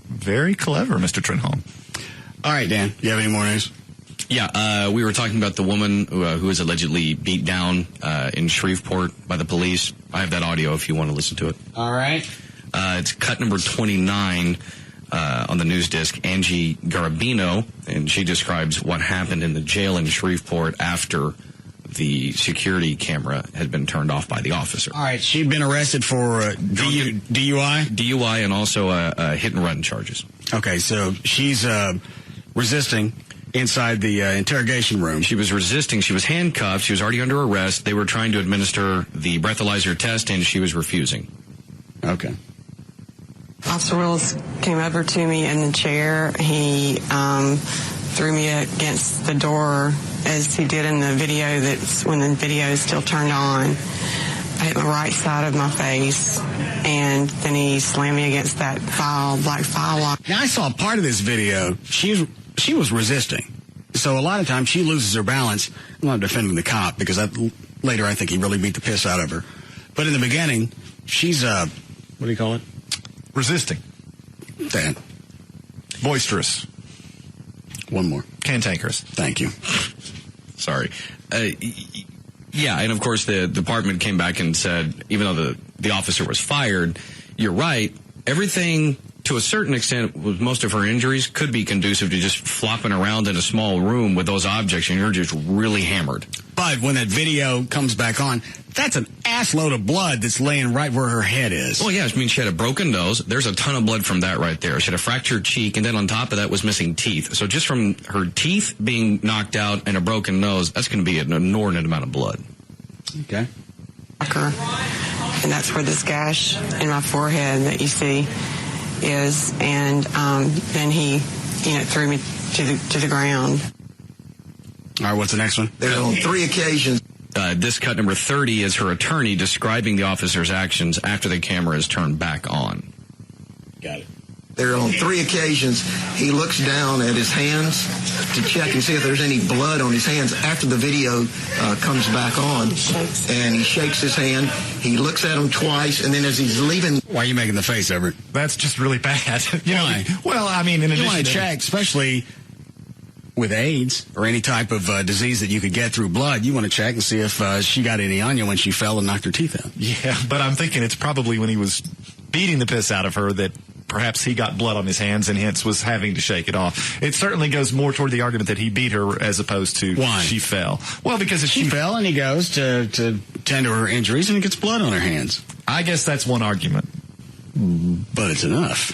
Very clever, Mr. Trenholm. All right, Dan. You have any more news? Yeah, we were talking about the woman who was allegedly beat down in Shreveport by the police. I have that audio if you want to listen to it. All right. It's cut number 29 on the news disc, Angie Garabino, and she describes what happened in the jail in Shreveport after the security camera had been turned off by the officer. All right. She'd been arrested for DUI? DUI and also hit-and-run charges. Okay, so she's resisting inside the interrogation room. She was resisting. She was handcuffed. She was already under arrest. They were trying to administer the breathalyzer test, and she was refusing. Okay. Officer Willis came over to me in the chair. He threw me against the door as he did in the video. That's when the video is still turned on. I hit my right side of my face, and then he slammed me against that black file lock. Now, I saw part of this video. She was resisting. So a lot of times she loses her balance. I'm not defending the cop because later I think he really beat the piss out of her. But in the beginning, she's, what do you call it? Resisting. Dan. Boisterous. One more. Cantankerous. Thank you. Sorry. Yeah, and of course the department came back and said, even though the officer was fired, you're right, everything to a certain extent with most of her injuries could be conducive to just flopping around in a small room with those objects and you're just really hammered. But when that video comes back on, that's an assload of blood that's laying right where her head is. Well, yeah, I mean, she had a broken nose. There's a ton of blood from that right there. She had a fractured cheek, and then on top of that was missing teeth. So just from her teeth being knocked out and a broken nose, that's going to be an inordinate amount of blood. Okay. And that's where this gash in my forehead that you see is, and then he, threw me to the ground. All right, what's the next one? There on 3 occasions. This cut number 30 is her attorney describing the officer's actions after the camera is turned back on. Got it. There on 3 occasions, he looks down at his hands to check and see if there's any blood on his hands after the video comes back on. And he shakes his hand. He looks at him twice, and then as he's leaving... Why are you making the face, Everett? That's just really bad. Why? Well, I mean, in addition you want to... to check, especially with AIDS or any type of disease that you could get through blood, you want to check and see if she got any on you when she fell and knocked her teeth out. Yeah, but I'm thinking it's probably when he was beating the piss out of her that perhaps he got blood on his hands and hence was having to shake it off. It certainly goes more toward the argument that he beat her as opposed to she fell. Well, because if she fell and he goes to tend to her injuries and he gets blood on her hands. I guess that's one argument. But it's enough.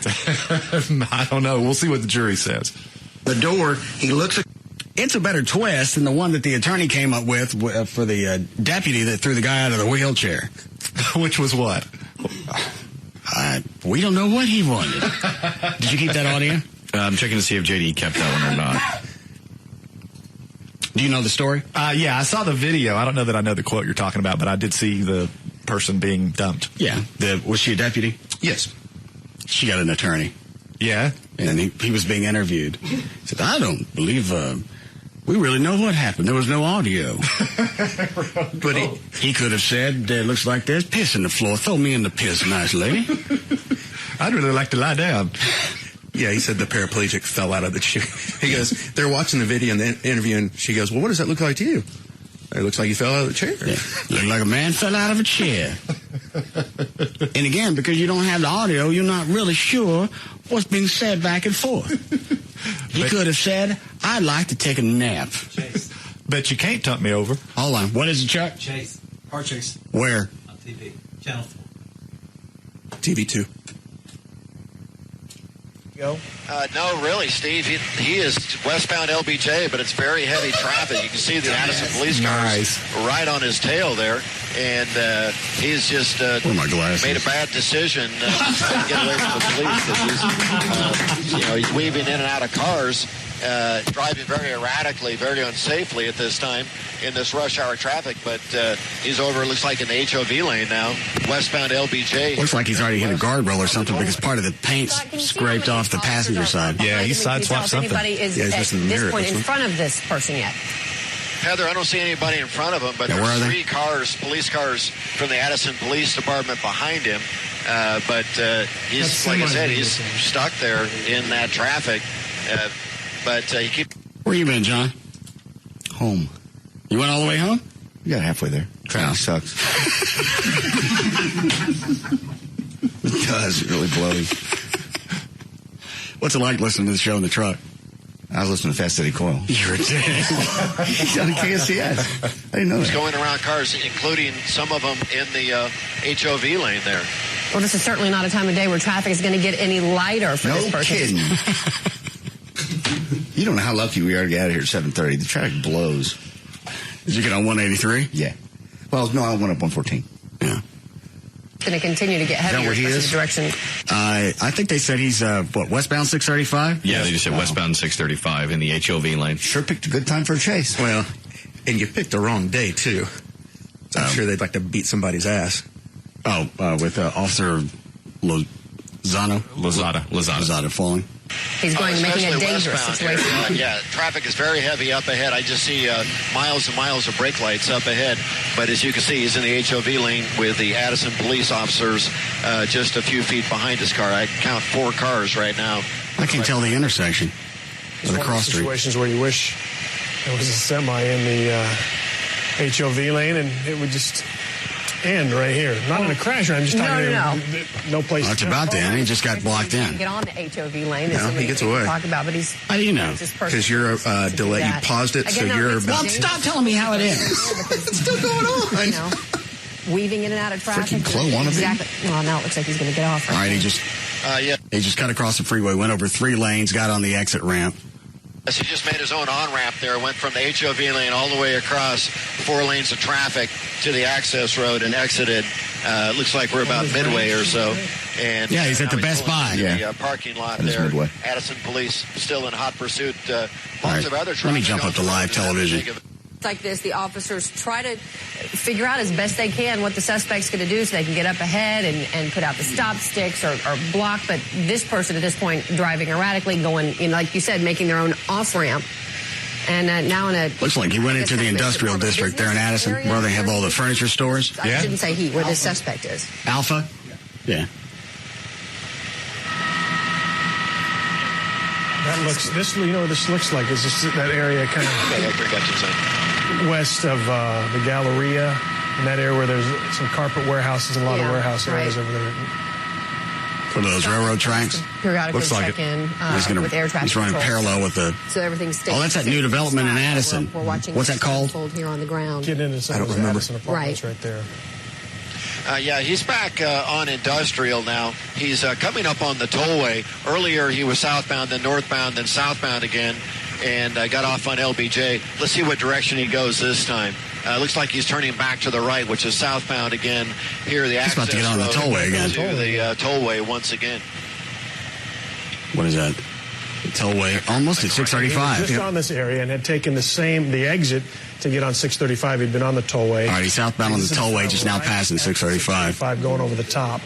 I don't know. We'll see what the jury says. The door, he looks at... It's a better twist than the one that the attorney came up with for the deputy that threw the guy out of the wheelchair. Which was what? We don't know what he wanted. Did you keep that audio? I'm checking to see if JD kept that one or not. Do you know the story? Yeah, I saw the video. I don't know that I know the quote you're talking about, but I did see the person being dumped. Yeah. Was she a deputy? Yes. She got an attorney. Yeah? And he was being interviewed. He said, I don't believe we really know what happened. There was no audio. But he could have said, looks like there's piss in the floor. Throw me in the piss, nice lady. I'd really like to lie down. Yeah, he said the paraplegic fell out of the chair. He goes, they're watching the video and the interview, and she goes, well, what does that look like to you? It looks like you fell out of the chair. Yeah. Looked like a man fell out of a chair. And again, because you don't have the audio, you're not really sure what's being said back and forth. He could have said, I'd like to take a nap. Chase. Bet you can't tump me over. Hold on. What is it, Chuck? Chase. Car chase. Where? On TV. Channel 4. TV2. No, really, Steve. He is westbound LBJ, but it's very heavy traffic. You can see the Addison police cars right on his tail there, and he's just made a bad decision to get away from the police. He's weaving in and out of cars, driving very erratically, very unsafely at this time in this rush hour traffic. But he's over, looks like in the HOV lane now, westbound LBJ. Looks like he's already hit a guardrail or something because part of the paint's scraped off the passenger side. Yeah, he sideswiped something. Anybody is at this point in front of this person yet? Heather, I don't see anybody in front of him, but there's 3 cars, police cars from the Addison Police Department behind him. But he's, like I said, he's stuck there in that traffic. But he keeps... Where you been, John? Home. You went all the way home? You got halfway there. Traffic sucks. It does. It really blows. What's it like listening to the show in the truck? I was listening to Fast Steady Coil. You're dead. He's on KSCS. I didn't know that. He's going around cars, including some of them in the HOV lane there. Well, this is certainly not a time of day where traffic is going to get any lighter for this person. No kidding. You don't know how lucky we are to get out of here at 7:30. The traffic blows. Did you get on 183? Yeah. Well, no, I went up 114. Yeah. It's going to continue to get heavier in this direction. I think they said he's, westbound 635? Yeah, they just said westbound 635 in the HOV lane. Sure picked a good time for a chase. Well, And you picked the wrong day, too. I'm sure they'd like to beat somebody's ass. With Officer Lozada falling. He's making a dangerous westbound situation. Here. Traffic is very heavy up ahead. I just see miles and miles of brake lights up ahead. But as you can see, he's in the HOV lane with the Addison police officers just a few feet behind his car. I count 4 cars right now. I can tell the intersection. It's one of the situations where you wish there was a semi in the HOV lane and it would just end right here. Not in a crash, I'm just talking no place. That's about to end. He just got blocked in. Get on the HOV lane. No, he gets away. Talk about, but he's. How do you know? Because you're delay. You paused it, so you're about. Well, stop telling me how it is. It's still going on. You know, weaving in and out of traffic. Freaking Chloe wannabe. Exactly. Well, now it looks like he's going to get off. All right, he just cut across the freeway, went over 3 lanes, got on the exit ramp. Yes, he just made his own on-ramp there, went from the HOV lane all the way across 4 lanes of traffic to the access road and exited. Looks like we're about midway or so. And he's at the Best Buy. The parking lot there. Midway. Addison police still in hot pursuit. All right, let me jump up to live television. Like this, the officers try to figure out as best they can what the suspect's going to do so they can get up ahead and put out the stop sticks or block. But this person at this point driving erratically, going, like you said, making their own off-ramp. And now in a... Looks like he went into the industrial district there in Addison where they have all the furniture stores. I shouldn't say he, where this suspect is. Alpha? Yeah. That looks, this looks like is this that area kind of west of the Galleria, in that area where there's some carpet warehouses and a lot of warehouse areas over there. For those railroad tracks? Periodically check in with air traffic He's running control. parallel with the... So everything's staying. Oh, that's that new development in Addison. We're watching what's that called? Here on the ground. Get into some of those Addison apartments right there. He's back on industrial now. He's coming up on the tollway. Earlier he was southbound, then northbound, then southbound again, and got off on LBJ. Let's see what direction he goes this time. Looks like he's turning back to the right, which is southbound again. Here, the access about to get on the tollway again. To the tollway once again. What is that? The tollway, almost at 635. He was just on this area and had taken the exit to get on 635. He'd been on the tollway. All right, he's southbound on the tollway, just now passing 635. Going over the top.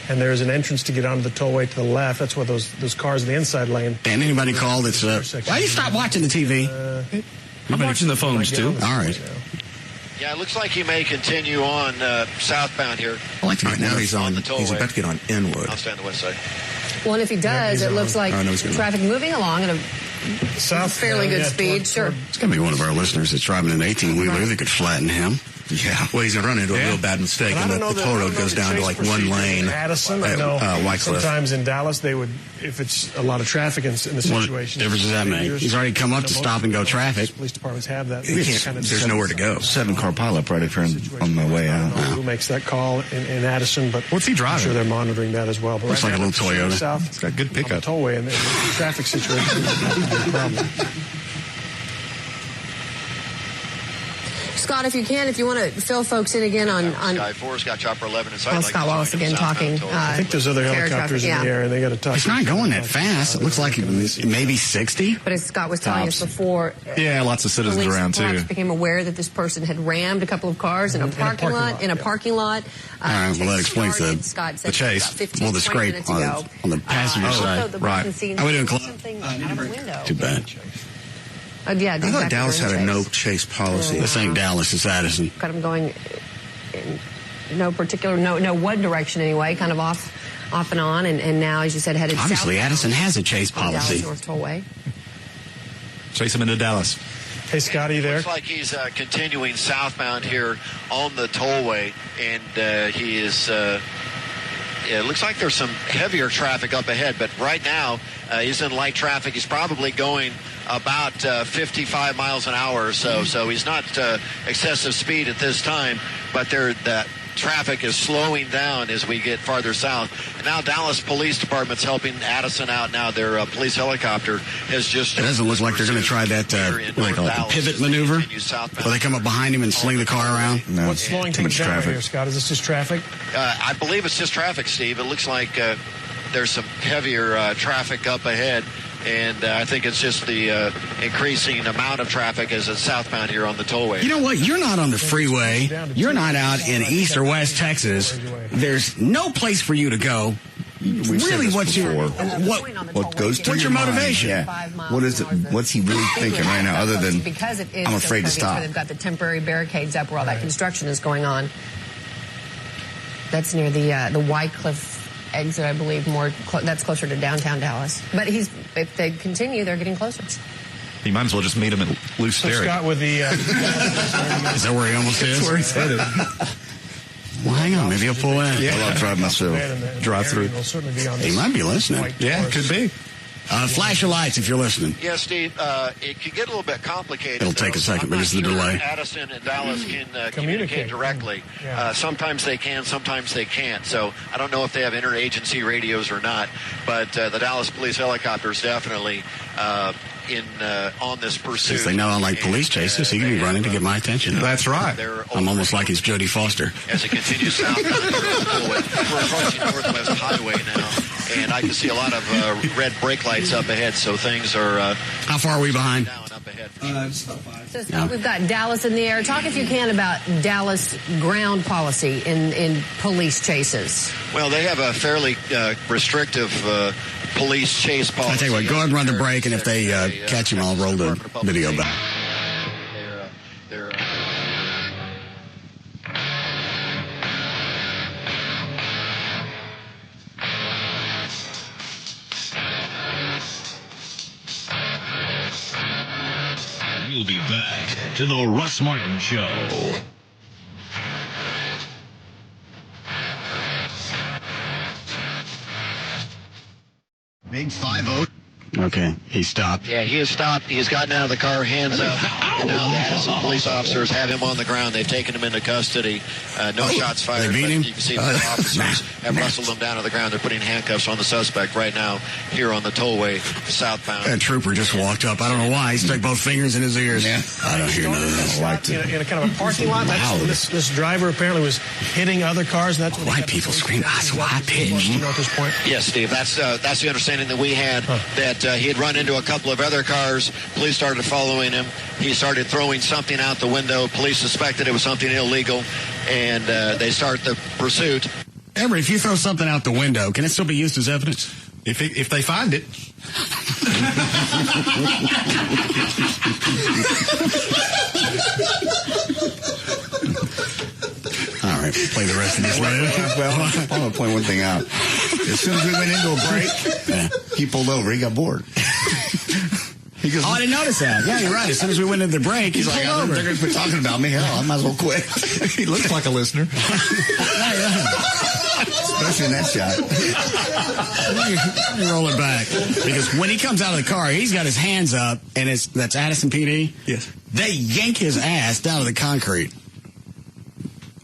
And there's an entrance to get onto the tollway to the left. That's where those cars in the inside lane. And anybody called? It's why do you stop watching the TV? I'm watching the phones, too. All right. Yeah, it looks like he may continue on southbound here. I like to right now he's on the tollway. He's about to get on Inwood. I'll stay on the west side. Well, and if he does, it looks like traffic moving along at a fairly good speed. Sure. It's going to be one of our listeners that's driving an 18-wheeler that could flatten him. Yeah. Well, he's going to run into a real bad mistake, and the toll road goes down to like 1 lane Addison, at Wycliffe. Sometimes in Dallas, they would, if it's a lot of traffic in the situation. What difference does that make? He's already come up to stop and go traffic. Police departments have that. There's nowhere to go. 7-car pileup right if you're on my way out. I don't know who makes that call in Addison, but what's he driving? I'm sure they're monitoring that as well. But looks like a little Toyota. South, it's got good pickup. On the tollway and the traffic situation is a problem. Scott, if you want to fill folks in again on Sky 4's got Chopper 11 inside. Scott Wallace again talking. I think there's other helicopters in the air, and they got to talk. It's not going that fast. It looks like maybe 60. But as Scott was telling us before, lots of citizens around too. Became aware that this person had rammed a couple of cars in a parking lot. All right, well that explains the chase. Well, the scrape on the passenger side. Right. How we doing, Clint? Too bad. Yeah, I thought Dallas had a no chase policy. This ain't Dallas, it's Addison. Kind of going in no particular, no one direction anyway, kind of off and on, and now, as you said, headed Obviously, south. Addison has a chase policy. Dallas North Tollway. Chase him into Dallas. Hey, Scotty, there. Looks like he's continuing southbound here on the tollway, and he is... it looks like there's some heavier traffic up ahead, but right now he's in light traffic. He's probably going about 55 miles an hour or so, so he's not excessive speed at this time, but that traffic is slowing down as we get farther south. And now Dallas Police Department's helping Addison out now. Their police helicopter has just... It doesn't look like they're going to try that, what do they call it, the pivot maneuver? Where they come up behind him and sling the car around? No. What's slowing things down here, Scott? Is this just traffic? I believe it's just traffic, Steve. It looks like there's some heavier traffic up ahead. And I think it's just the increasing amount of traffic as it's southbound here on the tollway. You know what? You're not on the freeway. You're not out in East or West Texas. There's no place for you to go. Really, what's your motivation? Yeah. What is it? What's he really thinking right now, other than because it is I'm afraid to stop? They've got the temporary barricades up where all that construction is going on. That's near the Wycliffe exit, I believe. That's closer to downtown Dallas. But if they continue, they're getting closer. You might as well just meet him at Loose So Ferry. Scott with the... Is that where he almost is? That's where he's headed. Well, hang on. Maybe I'll pull in. Yeah. I'll drive myself. Drive through. He might be listening. Yeah, could be. Flash your lights if you're listening. Yeah, Steve, it can get a little bit complicated. It'll take a second because of the I'm not delay. sure Addison and Dallas can communicate directly. Sometimes they can, sometimes they can't. So I don't know if they have interagency radios or not. But the Dallas police helicopters definitely on this pursuit. Since they know I like police chases, he can be running to get my attention. That's right. I'm almost like he's Jodie Foster. As it continues south, we're approaching Northwest Highway now, and I can see a lot of red brake lights up ahead. So things are. How far are we behind? So we've got Dallas in the air. Talk, if you can, about Dallas ground policy in police chases. Well, they have a fairly restrictive police chase policy. I tell you what, go ahead and run the break, and if they catch him, I'll roll the video back. We'll be back to the Russ Martin Show. Big 5-0. Okay, he stopped. Yeah, he has stopped. He has gotten out of the car, hands up. And now the Addison police officers have him on the ground. They've taken him into custody. No shots fired. They beat him? You can see the officers have wrestled him down to the ground. They're putting handcuffs on the suspect right now here on the tollway southbound. That trooper just walked up. I don't know why. He stuck both fingers in his ears. Yeah. I don't hear none of this. In a kind of a parking lot. Wow. This driver apparently was hitting other cars. And that's White people scream, so high pitched. At this point. Yes, Steve. That's the understanding that we had, that he had run into a couple of other cars. Police started following him. He started throwing something out the window. Police suspected it was something illegal, and they start the pursuit. Ever, if you throw something out the window, can it still be used as evidence? If they find it. All right, play the rest of this later. Well, I want to point one thing out. As soon as we went into a break, he pulled over. He got bored. He goes, I didn't notice that. Yeah, you're right. As soon as we went into the break, he's like, they're going to be talking about me. Hell, I might as well quit. He looks like a listener. Especially in that shot. Let me roll it back. Because when he comes out of the car, he's got his hands up, and that's Addison PD. Yes. They yank his ass down to the concrete.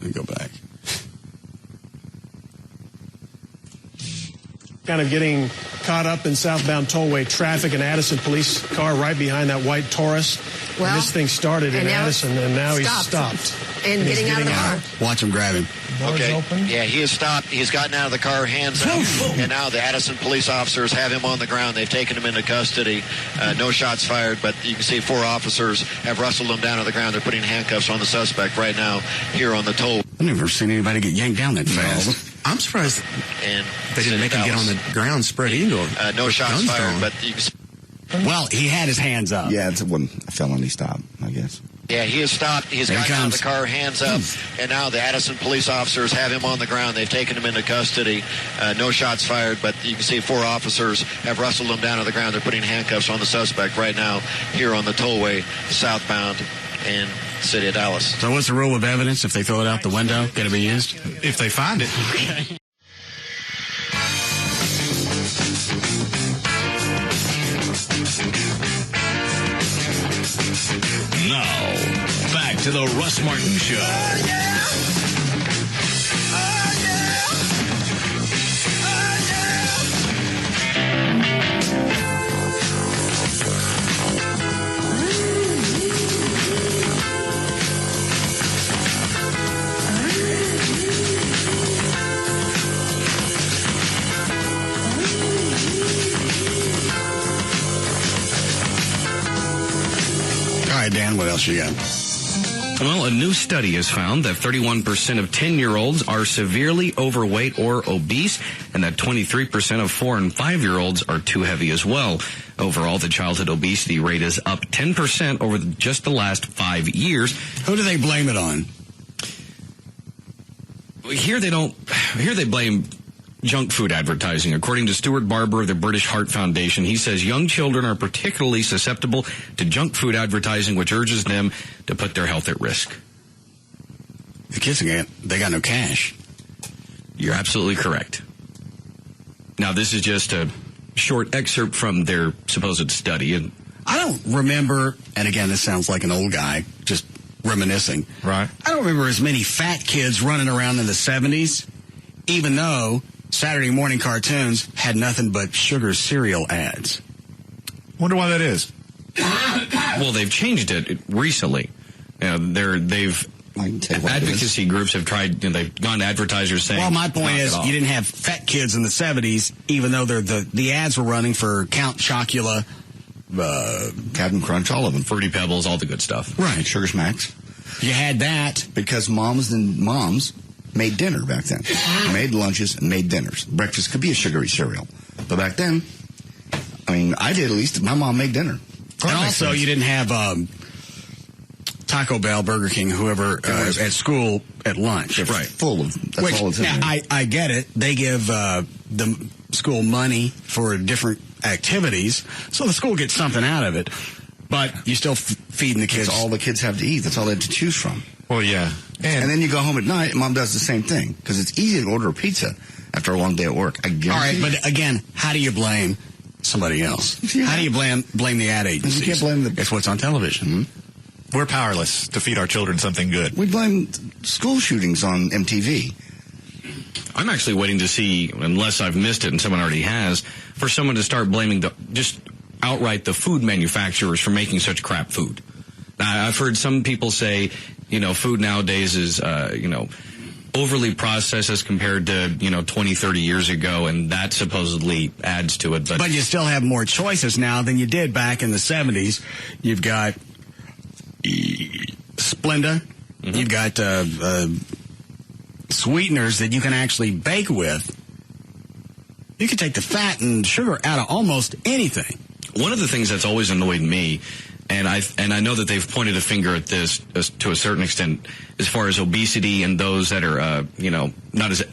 Let me go back. Kind of getting caught up in southbound tollway traffic. An Addison police car right behind that white Taurus. Well, and this thing started in Addison, and now he's stopped. stopped. And he's getting out of the car. Watch him grab him. Okay. Yeah, he has stopped. He's gotten out of the car, hands up. And now the Addison police officers have him on the ground. They've taken him into custody. No shots fired, but you can see 4 officers have wrestled him down to the ground. They're putting handcuffs on the suspect right now here on the toll. I've never seen anybody get yanked down that fast. I'm surprised and they didn't make him get on the ground, spread eagle. No shots fired, but you can see. Well, he had his hands up. Yeah, it's a felony stop, I guess. Yeah, he has stopped. He's gotten out of the car, hands up. And now the Addison police officers have him on the ground. They've taken him into custody. No shots fired, but you can see 4 officers have wrestled him down to the ground. They're putting handcuffs on the suspect right now here on the tollway southbound in the city of Dallas. So what's the rule of evidence? If they throw it out the window, can it be used? If they find it. Okay. Now, back to the Russ Martin Show. right, Dan, what else you got? Well, a new study has found that 31% of 10-year-olds are severely overweight or obese, and that 23% of 4 and 5-year-olds are too heavy as well. Overall, the childhood obesity rate is up 10% over just the last 5 years. Who do they blame it on? Here they blame junk food advertising. According to Stuart Barber of the British Heart Foundation, he says young children are particularly susceptible to junk food advertising, which urges them to put their health at risk. The kids, they got no cash. You're absolutely correct. Now, this is just a short excerpt from their supposed study. And I don't remember, and again, this sounds like an old guy, just reminiscing. Right. I don't remember as many fat kids running around in the 70s, even though Saturday morning cartoons had nothing but sugar cereal ads. Wonder why that is. Well, they've changed it recently. Advocacy groups have tried, they've gone to advertisers saying... Well, my point is, you didn't have fat kids in the 70s, even though the ads were running for Count Chocula, Captain Crunch, all of them. Fruity Pebbles, all the good stuff. Right. Sugar Smacks. You had that. Because moms made dinner back then. Made lunches and made dinners. Breakfast could be a sugary cereal. But back then, I mean, I did at least. My mom made dinner. And also, you didn't have Taco Bell, Burger King, whoever, at school at lunch. Right. Full of, that's all it's in there. I get it. They give the school money for different activities, so the school gets something out of it. But you're still feeding the kids. That's all the kids have to eat. That's all they have to choose from. Well, yeah. And then you go home at night, and Mom does the same thing. Because it's easy to order a pizza after a long day at work. I guarantee. All right, but again, how do you blame somebody else? Yeah. How do you blame the ad agencies? You can't blame the... It's what's on television. Mm-hmm. We're powerless to feed our children something good. We blame school shootings on MTV. I'm actually waiting to see, unless I've missed it and someone already has, for someone to start blaming just outright the food manufacturers for making such crap food. Now, I've heard some people say, food nowadays is, overly processed as compared to, 20, 30 years ago, and that supposedly adds to it. But you still have more choices now than you did back in the 70s. You've got Splenda. Mm-hmm. You've got sweeteners that you can actually bake with. You can take the fat and sugar out of almost anything. One of the things that's always annoyed me, and I know that they've pointed a finger at this to a certain extent, as far as obesity and those that are, not as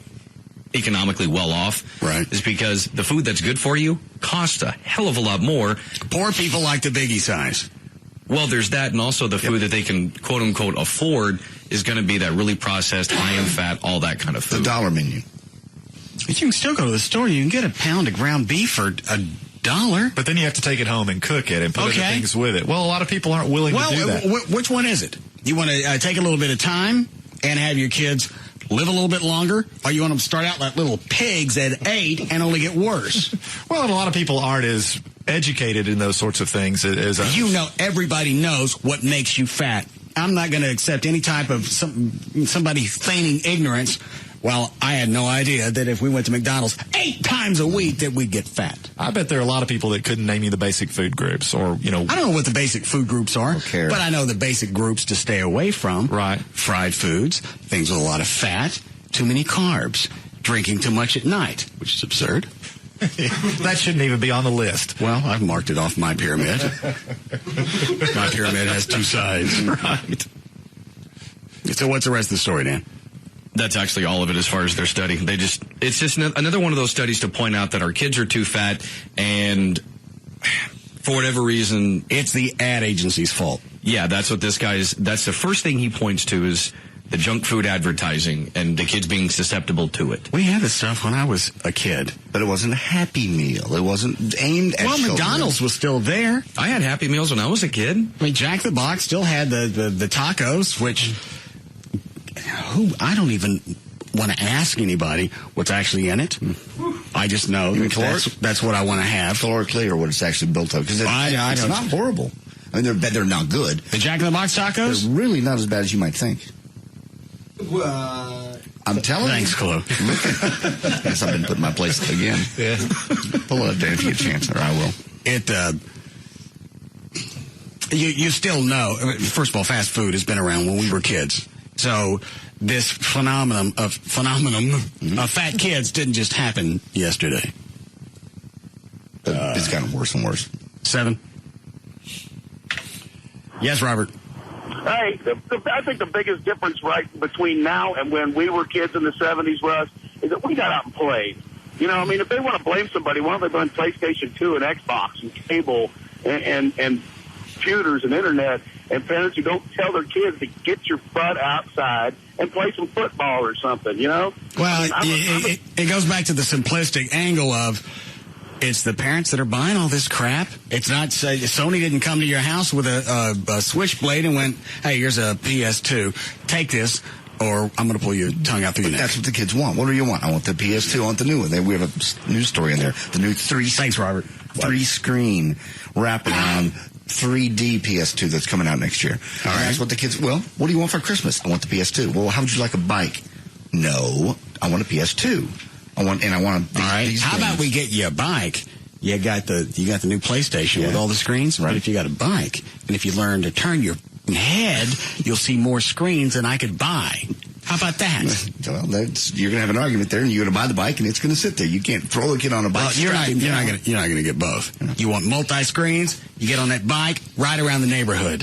economically well off, right, is because the food that's good for you costs a hell of a lot more. Poor people like the biggie size. Well, there's that, and also the food that they can, quote unquote, afford is going to be that really processed, high in fat, all that kind of food. The dollar menu. But you can still go to the store. You can get a pound of ground beef for $1. But then you have to take it home and cook it and put other things with it. Well, a lot of people aren't willing to do that. Which one is it? You want to take a little bit of time and have your kids live a little bit longer, or you want them to start out like little pigs at 8 and only get worse? Well, and a lot of people aren't as educated in those sorts of things as everybody knows what makes you fat. I'm not going to accept any type of somebody feigning ignorance. Well, I had no idea that if we went to McDonald's 8 times a week that we'd get fat. I bet there are a lot of people that couldn't name you the basic food groups, or I don't know what the basic food groups are, but I know the basic groups to stay away from. Right. Fried foods, things with a lot of fat, too many carbs, drinking too much at night, which is absurd. That shouldn't even be on the list. Well, I've marked it off my pyramid. My pyramid has 2 sides. Right. So what's the rest of the story, Dan? That's actually all of it as far as their study. It's just another one of those studies to point out that our kids are too fat, and for whatever reason, it's the ad agency's fault. Yeah, that's what that's the first thing he points to is the junk food advertising and the kids being susceptible to it. We had this stuff when I was a kid. But it wasn't a Happy Meal. It wasn't aimed at children. McDonald's was still there. I had Happy Meals when I was a kid. I mean, Jack the Box still had the tacos, which... I don't even want to ask anybody what's actually in it. I just know that's what I want to have. Calorically, or what it's actually built of. Because it's not horrible. I mean, they're not good. The Jack in the Box tacos? They're really not as bad as you might think. I'm telling Thanks, Chloe. I guess I've been put in my place again. Yeah. Pull it up, Dan, if you get a chance, or I will. you still know. First of all, fast food has been around when we were kids. So this phenomenon of fat kids didn't just happen yesterday. It's gotten worse and worse. 7. Yes, Robert. Hey, I think the biggest difference between now and when we were kids in the 70s, Russ, is that we got out and played. You know, I mean, if they want to blame somebody, why don't they blame PlayStation 2 and Xbox and cable and computers and internet and parents who don't tell their kids to get your butt outside and play some football or something, you know? Well, it goes back to the simplistic angle of it's the parents that are buying all this crap. It's not Sony didn't come to your house with a switchblade and went, hey, here's a PS2. Take this, or I'm going to pull your tongue out through your neck. That's what the kids want. What do you want? I want the PS2. I want the new one. We have a news story in there. The new 3. Thanks, Robert. 3-screen wraparound 3D PS2 that's coming out next year. All right. That's what the kids. Well, what do you want for Christmas? I want the PS2. Well, how would you like a bike? No, I want a PS2. I want. All right. How about we get you a bike? You got the new PlayStation with all the screens. Right. But if you got a bike, and if you learn to turn your head, you'll see more screens than I could buy. How about that? Well, you're going to have an argument there, and you're going to buy the bike, and it's going to sit there. You can't throw a kid on a bike. Well, you're not going to get both. You want multi-screens? You get on that bike, ride around the neighborhood.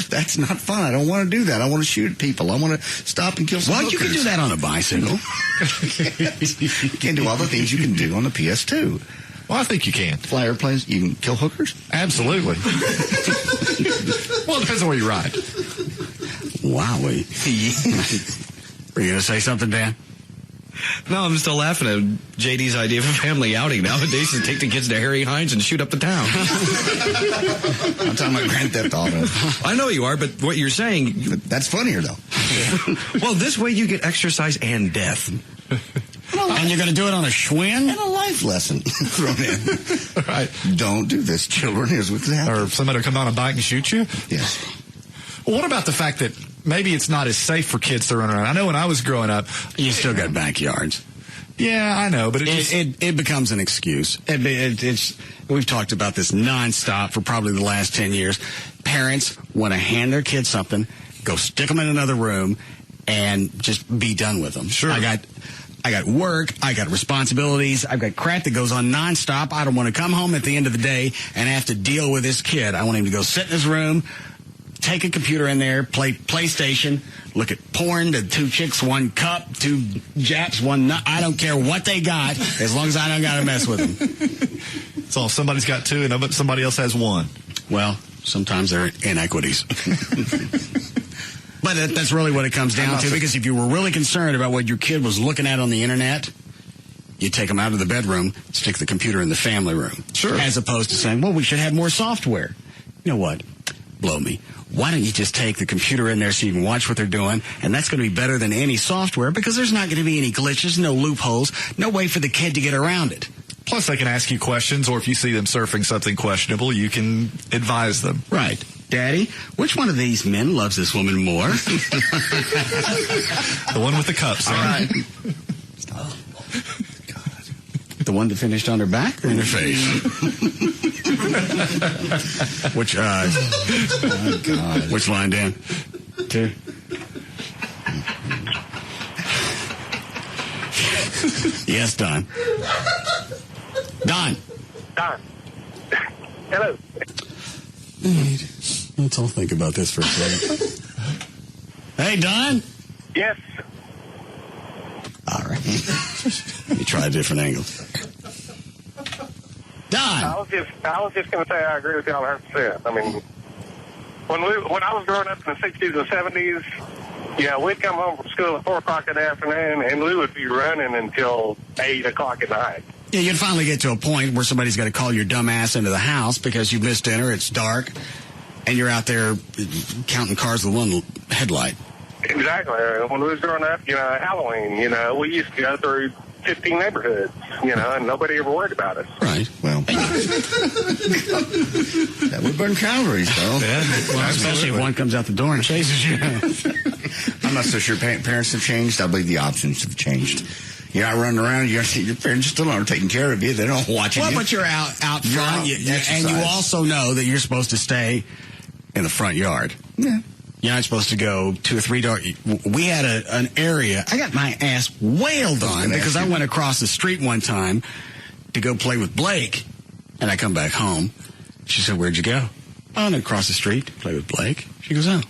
That's not fun. I don't want to do that. I want to shoot people. I want to stop and kill some hookers. You can do that on a bicycle. You can't do all the things you can do on the PS2. Well, I think you can. Fly airplanes. You can kill hookers? Absolutely. Well, it depends on where you ride. Wow. Were you going to say something, Dan? No, I'm still laughing at JD's idea of a family outing nowadays to take the kids to Harry Hines and shoot up the town. I'm talking about Grand Theft Auto. I know you are, but what you're saying... That's funnier, though. Well, this way you get exercise and death. And you're going to do it on a Schwinn? And a life lesson thrown in. Right. Don't do this, children. Here's what's happening. Or somebody will come on a bike and shoot you? Yes. Well, what about the fact that maybe it's not as safe for kids to run around? I know when I was growing up... You still got backyards. Yeah, I know, but it becomes an excuse. We've talked about this nonstop for probably the last 10 years. Parents want to hand their kids something, go stick them in another room, and just be done with them. Sure. I got work, I got responsibilities, I've got crap that goes on nonstop. I don't want to come home at the end of the day and have to deal with this kid. I want him to go sit in his room, take a computer in there, play PlayStation, look at porn, the 2 chicks, 1 cup, 2 Japs, 1 nut. I don't care what they got, as long as I don't got to mess with them. So somebody's got 2 and somebody else has 1. Well, sometimes they're inequities. But that's really what it comes down to, because if you were really concerned about what your kid was looking at on the internet, you take them out of the bedroom, stick the computer in the family room. Sure. As opposed to saying, well, we should have more software. You know what? Blow me. Why don't you just take the computer in there so you can watch what they're doing? And that's going to be better than any software, because there's not going to be any glitches, no loopholes, no way for the kid to get around it. Plus, they can ask you questions, or if you see them surfing something questionable, you can advise them. Right. Daddy, which one of these men loves this woman more? The one with the cups. All right. God. The one that finished on her back or in her face? Which, oh, God. Which line, Dan? 2. Yes, Don. Don. Hello. Let's all think about this for a second. Hey, Don. Yes. All right. Let me try a different angle. Don. I was just going to say I agree with y'all 100%. I mean, when I was growing up in the 60s and 70s, we'd come home from school at 4 o'clock in the afternoon, and we would be running until 8 o'clock at night. Yeah, you'd finally get to a point where somebody's got to call your dumb ass into the house because you missed dinner, it's dark, and you're out there counting cars with one headlight. Exactly. When we was growing up, Halloween, we used to go through 15 neighborhoods, and nobody ever worried about us. Right. Well, that would burn calories, though. Yeah. Well, especially if one comes out the door and chases you. I'm not so sure parents have changed. I believe the options have changed. You're not running around. Your parents still aren't taking care of you. They don't watch you. Well, but you're out front, and you also know that you're supposed to stay in the front yard. Yeah. You're not supposed to go 2 or 3 doors. We had an area. I got my ass wailed on because I went across the street one time to go play with Blake, and I come back home. She said, "Where'd you go?" "Oh, I went across the street to play with Blake." She goes, "Oh,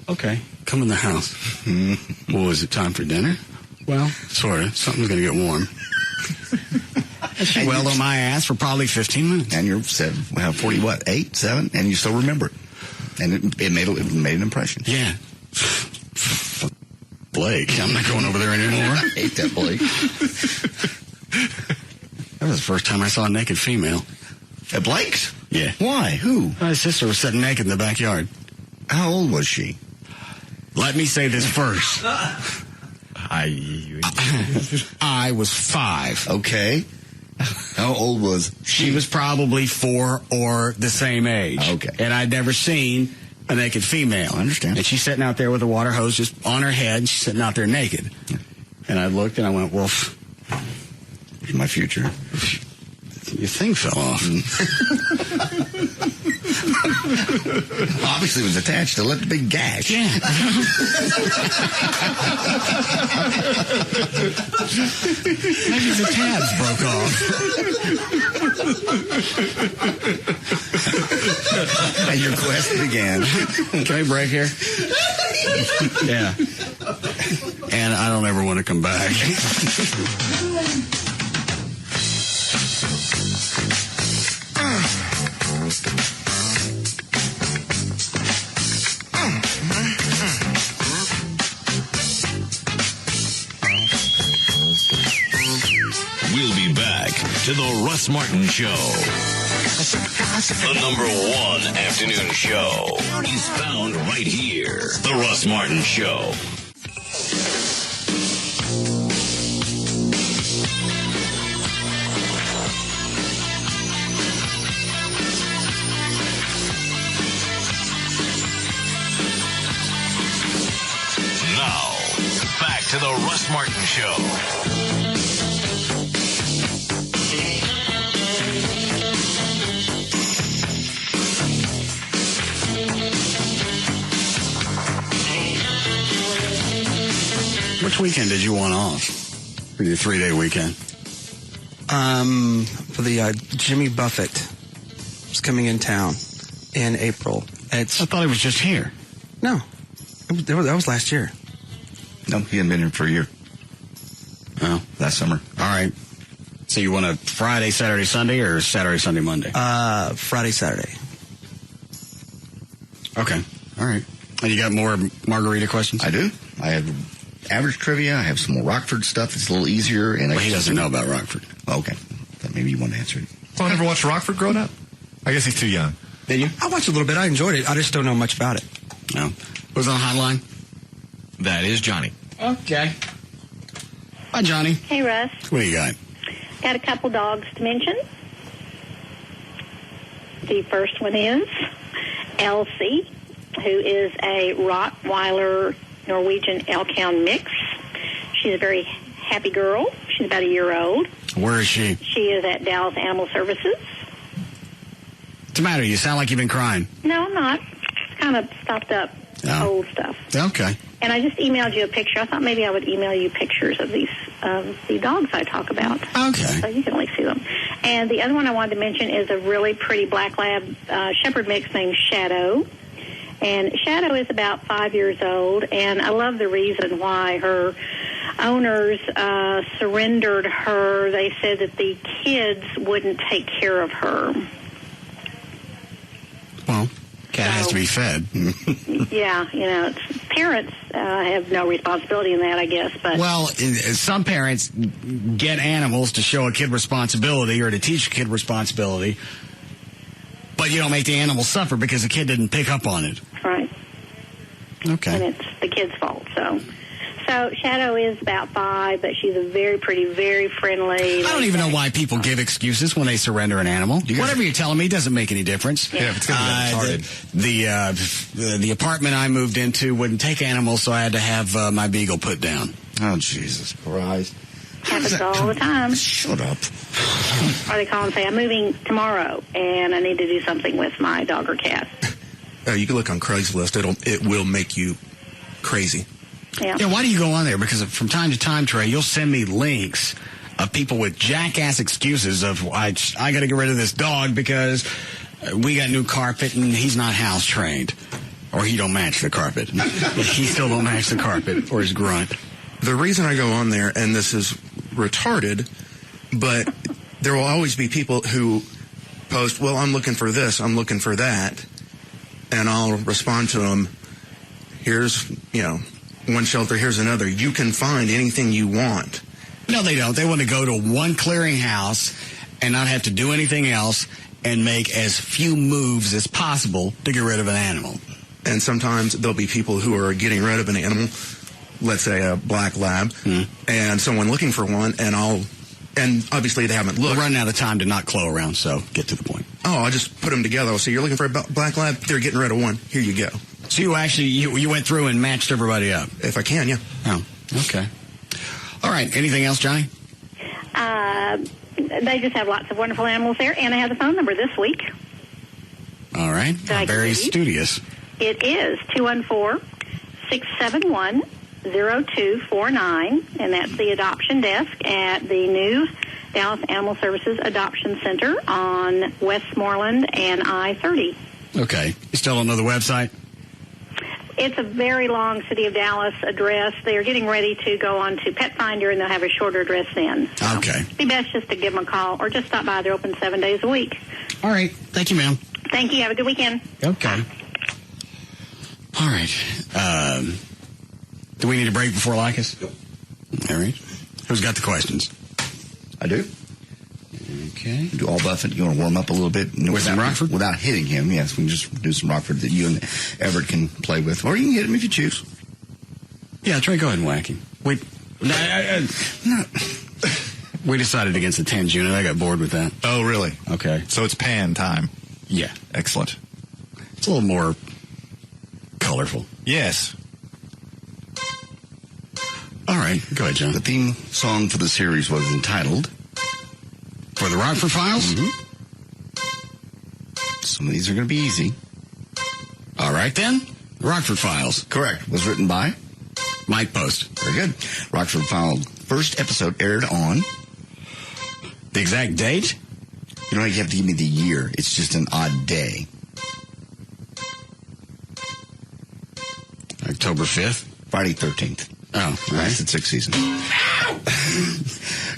okay. Come in the house." "Well, is it time for dinner?" "Well, sort of. Something's going to get warm." She wailed on my ass for probably 15 minutes. And you're 8, 7, and you still remember it. And it made an impression. Yeah. Blake. I'm not going over there anymore. I hate that Blake. That was the first time I saw a naked female. At Blake's? Yeah. Why? Who? My sister was sitting naked in the backyard. How old was she? Let me say this first. I was 5. Okay. How old was she? She was probably 4 or the same age. Okay. And I'd never seen a naked female. I understand. And she's sitting out there with a water hose just on her head, and she's sitting out there naked. And I looked and I went, "Well, here's my future." Your thing fell off. Obviously it was attached to the big gash. Yeah. Maybe the tabs broke off. And your quest began. Can I break here? Yeah. And I don't ever want to come back. We'll be back to the Russ Martin Show. The #1 afternoon show is found right here. The Russ Martin Show. Now, back to the Russ Martin Show. Which weekend did you want off? For your 3-day weekend? For the Jimmy Buffett was coming in town in April. I thought he was just here. No. That was last year. No, he hadn't been here for a year. Oh. Last summer. All right. So you want a Friday, Saturday, Sunday, or Saturday, Sunday, Monday? Friday, Saturday. Okay. All right. And you got more margarita questions? I do. I have average trivia. I have some more Rockford stuff. It's a little easier. And he doesn't know about Rockford. Okay. Then maybe you want to answer it. So I never watched Rockford growing up? I guess he's too young. Did you? I watched a little bit. I enjoyed it. I just don't know much about it. No. Was on the hotline? That is Johnny. Okay. Hi, Johnny. Hey, Russ. What do you got? Got a couple dogs to mention. The first one is Elsie, who is a Rottweiler Norwegian Elkhound mix. She's a very happy girl. She's about a year old. Where is she? She is at Dallas Animal Services. What's the matter? You sound like you've been crying. No, I'm not. It's kind of stopped up, old stuff. Okay. And I just emailed you a picture. I thought maybe I would email you pictures of the dogs I talk about. Okay. So you can at least see them. And the other one I wanted to mention is a really pretty black lab shepherd mix named Shadow. And Shadow is about 5 years old, and I love the reason why her owners surrendered her. They said that the kids wouldn't take care of her. Well, cat has to be fed. Yeah, parents have no responsibility in that, I guess. But well, some parents get animals to show a kid responsibility or to teach a kid responsibility, but you don't make the animal suffer because the kid didn't pick up on it. Right. Okay. And it's the kid's fault, so Shadow is about 5, but she's a very pretty, very friendly. I don't even know why people give excuses when they surrender an animal. Whatever you're telling me doesn't make any difference. Yeah, if it's going to be retarded. The apartment I moved into wouldn't take animals, so I had to have my beagle put down. Oh, Jesus Christ. Happens all the time. Shut up. Or they call and say, I'm moving tomorrow, and I need to do something with my dog or cat. You can look on Craigslist. It will make you crazy. Yeah, why do you go on there? Because from time to time, Trey, you'll send me links of people with jackass excuses of, I got to get rid of this dog because we got new carpet and he's not house trained. Or he don't match the carpet. He still don't match the carpet or his grunt. The reason I go on there, and this is retarded, but there will always be people who post, well, I'm looking for this, I'm looking for that, and I'll respond to them, here's, one shelter, here's another. You can find anything you want. No, they don't. They want to go to one clearinghouse and not have to do anything else and make as few moves as possible to get rid of an animal. And sometimes there'll be people who are getting rid of an animal, let's say a black lab, and someone looking for one, and obviously they haven't looked. We're running out of time to not clo around, so get to the point. Oh, I'll just put them together. So you're looking for a black lab? They're getting rid of one. Here you go. So you actually, you went through and matched everybody up? If I can, yeah. Oh, okay. All right. Anything else, Johnny? They just have lots of wonderful animals there, and I have the phone number this week. All right. Very studious. It is 214-671-0249, and that's the adoption desk at the new Dallas Animal Services Adoption Center on Westmoreland and I-30. Okay. You still don't know the website? It's a very long City of Dallas address. They're getting ready to go on to Pet Finder, and they'll have a shorter address then. So okay. It'd be best just to give them a call or just stop by. They're open 7 days a week. All right. Thank you, ma'am. Thank you. Have a good weekend. Okay. All right. Do we need a break before Lycus? All right. Who's got the questions? I do. Okay. Do all Buffett. You want to warm up a little bit? With some Rockford? Without hitting him, yes. We can just do some Rockford that you and Everett can play with. Or you can hit him if you choose. Yeah, Trey, go ahead and whack him. We decided against the 10s unit. I got bored with that. Oh, really? Okay. So it's pan time. Yeah. Excellent. It's a little more colorful. Yes. All right. Go ahead, John. The theme song for the series was entitled... For the Rockford Files? Mm-hmm. Some of these are going to be easy. All right, then. Rockford Files. Correct. Was written by? Mike Post. Very good. Rockford Files. First episode aired on? The exact date? You don't have to give me the year. It's just an odd day. October 5th? Friday 13th. Oh, lasted 6 seasons.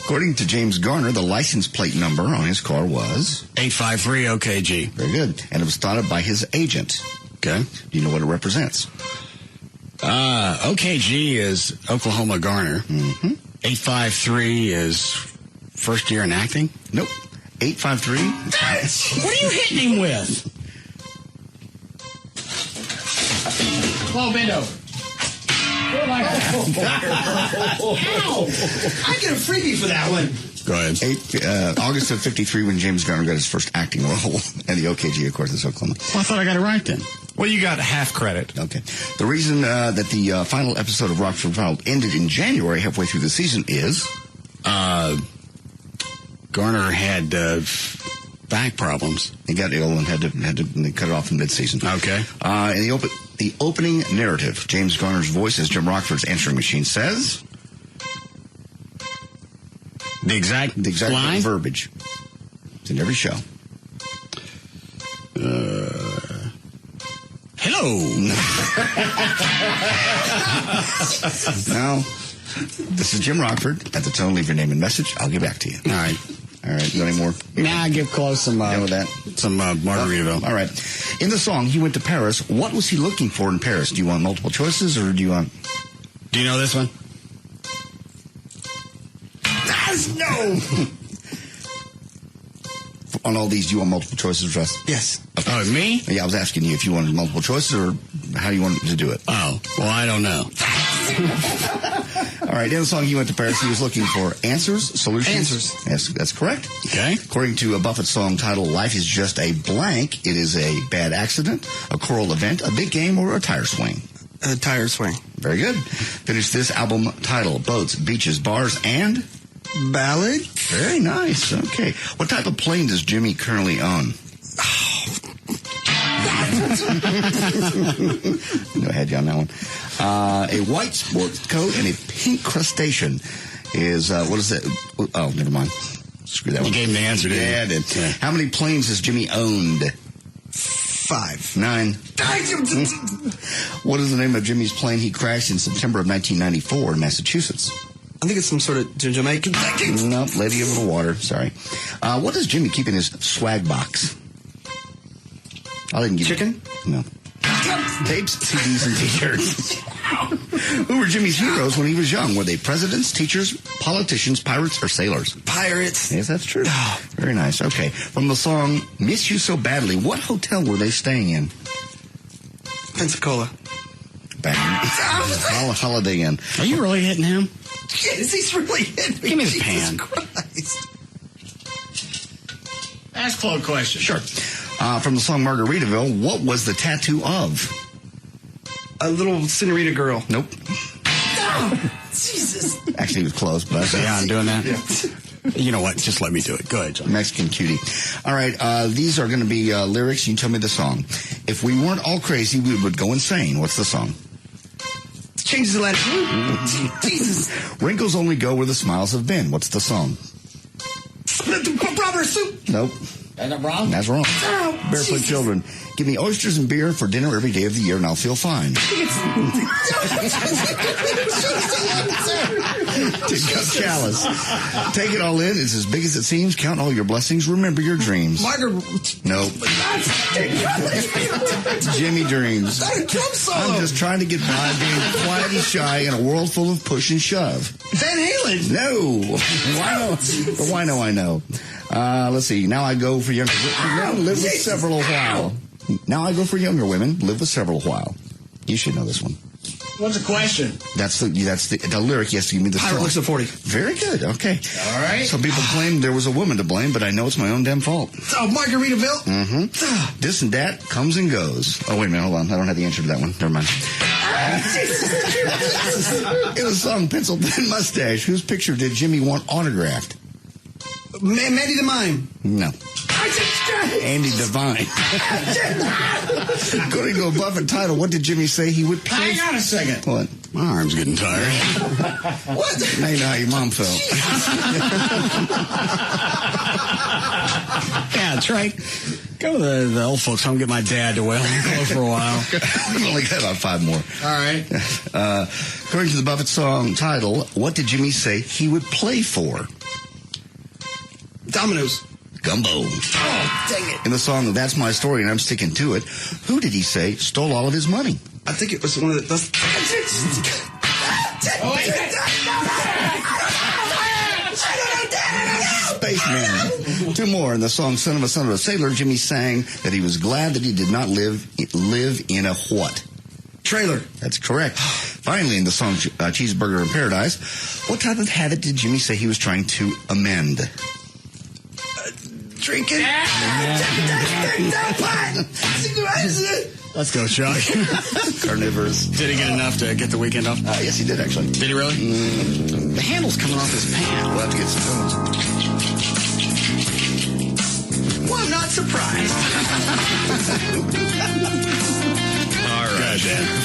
According to James Garner, the license plate number on his car was 853 OKG. Very good. And it was thought of by his agent. Okay. Do you know what it represents? OKG is Oklahoma Garner. Mm-hmm. 853 is first year in acting? Nope. 853. What are you hitting him with? Well, bend over. Ow! I get a freebie for that one. Go ahead. August of 53 when James Garner got his first acting role. And the OKG, of course, is Oklahoma. Well, I thought I got it right then. Well, you got half credit. Okay. The reason that the final episode of Rockford Files ended in January, halfway through the season, is? Garner had back problems. He got ill and had to cut it off in mid-season. Okay. In the opening narrative, James Garner's voice as Jim Rockford's answering machine says? The exact line? Verbiage. It's in every show. Hello. Now, this is Jim Rockford. At the tone, leave your name and message. I'll get back to you. All right. All right. You got any more? Nah, give Close some Margaritaville. All right. In the song, he went to Paris. What was he looking for in Paris? Do you want multiple choices or do you want... Do you know this one? No! On all these, do you want multiple choices, Russ? Yes. Okay. Oh, me? Yeah, I was asking you if you wanted multiple choices or how you wanted to do it. Oh, well, I don't know. All right, in the song, he went to Paris. He was looking for answers, solutions. Answers. Yes, that's correct. Okay. According to a Buffett song titled Life is Just a Blank, it is a bad accident, a choral event, a big game, or a tire swing. A tire swing. Very good. Finish this album title. Boats, beaches, bars, and... Ballad. Very nice. Okay. What type of plane does Jimmy currently own? No, I had you on that one. A white sport coat and a pink crustacean is, what is that? Oh, never mind. Screw that one. You gave him the answer, didn't you? Yeah, I did. Yeah. How many planes has Jimmy owned? 5. 9. What is the name of Jimmy's plane he crashed in September of 1994 in Massachusetts? I think it's some sort of Jamaican. No, Lady of the Water. Sorry. What does Jimmy keep in his swag box? I didn't give Chicken? No. Tapes, CDs, and T-shirts. Who were Jimmy's heroes when he was young? Were they presidents, teachers, politicians, pirates, or sailors? Pirates. Yes, that's true. Very nice. Okay. From the song Miss You So Badly, what hotel were they staying in? Pensacola. Bang. Holiday Inn. Are you really hitting him? Yes, he's really hitting me. Give me the Jesus pan. Christ. Ask Claude a question. Sure. From the song Margaritaville, what was the tattoo of? A little senorita girl. Nope. Jesus. Actually, it was close, but Yeah, I'm doing that. Yeah. You know what? Just let me do it. Go ahead, John. Mexican cutie. All right, these are going to be lyrics. You tell me the song. If we weren't all crazy, we would go insane. What's the song? Changes the latitude. Jesus. Wrinkles only go where the smiles have been. What's the song? Proper soup. Nope. Is that wrong? That's wrong. Oh, Barefoot Jesus. Children. Give me oysters and beer for dinner every day of the year, and I'll feel fine. Chalice. Take it all in. It's as big as it seems. Count all your blessings. Remember your dreams. Nope. Jimmy Dreams. I'm just trying to get by being quiet and shy in a world full of push and shove. Van Halen. No. Why no, I know. Let's see. Now I go for younger women. Live with several a while. Now I go for younger women. Live with several a while. You should know this one. What's the question? That's the lyric. Yes, give me the Pirate song. looks at 40. Very good. Okay. All right. Some people claim there was a woman to blame, but I know it's my own damn fault. Oh, Margaritaville. Mm-hmm. This and that comes and goes. Oh, wait a minute. Hold on. I don't have the answer to that one. Never mind. It was song Pencil Thin Mustache. Whose picture did Jimmy want autographed? Maddie the Mime. No. Andy Devine. According to a Buffett title, what did Jimmy say he would play? Hang on a second. What? My arm's getting tired. What? Now you know how your mom felt. Yeah, that's right. Go to the old folks home, get my dad to close for a while. We've only got about 5 more. All right. According to the Buffett song title, what did Jimmy say he would play for? Dominoes. Gumbo. Oh, dang it. In the song That's My Story and I'm Sticking to It, who did he say stole all of his money? I think it was one of the... Spaceman. 2 more. In the song Son of a Sailor, Jimmy sang that he was glad that he did not live in a what? Trailer. That's correct. Finally, in the song Cheeseburger in Paradise, what type of habit did Jimmy say he was trying to amend? Drinking. Let's go, Chuck. Carnivorous. Did he get enough to get the weekend off? Yes, he did, actually. Did he really? The handle's coming off his pants. We'll have to get some tones. Well, I'm not surprised. All right.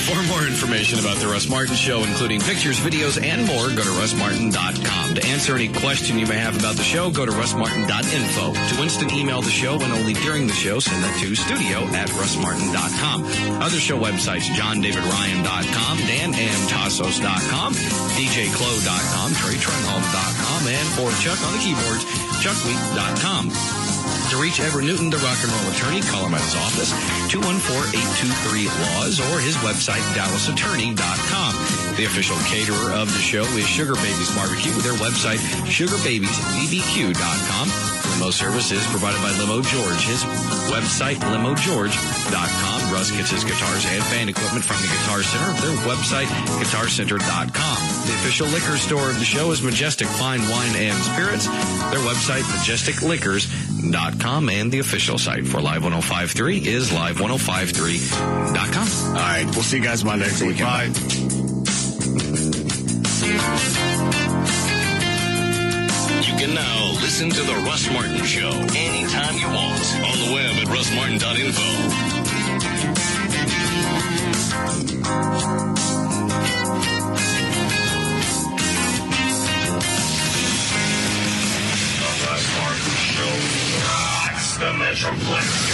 For more information about the Russ Martin Show, including pictures, videos, and more, go to russmartin.com. To answer any question you may have about the show, go to russmartin.info. To instant email the show and only during the show, send that to studio@russmartin.com. Other show websites, johndavidryan.com, danamtassos.com, djclo.com, treytrenholm.com, and for Chuck on the keyboards, chuckweek.com. To reach Everett Newton, the rock and roll attorney, call him at his office, 214-823-LAWS, or his website, dallasattorney.com. The official caterer of the show is Sugar Babies Barbecue. Their website, sugarbabiesbbq.com. Limo service is provided by Limo George. His website, limogeorge.com. Russ gets his guitars and band equipment from the Guitar Center. Their website, guitarcenter.com. The official liquor store of the show is Majestic Fine Wine and Spirits. Their website, majesticliquors.com, and the official site for Live 105.3 is live1053.com. All right. We'll see you guys Monday. Bye. You can now listen to The Russ Martin Show anytime you want on the web at russmartin.info. the Metroplex.